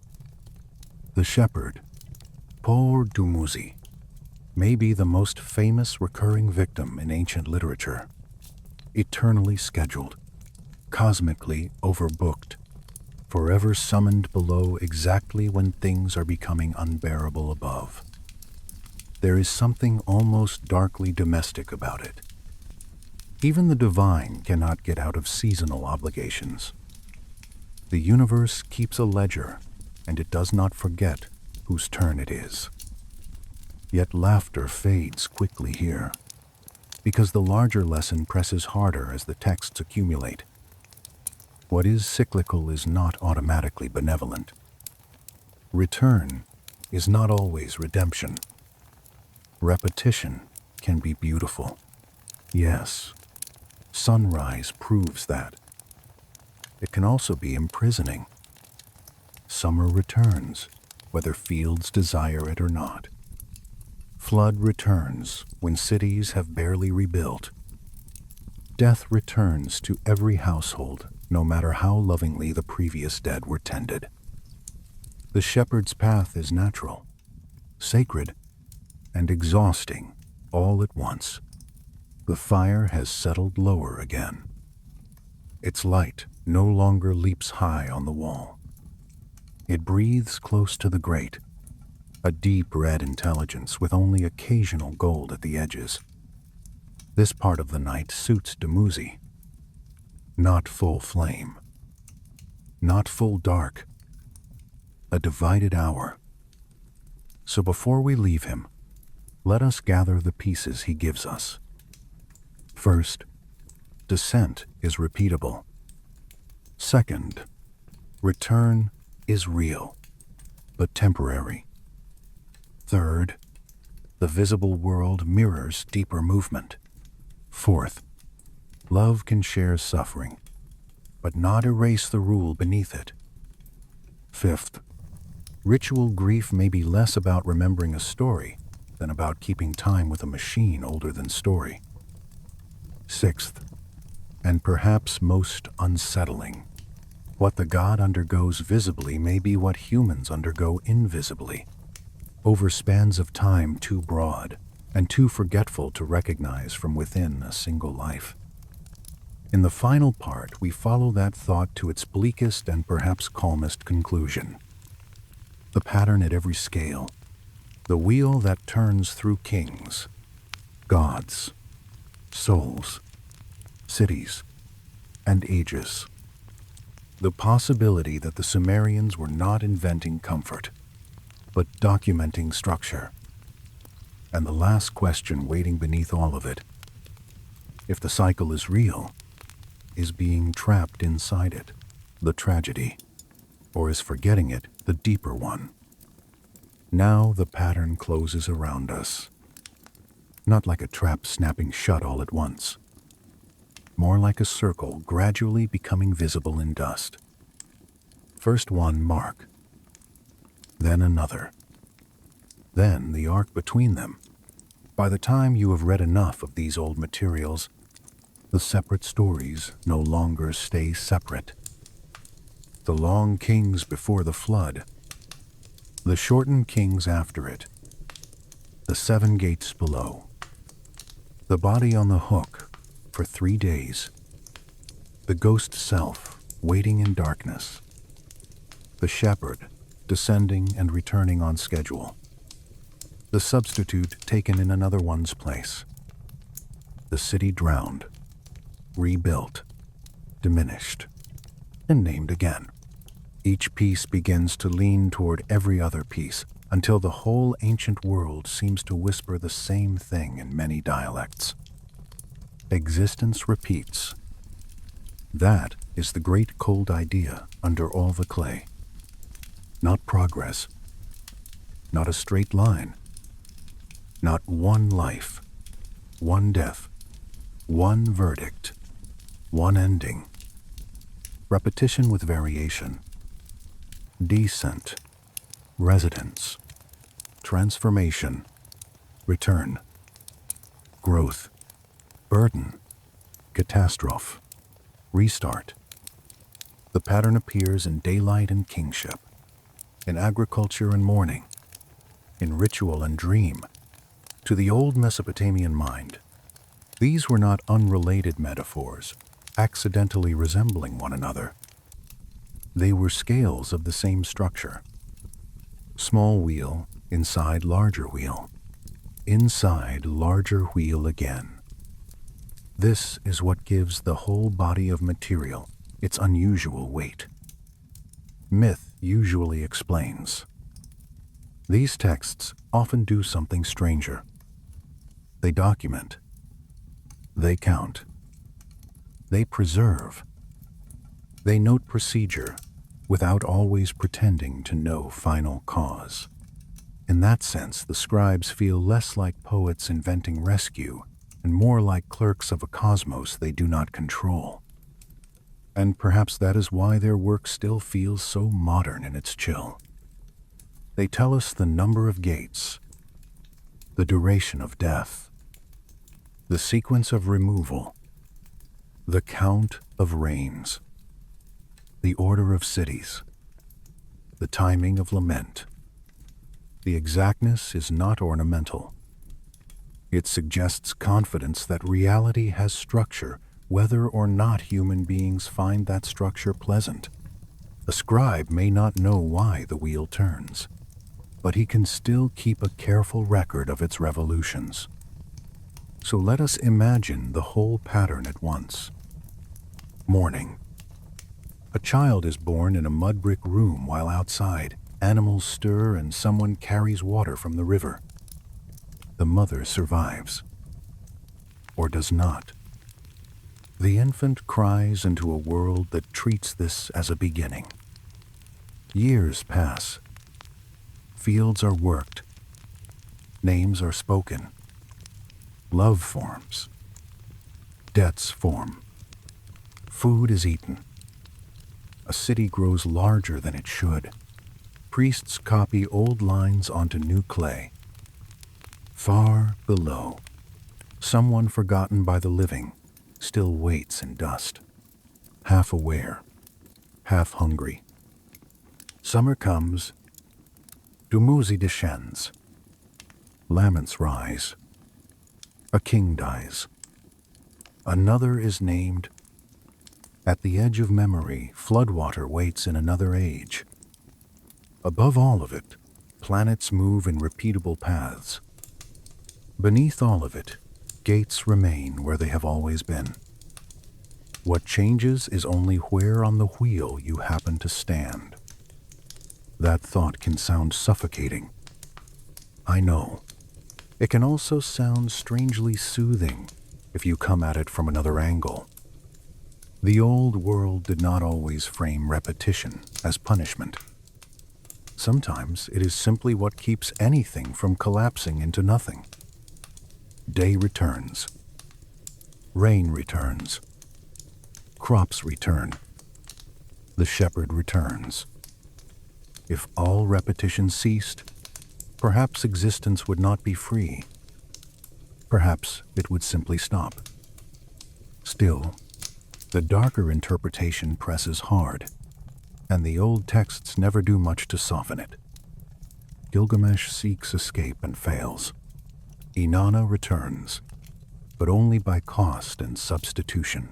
The shepherd, Paul Dumuzi, may be the most famous recurring victim in ancient literature. Eternally scheduled, cosmically overbooked, forever summoned below exactly when things are becoming unbearable above. There is something almost darkly domestic about it. Even the divine cannot get out of seasonal obligations. The universe keeps a ledger, and it does not forget whose turn it is. Yet laughter fades quickly here, because the larger lesson presses harder as the texts accumulate. What is cyclical is not automatically benevolent. Return is not always redemption. Repetition can be beautiful. Yes, sunrise proves that. It can also be imprisoning. Summer returns, whether fields desire it or not. Flood returns when cities have barely rebuilt. Death returns to every household, no matter how lovingly the previous dead were tended. The shepherd's path is natural, sacred, and exhausting all at once. The fire has settled lower again. Its light no longer leaps high on the wall. It breathes close to the grate, a deep red intelligence with only occasional gold at the edges. This part of the night suits Dumuzi. Not full flame, not full dark, a divided hour. So before we leave him, let us gather the pieces he gives us. First, descent is repeatable. Second, return is real, but temporary. Third, the visible world mirrors deeper movement. Fourth, love can share suffering, but not erase the rule beneath it. Fifth, ritual grief may be less about remembering a story than about keeping time with a machine older than story. Sixth, and perhaps most unsettling, what the god undergoes visibly may be what humans undergo invisibly, over spans of time too broad and too forgetful to recognize from within a single life. In the final part, we follow that thought to its bleakest and perhaps calmest conclusion. The pattern at every scale, the wheel that turns through kings, gods, souls, cities, and ages. The possibility that the Sumerians were not inventing comfort, but documenting structure. And the last question waiting beneath all of it, if the cycle is real, is being trapped inside it the tragedy, or is forgetting it the deeper one? Now the pattern closes around us, not like a trap snapping shut all at once, more like a circle gradually becoming visible in dust. First one mark, then another, then the arc between them. By the time you have read enough of these old materials, the separate stories no longer stay separate. The long kings before the flood, the shortened kings after it, the 7 gates below, the body on the hook for 3 days, the ghost self waiting in darkness, the shepherd descending and returning on schedule, the substitute taken in another one's place, the city drowned, rebuilt, diminished, and named again. Each piece begins to lean toward every other piece until the whole ancient world seems to whisper the same thing in many dialects. Existence repeats. That is the great cold idea under all the clay. Not progress, not a straight line, not one life, one death, one verdict, one ending. Repetition with variation. Descent, residence, transformation, return, growth, burden, catastrophe, restart. The pattern appears in daylight and kingship, in agriculture and mourning, in ritual and dream. To the old Mesopotamian mind, these were not unrelated metaphors, accidentally resembling one another. They were scales of the same structure. Small wheel inside larger wheel, inside larger wheel again. This is what gives the whole body of material its unusual weight. Myth usually explains. These texts often do something stranger. They document. They count. They preserve. They note procedure without always pretending to know final cause. In that sense, the scribes feel less like poets inventing rescue and more like clerks of a cosmos they do not control. And perhaps that is why their work still feels so modern in its chill. They tell us the number of gates, the duration of death, the sequence of removal, the count of rains, the order of cities, the timing of lament. The exactness is not ornamental. It suggests confidence that reality has structure, whether or not human beings find that structure pleasant. A scribe may not know why the wheel turns, but he can still keep a careful record of its revolutions. So let us imagine the whole pattern at once. Morning. A child is born in a mud brick room while outside. Animals stir and someone carries water from the river. The mother survives. Or does not. The infant cries into a world that treats this as a beginning. Years pass. Fields are worked. Names are spoken. Love forms. Debts form. Food is eaten. A city grows larger than it should. Priests copy old lines onto new clay. Far below, someone forgotten by the living still waits in dust, half aware, half hungry. Summer comes. Dumuzi descends. Laments rise. A king dies. Another is named. At the edge of memory, floodwater waits in another age. Above all of it, planets move in repeatable paths. Beneath all of it, gates remain where they have always been. What changes is only where on the wheel you happen to stand. That thought can sound suffocating. I know. It can also sound strangely soothing if you come at it from another angle. The old world did not always frame repetition as punishment. Sometimes it is simply what keeps anything from collapsing into nothing. Day returns. Rain returns. Crops return. The shepherd returns. If all repetition ceased, perhaps existence would not be free. Perhaps it would simply stop. Still, the darker interpretation presses hard, and the old texts never do much to soften it. Gilgamesh seeks escape and fails. Inanna returns, but only by cost and substitution.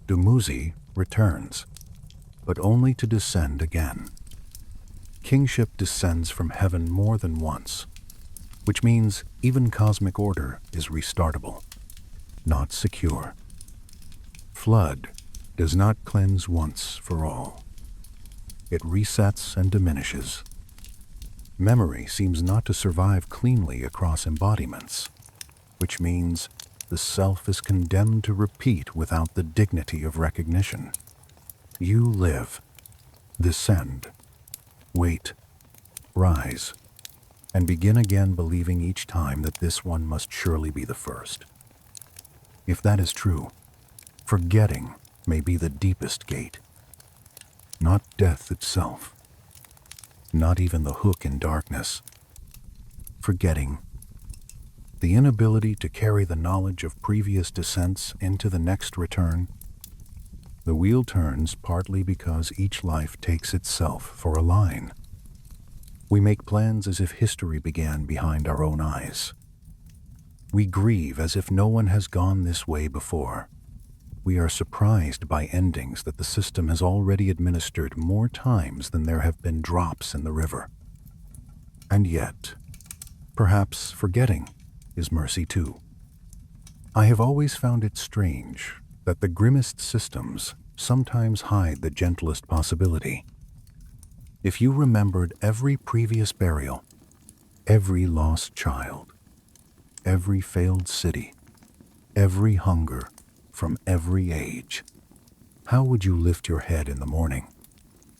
Dumuzi returns, but only to descend again. Kingship descends from heaven more than once, which means even cosmic order is restartable, not secure. Flood does not cleanse once for all. It resets and diminishes. Memory seems not to survive cleanly across embodiments, which means the self is condemned to repeat without the dignity of recognition. You live, descend, wait, rise, and begin again believing each time that this one must surely be the first. If that is true, forgetting may be the deepest gate. Not death itself. Not even the hook in darkness. Forgetting. The inability to carry the knowledge of previous descents into the next return. The wheel turns partly because each life takes itself for a line. We make plans as if history began behind our own eyes. We grieve as if no one has gone this way before. We are surprised by endings that the system has already administered more times than there have been drops in the river. And yet, perhaps forgetting is mercy too. I have always found it strange that the grimmest systems sometimes hide the gentlest possibility. If you remembered every previous burial, every lost child, every failed city, every hunger from every age, how would you lift your head in the morning?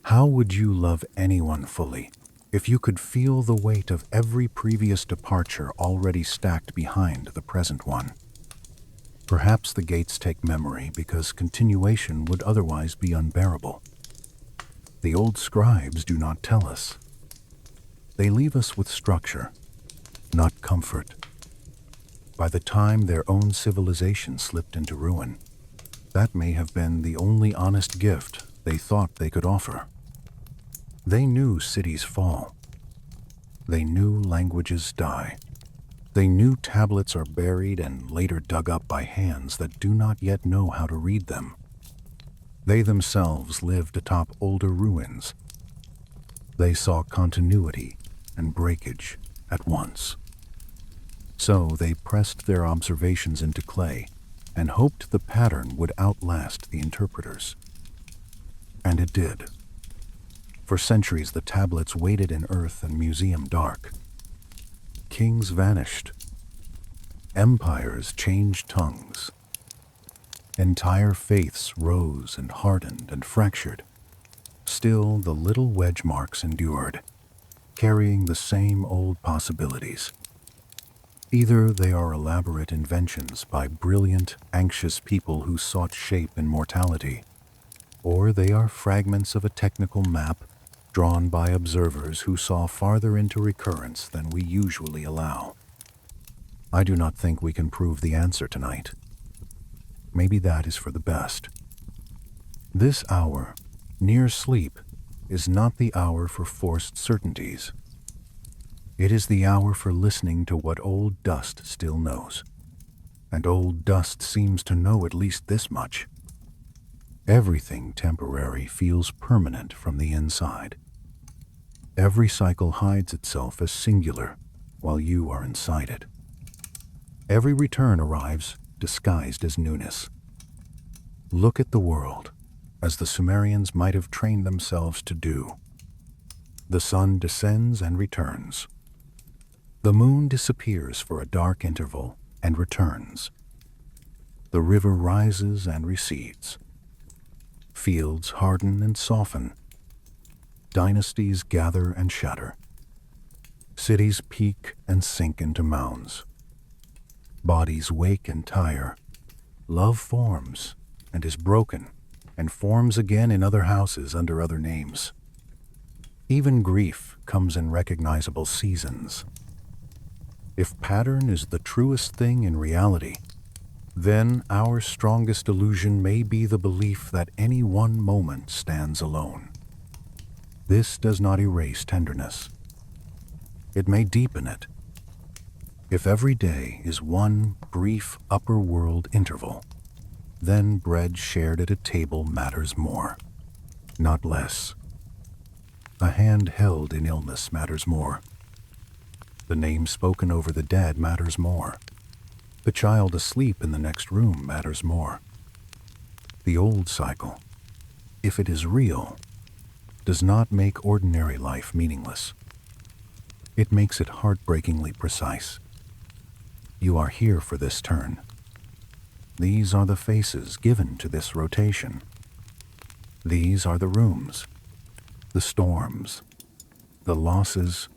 How would you love anyone fully if you could feel the weight of every previous departure already stacked behind the present one? Perhaps the gates take memory because continuation would otherwise be unbearable. The old scribes do not tell us. They leave us with structure, not comfort. By the time their own civilization slipped into ruin, that may have been the only honest gift they thought they could offer. They knew cities fall. They knew languages die. They knew tablets are buried and later dug up by hands that do not yet know how to read them. They themselves lived atop older ruins. They saw continuity and breakage at once. So they pressed their observations into clay and hoped the pattern would outlast the interpreters. And it did. For centuries the tablets waited in earth and museum dark. Kings vanished. Empires changed tongues. Entire faiths rose and hardened and fractured. Still, the little wedge marks endured, carrying the same old possibilities. Either they are elaborate inventions by brilliant, anxious people who sought shape in mortality, or they are fragments of a technical map drawn by observers who saw farther into recurrence than we usually allow. I do not think we can prove the answer tonight. Maybe that is for the best. This hour, near sleep, is not the hour for forced certainties. It is the hour for listening to what old dust still knows. And old dust seems to know at least this much. Everything temporary feels permanent from the inside. Every cycle hides itself as singular while you are inside it. Every return arrives disguised as newness. Look at the world, as the Sumerians might have trained themselves to do. The sun descends and returns. The moon disappears for a dark interval and returns. The river rises and recedes. Fields harden and soften. Dynasties gather and shatter. Cities peak and sink into mounds. Bodies wake and tire. Love forms and is broken and forms again in other houses under other names. Even grief comes in recognizable seasons. If pattern is the truest thing in reality, then our strongest illusion may be the belief that any one moment stands alone. This does not erase tenderness. It may deepen it. If every day is one brief upper world interval, then bread shared at a table matters more, not less. A hand held in illness matters more. The name spoken over the dead matters more. The child asleep in the next room matters more. The old cycle, if it is real, does not make ordinary life meaningless. It makes it heartbreakingly precise. You are here for this turn. These are the faces given to this rotation. These are the rooms, the storms, the losses,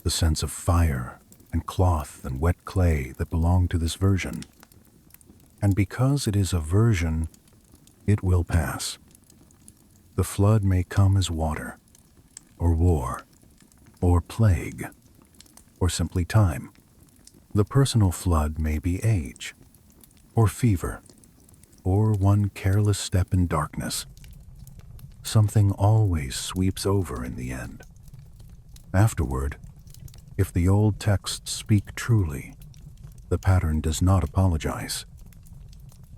the sense of fire and cloth and wet clay that belong to this version. And because it is a version, it will pass. The flood may come as water, or war, or plague, or simply time. The personal flood may be age, or fever, or one careless step in darkness, something always sweeps over in the end. Afterward, if the old texts speak truly, the pattern does not apologize.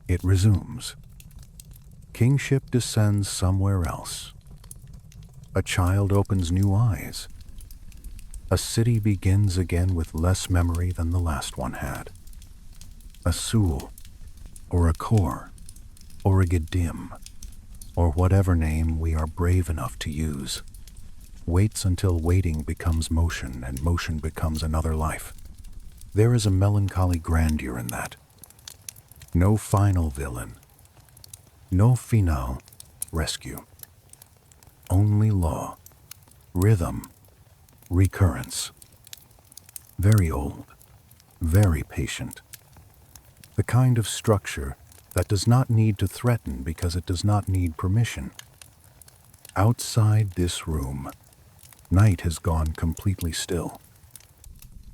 It resumes. Kingship descends somewhere else. A child opens new eyes. A city begins again with less memory than the last one had. A Sul, or a Kor, or a Gedim, or whatever name we are brave enough to use, waits until waiting becomes motion and motion becomes another life. There is a melancholy grandeur in that. No final villain. No finale rescue. Only law, rhythm, recurrence. Very old, very patient. The kind of structure that does not need to threaten because it does not need permission. Outside this room, night has gone completely still.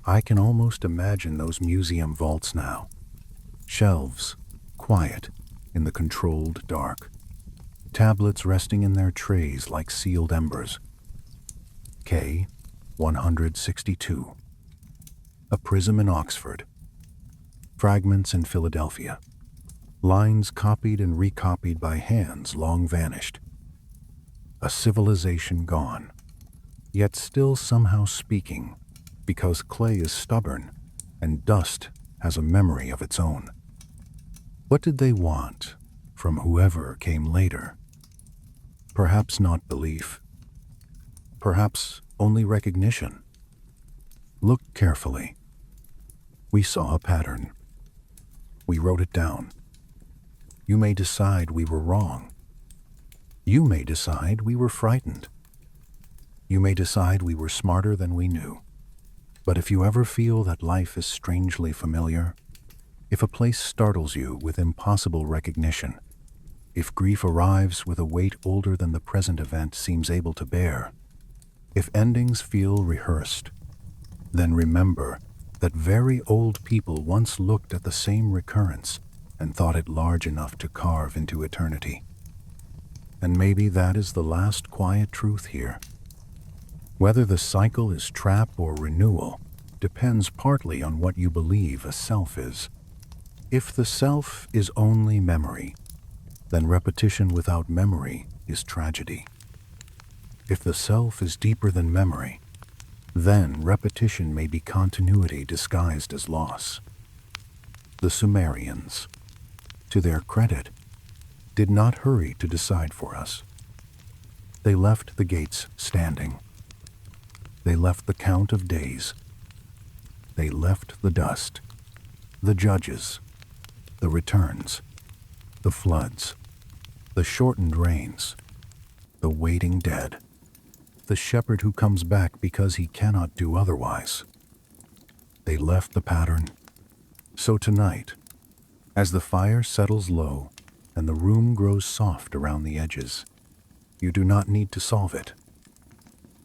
I can almost imagine those museum vaults now. Shelves, quiet, in the controlled dark. Tablets resting in their trays like sealed embers. K 162. A prism in Oxford. Fragments in Philadelphia. Lines copied and recopied by hands long vanished. A civilization gone, yet still somehow speaking, because clay is stubborn and dust has a memory of its own. What did they want from whoever came later? Perhaps not belief. Perhaps only recognition. Look carefully. We saw a pattern. We wrote it down. You may decide we were wrong. You may decide we were frightened. You may decide we were smarter than we knew. But if you ever feel that life is strangely familiar, if a place startles you with impossible recognition, if grief arrives with a weight older than the present event seems able to bear, if endings feel rehearsed, then remember that very old people once looked at the same recurrence and thought it large enough to carve into eternity. And maybe that is the last quiet truth here. Whether the cycle is trap or renewal depends partly on what you believe a self is. If the self is only memory, then repetition without memory is tragedy. If the self is deeper than memory, then repetition may be continuity disguised as loss. The Sumerians, to their credit, did not hurry to decide for us. They left the gates standing. They left the count of days. They left the dust, the judges, the returns, the floods, the shortened rains, the waiting dead, the shepherd who comes back because he cannot do otherwise. They left the pattern. So tonight, as the fire settles low and the room grows soft around the edges, you do not need to solve it.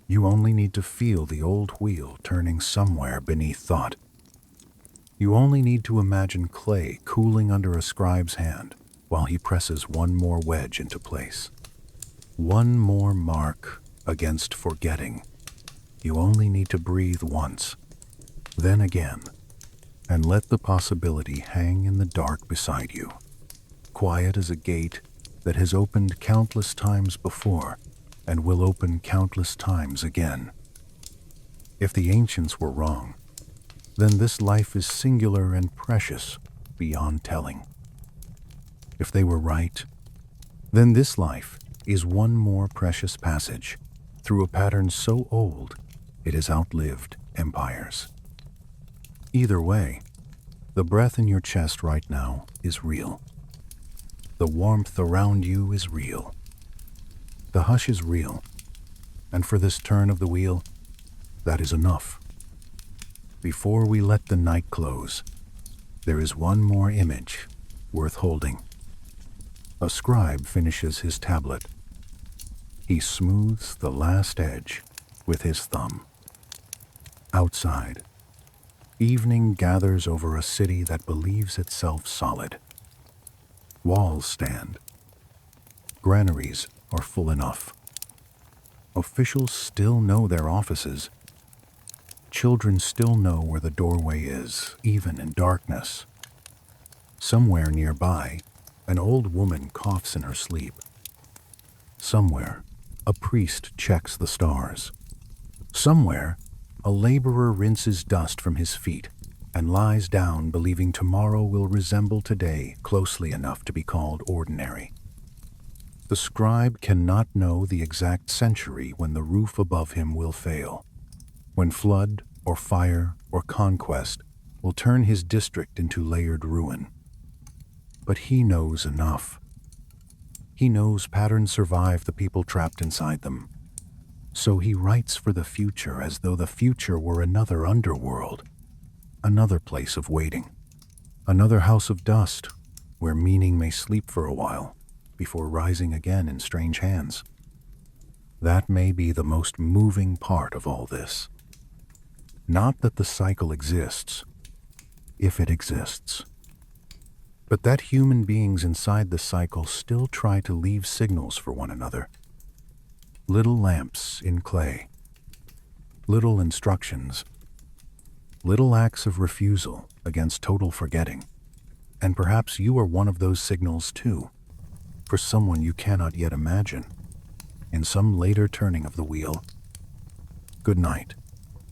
You only need to feel the old wheel turning somewhere beneath thought. You only need to imagine clay cooling under a scribe's hand while he presses one more wedge into place. One more mark against forgetting. You only need to breathe once, then again, and let the possibility hang in the dark beside you, quiet as a gate that has opened countless times before and will open countless times again. If the ancients were wrong, then this life is singular and precious beyond telling. If they were right, then this life is one more precious passage through a pattern so old it has outlived empires. Either way, the breath in your chest right now is real. The warmth around you is real. The hush is real, and for this turn of the wheel, that is enough. Before we let the night close, there is one more image worth holding. A scribe finishes his tablet. He smooths the last edge with his thumb. Outside, evening gathers over a city that believes itself solid. Walls stand. Granaries are full enough. Officials still know their offices. Children still know where the doorway is, even in darkness. Somewhere nearby, an old woman coughs in her sleep. Somewhere, a priest checks the stars. Somewhere, a laborer rinses dust from his feet and lies down believing tomorrow will resemble today closely enough to be called ordinary. The scribe cannot know the exact century when the roof above him will fail, when flood or fire or conquest will turn his district into layered ruin. But he knows enough. He knows patterns survive the people trapped inside them. So he writes for the future as though the future were another underworld, another place of waiting, another house of dust where meaning may sleep for a while before rising again in strange hands. That may be the most moving part of all this. Not that the cycle exists, if it exists, but that human beings inside the cycle still try to leave signals for one another. Little lamps in clay, little instructions, little acts of refusal against total forgetting. And perhaps you are one of those signals too, for someone you cannot yet imagine, in some later turning of the wheel. Good night.